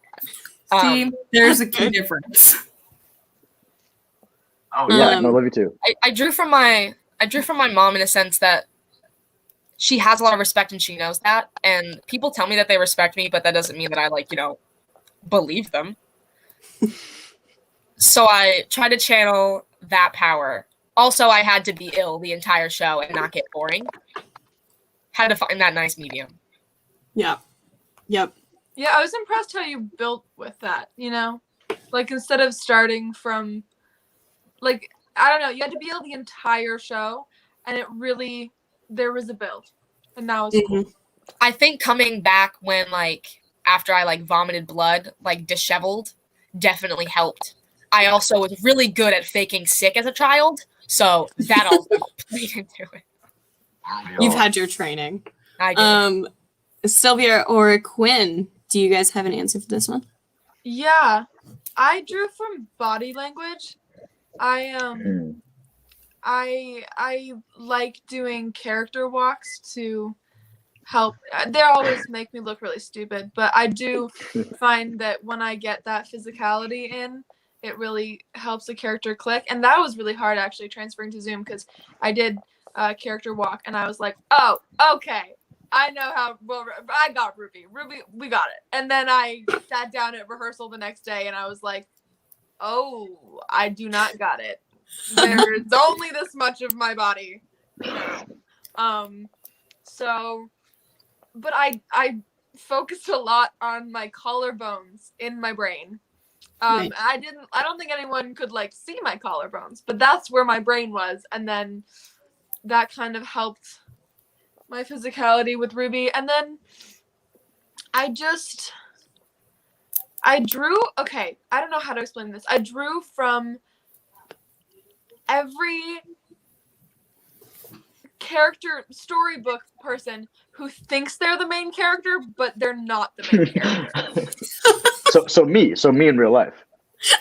See, there's a key difference. Oh yeah, I love you too. I drew from my mom in a sense that she has a lot of respect and she knows that. And people tell me that they respect me, but that doesn't mean that I like, believe them. So I try to channel that power. Also, I had to be ill the entire show and not get boring. Had to find that nice medium. Yep. Yeah, I was impressed how you built with that, Like, instead of starting from, like, I don't know, you had to be able the entire show, and there was a build. And that was cool. I think coming back when, after I, vomited blood, disheveled, definitely helped. I also was really good at faking sick as a child, so that also played into it. You've had your training. I did. Sylvia or Quinn, do you guys have an answer for this one? Yeah, I drew from body language. I like doing character walks to help. They always make me look really stupid, but I do find that when I get that physicality in, it really helps the character click. And that was really hard actually transferring to Zoom because I did a character walk and I was like, oh, okay. I know how well I got Ruby. We got it. And then I sat down at rehearsal the next day and I was like, oh, I do not got it. There's only this much of my body. So, but I focused a lot on my collarbones in my brain. Right. I don't think anyone could see my collarbones, but that's where my brain was. And then that kind of helped my physicality with Ruby. And then I drew, okay, I don't know how to explain this. I drew from every character storybook person who thinks they're the main character, but they're not the main character. So me in real life.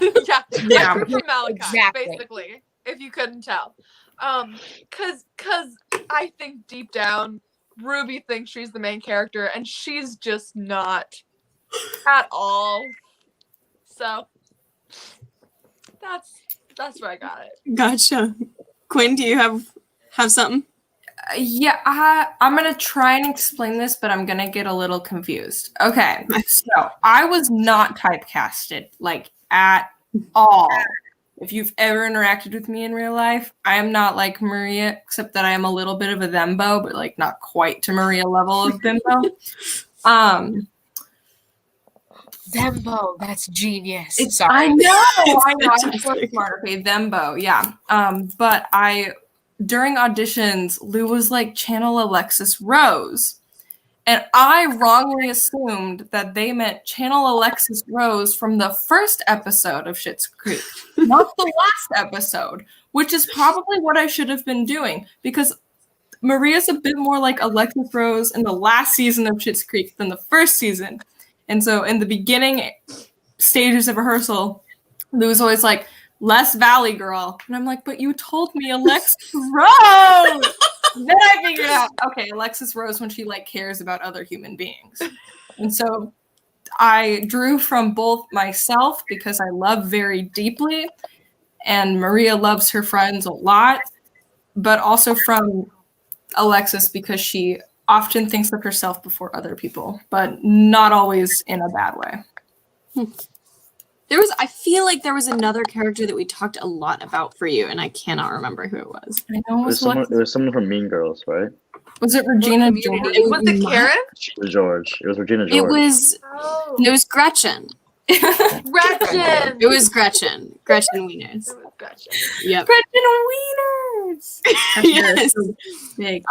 Yeah. I drew from Malachi, Exactly. basically, if you couldn't tell. Cause I think deep down, Ruby thinks she's the main character, and she's just not at all. So that's where I got it. Gotcha. Quinn, do you have something? Yeah, I'm gonna try and explain this, but I'm gonna get a little confused. Okay, so I was not typecasted, at all. If you've ever interacted with me in real life, I am not like Maria, except that I am a little bit of a thembo, but not quite to Maria level of bimbo. Thembo, that's genius. I know. I'm so smart. Okay, thembo, yeah. But during auditions, Lou was like, channel Alexis Rose. And I wrongly assumed that they meant channel Alexis Rose from the first episode of Schitt's Creek, not the last episode, which is probably what I should have been doing, because Maria's a bit more like Alexis Rose in the last season of Schitt's Creek than the first season. And so in the beginning stages of rehearsal, Lou was always like, less Valley Girl. And I'm like, but you told me Alexis Rose! Then I figured out, okay, Alexis Rose when she cares about other human beings. And so I drew from both myself because I love very deeply, and Maria loves her friends a lot, but also from Alexis because she often thinks of herself before other people, but not always in a bad way. I feel like there was another character that we talked a lot about for you, and I cannot remember who it was. I know It was someone from Mean Girls, right? Was it Regina George? Was it Karen? George. It was Regina George. It was Gretchen. Gretchen! It was Gretchen. Gretchen Wieners. It was Gretchen. Yep. Gretchen Wieners! Yes. Big.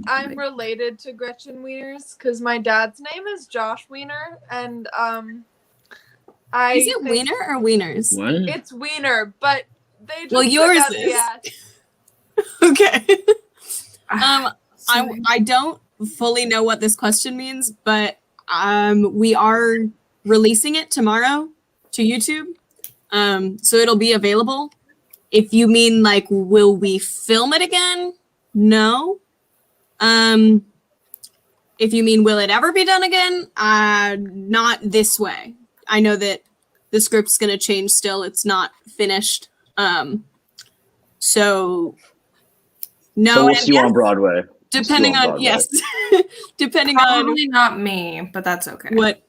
I'm related to Gretchen Wieners because my dad's name is Josh Wiener, and Is it Wiener or Wieners? What? It's Wiener, but they just Well, yours took out the is. S. Okay. I don't fully know what this question means, but we are releasing it tomorrow to YouTube. So it'll be available. If you mean will we film it again? No. If you mean will it ever be done again? Not this way. I know that the script's going to change still. It's not finished. So No, So we'll and see you yes, on Broadway. depending We'll see you on Broadway. yes, depending Probably on not me, but that's okay. what,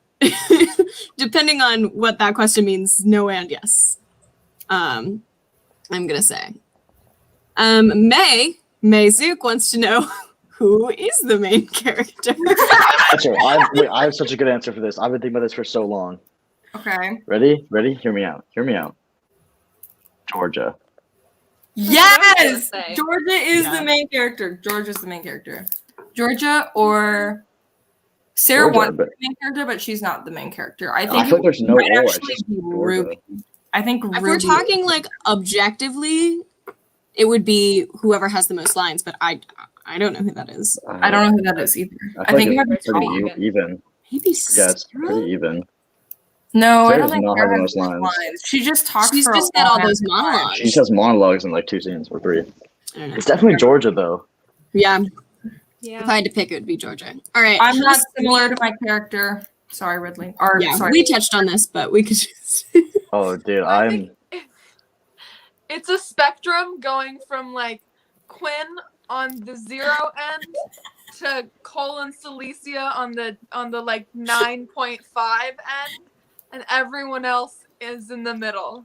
depending on what that question means. No and yes. I'm gonna say. May Zook wants to know who is the main character. Answer. I have such a good answer for this. I've been thinking about this for so long. Okay. Ready? Hear me out. Georgia. Yes! say. Georgia is Yeah. the main character. Georgia's the main character. Georgia or Sarah Georgia, wants to but- be the main character, but she's not the main character. I I think feel like there's no might or, it's actually just be Georgia. Ruby. I think If Ruby. we're talking like objectively, it would be whoever has the most lines, but I don't know who that is. I don't know who that is either. I think it might be it's pretty Sarah. even. Maybe Yeah, it's pretty even. No, I Sarah don't does think not Sarah have the has most those lines. She just talks She's for just a got all long those time. monologues. She just has monologues in like 2 scenes or 3. I don't know. It's definitely Georgia though. Yeah. Yeah. If I had to pick, it would be Georgia. All right. I'm not who's- similar to my character. Sorry, Ridley. Or Yeah, sorry. we touched on this, but we could just. Oh, dude, I'm. It's a spectrum going from like Quinn on the 0 end to Cole and Celicia on the like 9.5 end, and everyone else is in the middle.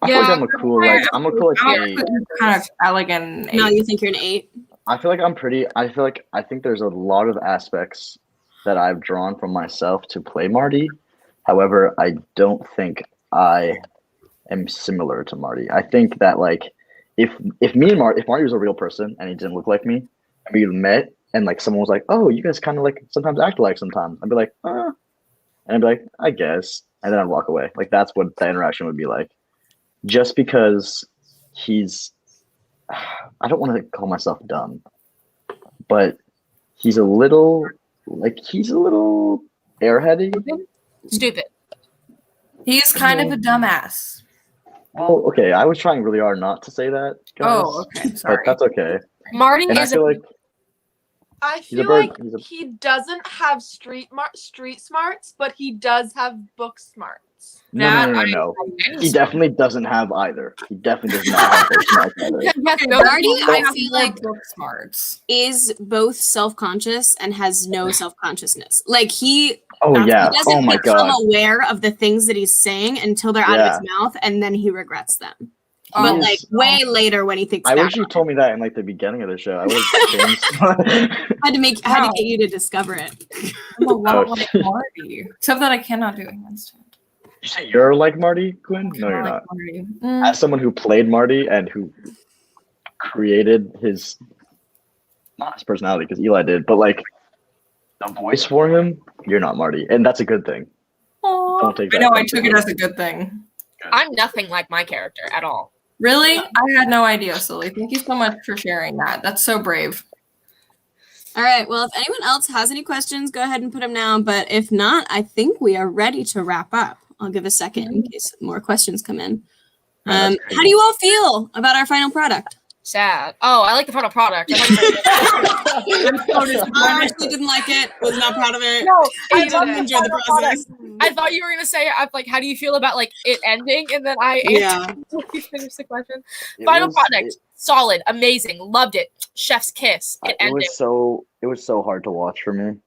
I feel like I'm a cool like I'm a cool like I'm 8. kind of elegant. No, you think you're an 8? I feel like I'm pretty. I think there's a lot of aspects that I've drawn from myself to play Marty. However, I don't think I am similar to Marty. I think that like if Marty was a real person and he didn't look like me, and we met and like someone was like, "Oh, you guys kind of like sometimes act alike sometimes," I'd be like, and I'd be like, "I guess," and then I'd walk away. Like that's what the interaction would be like. Just because he's, I don't want to call myself dumb, but he's a little airheady. Stupid. He's kind of a dumbass. Well, okay, I was trying really hard not to say that, guys. Oh, okay, sorry. But that's okay. Marty And I is feel like I He's a feel bird. like he doesn't have street smarts, but he does have book smarts. no. He definitely doesn't have either. He definitely does not have those smarts either. Marty, I feel like book smarts is both self-conscious and has no self-consciousness. Like he. Oh, yeah. He doesn't Oh, my become God. aware of the things that he's saying until they're out of his mouth, and then he regrets them. But like way later when he thinks I back, wish you told me that in like the beginning of the show. I would have changed. had to get you to discover it. I'm a lot Oh. like Marty, except that I cannot do a handstand. You say you're like Marty, Quinn? No, you're not. As someone who played Marty and who created his, not his personality, because Eli did, but like the voice for him, you're not Marty, and that's a good thing. Don't take I that. know I took it as a good thing. I'm nothing like my character at all. Really? I had no idea, Sully. Thank you so much for sharing that. That's so brave. All right. Well, if anyone else has any questions, go ahead and put them down. But if not, I think we are ready to wrap up. I'll give a second in case more questions come in. How do you all feel about our final product? Sad. Oh, I like the final product. I honestly didn't like it. Was not proud of it. No, I didn't enjoy the process. I thought you were gonna say, I'm like, how do you feel about like it ending? And then I answered you finished the question. Final product, solid, amazing, loved it. Chef's kiss. It It ended. was so hard to watch for me.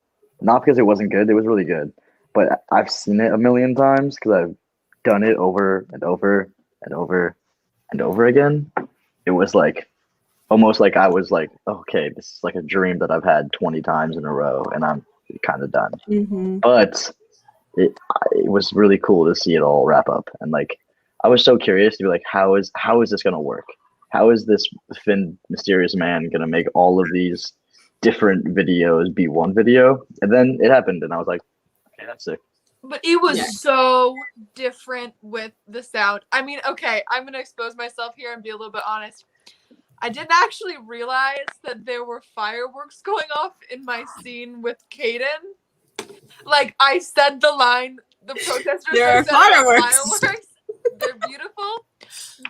Not because it wasn't good; it was really good. But I've seen it a million times because I've done it over and over and over and over again. It was like almost like I was like, okay, this is like a dream that I've had 20 times in a row, and I'm kind of done. Mm-hmm. But it was really cool to see it all wrap up, and like I was so curious to be like, how is this gonna work? How is this Finn mysterious man gonna make all of these different videos be one video? And then it happened, and I was like, okay, that's sick. But it was Yeah. so different with the sound. I mean, okay, I'm gonna expose myself here and be a little bit honest. I didn't actually realize that there were fireworks going off in my scene with Kaden. Like I said the line, the protesters There are said fireworks. fireworks. They're beautiful.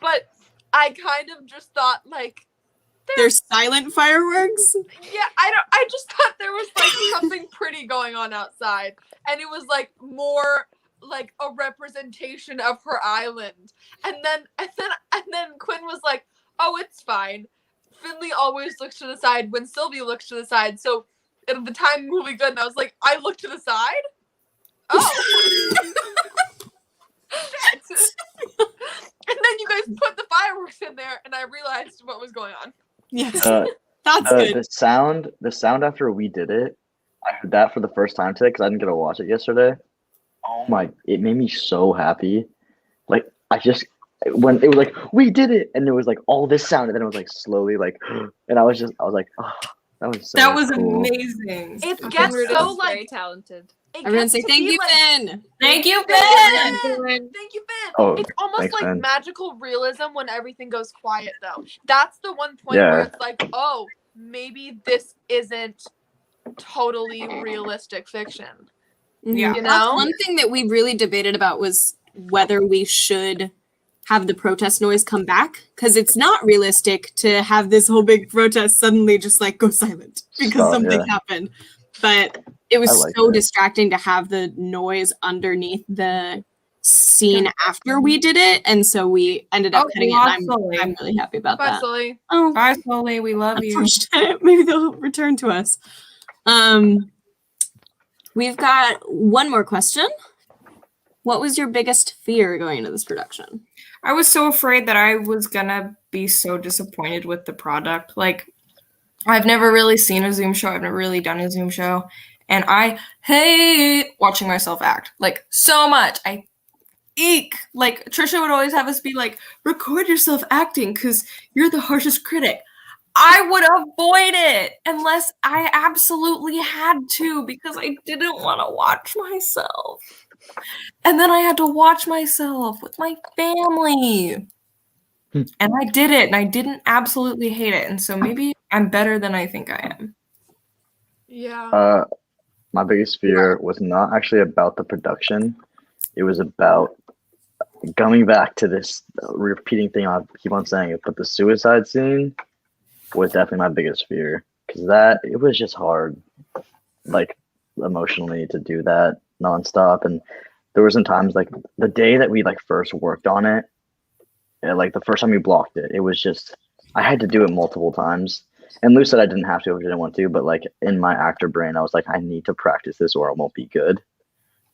But I kind of just thought like There's silent fireworks. yeah, I just thought there was like something pretty going on outside. And it was like more like a representation of her island. And then Quinn was like, "Oh, it's fine." Finley always looks to the side when Sylvia looks to the side. So at the time movie good, and I was like, I look to the side? Oh. Shit. And then you guys put the fireworks in there, and I realized what was going on. Yes. That's good. The sound after we did it, I heard that for the first time today because I didn't get to watch it yesterday. Oh my! It made me so happy. Like when it was like we did it, and it was like all this sound, and then it was like slowly like, and I was like, oh, that was so. That was cool. amazing. It gets so like very talented. Everyone say thank you, Finn. Thank you, Finn. Finn. Thank you, Finn. Oh, it's almost thanks, like Finn. magical realism when everything goes quiet, though. That's the one point Yeah. where it's like, oh, maybe this isn't totally realistic fiction. Yeah, You that's know? one thing that we really debated about was whether we should have the protest noise come back, because it's not realistic to have this whole big protest suddenly just like go silent because Stop, something yeah. happened. But it was I like so that. distracting to have the noise underneath the scene after we did it, and so we ended up cutting it. And I'm really happy about Bye, that. Sully. Oh, bye, Sully. We love you. Unfortunate. Maybe they'll return to us. We've got one more question. What was your biggest fear going into this production? I was so afraid that I was gonna be so disappointed with the product. Like, I've never really seen a Zoom show. I've never really done a Zoom show. And I hate watching myself act. Like, so much. I eek. Like, Trisha would always have us be like, record yourself acting because you're the harshest critic. I would avoid it unless I absolutely had to because I didn't want to watch myself. And then I had to watch myself with my family. And I did it, and I didn't absolutely hate it. And so maybe I'm better than I think I am. Yeah. My biggest fear was not actually about the production. It was about coming back to this repeating thing I keep on saying it, but the suicide scene was definitely my biggest fear because it was just hard, like emotionally, to do that nonstop. And there was some times like the day that we like first worked on it, and like the first time we blocked it, it was just I had to do it multiple times. And Lou said I didn't have to if I didn't want to, but like in my actor brain, I was like, I need to practice this or it won't be good.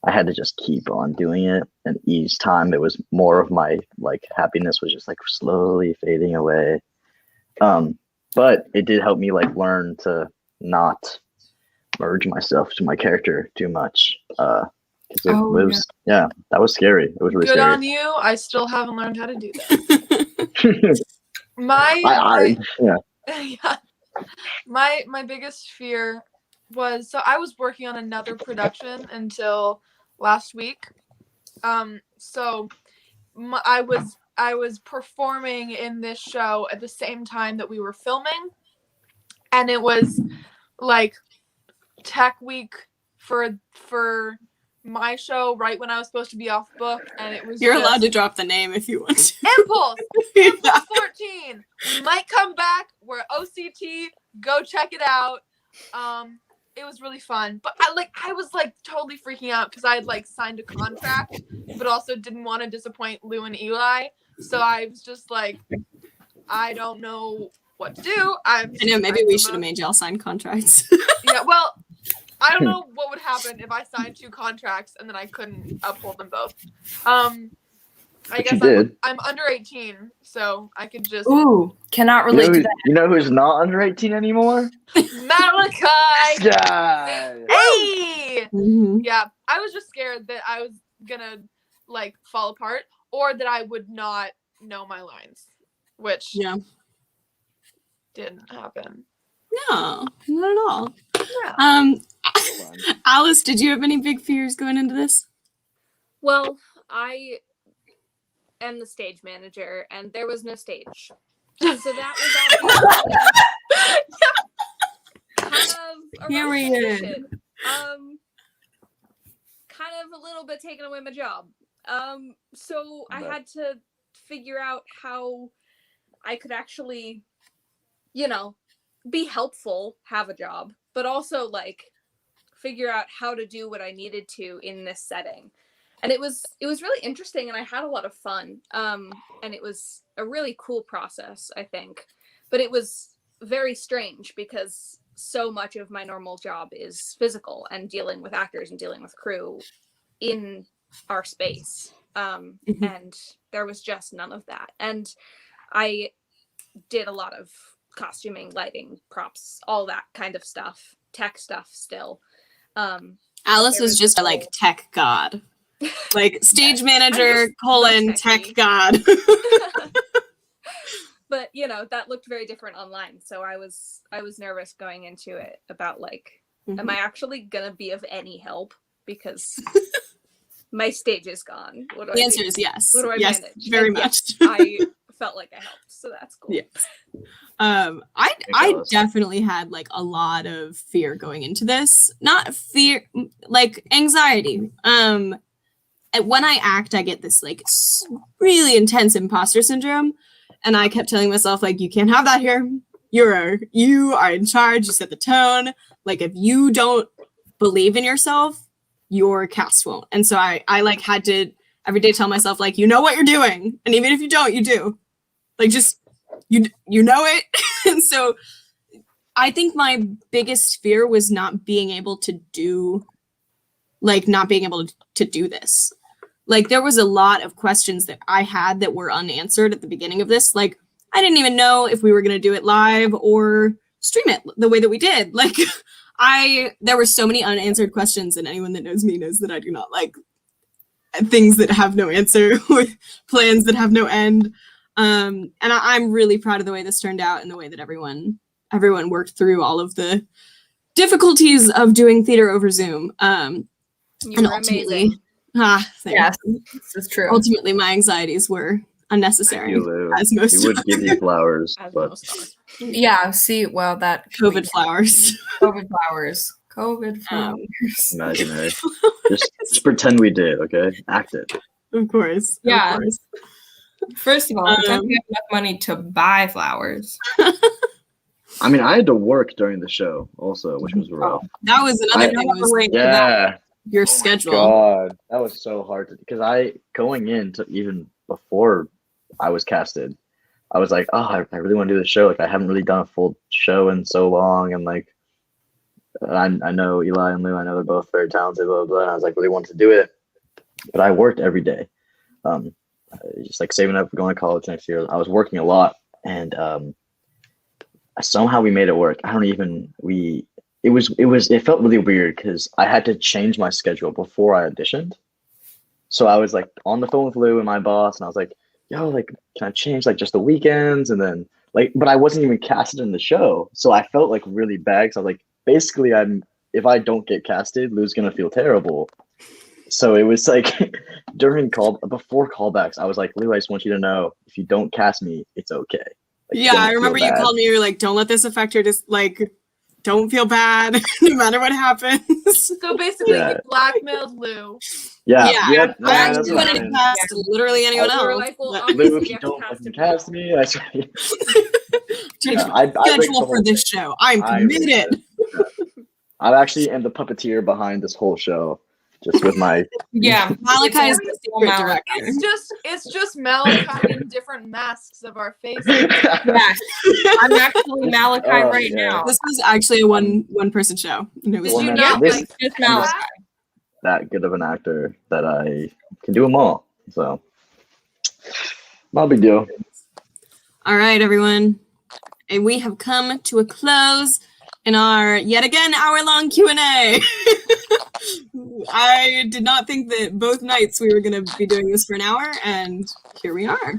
I had to just keep on doing it, and each time it was more of my like happiness was just like slowly fading away. But it did help me like learn to not merge myself to my character too much. Because that was scary. It was really Good scary. on you. I still haven't learned how to do that. Yeah. My biggest fear was so I was working on another production until last week. So I was performing in this show at the same time that we were filming, and it was like tech week for my show right when I was supposed to be off book, and it was You're allowed to drop the name if you want to. Impulse 14. We might come back. We're OCT. Go check it out. It was really fun, but I was like totally freaking out because I had like signed a contract, but also didn't want to disappoint Lou and Eli. So I was just like, I don't know what to do. I know, maybe we should have made y'all sign contracts. Yeah, well, I don't know what would happen if I signed 2 contracts and then I couldn't uphold them both. I guess I'm under 18, so I could just. Ooh, cannot relate to that. You know who's not under 18 anymore? Malachi! Yeah. Hey! Yeah, I was just scared that I was gonna like fall apart or that I would not know my lines, which didn't happen. No, not at all. Yeah. Alice, did you have any big fears going into this? Well, I am the stage manager, and there was no stage. So that was kind of a Period. kind of a little bit taking away my job. So I had to figure out how I could actually, be helpful, have a job, but also like figure out how to do what I needed to in this setting. And it was really interesting, and I had a lot of fun. And it was a really cool process, I think. But it was very strange because so much of my normal job is physical and dealing with actors and dealing with crew in our space. And there was just none of that. And I did a lot of costuming, lighting, props, all that kind of stuff, tech stuff still. Alice was just a like tech god, like stage manager tech god. But you know, that looked very different online, so I was nervous going into it about like, am I actually gonna be of any help, because my stage is gone. What do The I answer do? is yes. What do I Yes, manage? very And much. I felt like I helped, so that's cool. Yes. I definitely had like a lot of fear going into this. Not fear, like anxiety. And when I act, I get this like really intense imposter syndrome, and I kept telling myself like, you can't have that here. You are in charge. You set the tone. Like if you don't believe in yourself, your cast won't. And so I like had to every day tell myself like, you know what you're doing, and even if you don't, you do. Like just you know it. And so I think my biggest fear was not being able to do this. Like there was a lot of questions that I had that were unanswered at the beginning of this. Like I didn't even know if we were going to do it live or stream it the way that we did. Like there were so many unanswered questions, and anyone that knows me knows that I do not like things that have no answer or plans that have no end. And I'm really proud of the way this turned out and the way that everyone worked through all of the difficulties of doing theater over Zoom. You And were ultimately, amazing. yes, this is true. Ultimately, my anxieties were unnecessary, as most We would are. give you flowers, but Yeah, see, well, that COVID flowers. COVID flowers. COVID flowers. imaginary. just pretend we did, okay? Act it. Of course. Yeah. Of course. First of all, pretend we have enough money to buy flowers. I mean, I had to work during the show also, which was rough. That was another thing. Was Yeah. your schedule. God, that was so hard to, because going into even before I was casted, I was like, oh, I really want to do the show. Like I haven't really done a full show in so long, and like I know Eli and Lou, I know they're both very talented, blah, blah, blah. And I was like really wanted to do it, but I worked every day. Just like saving up for going to college next year. I was working a lot, and somehow we made it work. It felt really weird because I had to change my schedule before I auditioned. So I was like on the phone with Lou and my boss, and I was like, yo, like, can I change like just the weekends? And then like, but I wasn't even casted in the show. So I felt like really bad. So I was like, basically if I don't get casted, Lou's gonna feel terrible. So it was like before callbacks, I was like, Lou, I just want you to know, if you don't cast me, it's okay. Like, Yeah, don't I feel remember you bad. called me. You were like, "Don't let this affect your don't feel bad, no matter what happens." So basically, Yeah. you blackmailed Lou. Yeah. I that's actually what wanted to happened. cast literally anyone I- else. You were like, well, but- obviously Lou, if we you have to don't cast fucking him. cast me, I swear. Change I the break schedule the for whole this show. I'm committed. I actually am the puppeteer behind this whole show, just with my Yeah. Malachi is the secret Malachi. director. It's just Malachi in different masks of our faces. Yes. I'm actually Malachi Oh, right yeah. now. This was actually a one person show. And it was Well, you man, not this- like Just I'm Malachi. just that good of an actor that I can do them all. So, not a big deal. All right, everyone, and we have come to a close in our yet again hour-long Q&A. I did not think that both nights we were going to be doing this for an hour, and here we are.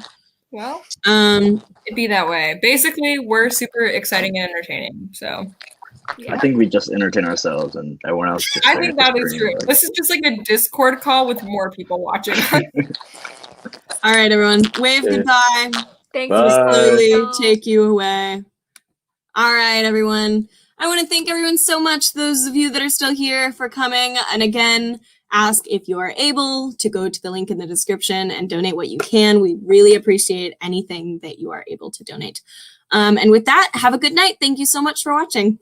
Well, Um, it'd be that way. Basically, we're super exciting and entertaining. So I think we just entertain ourselves, and everyone else just. I stare think at the that is screen. true. This is just like a Discord call with more people watching. all right, everyone, wave Yeah. goodbye. Thanks Bye. for Slowly take you away. All right, everyone. I want to thank everyone so much, those of you that are still here, for coming. And again, ask if you are able to go to the link in the description and donate what you can. We really appreciate anything that you are able to donate. And with that, have a good night. Thank you so much for watching.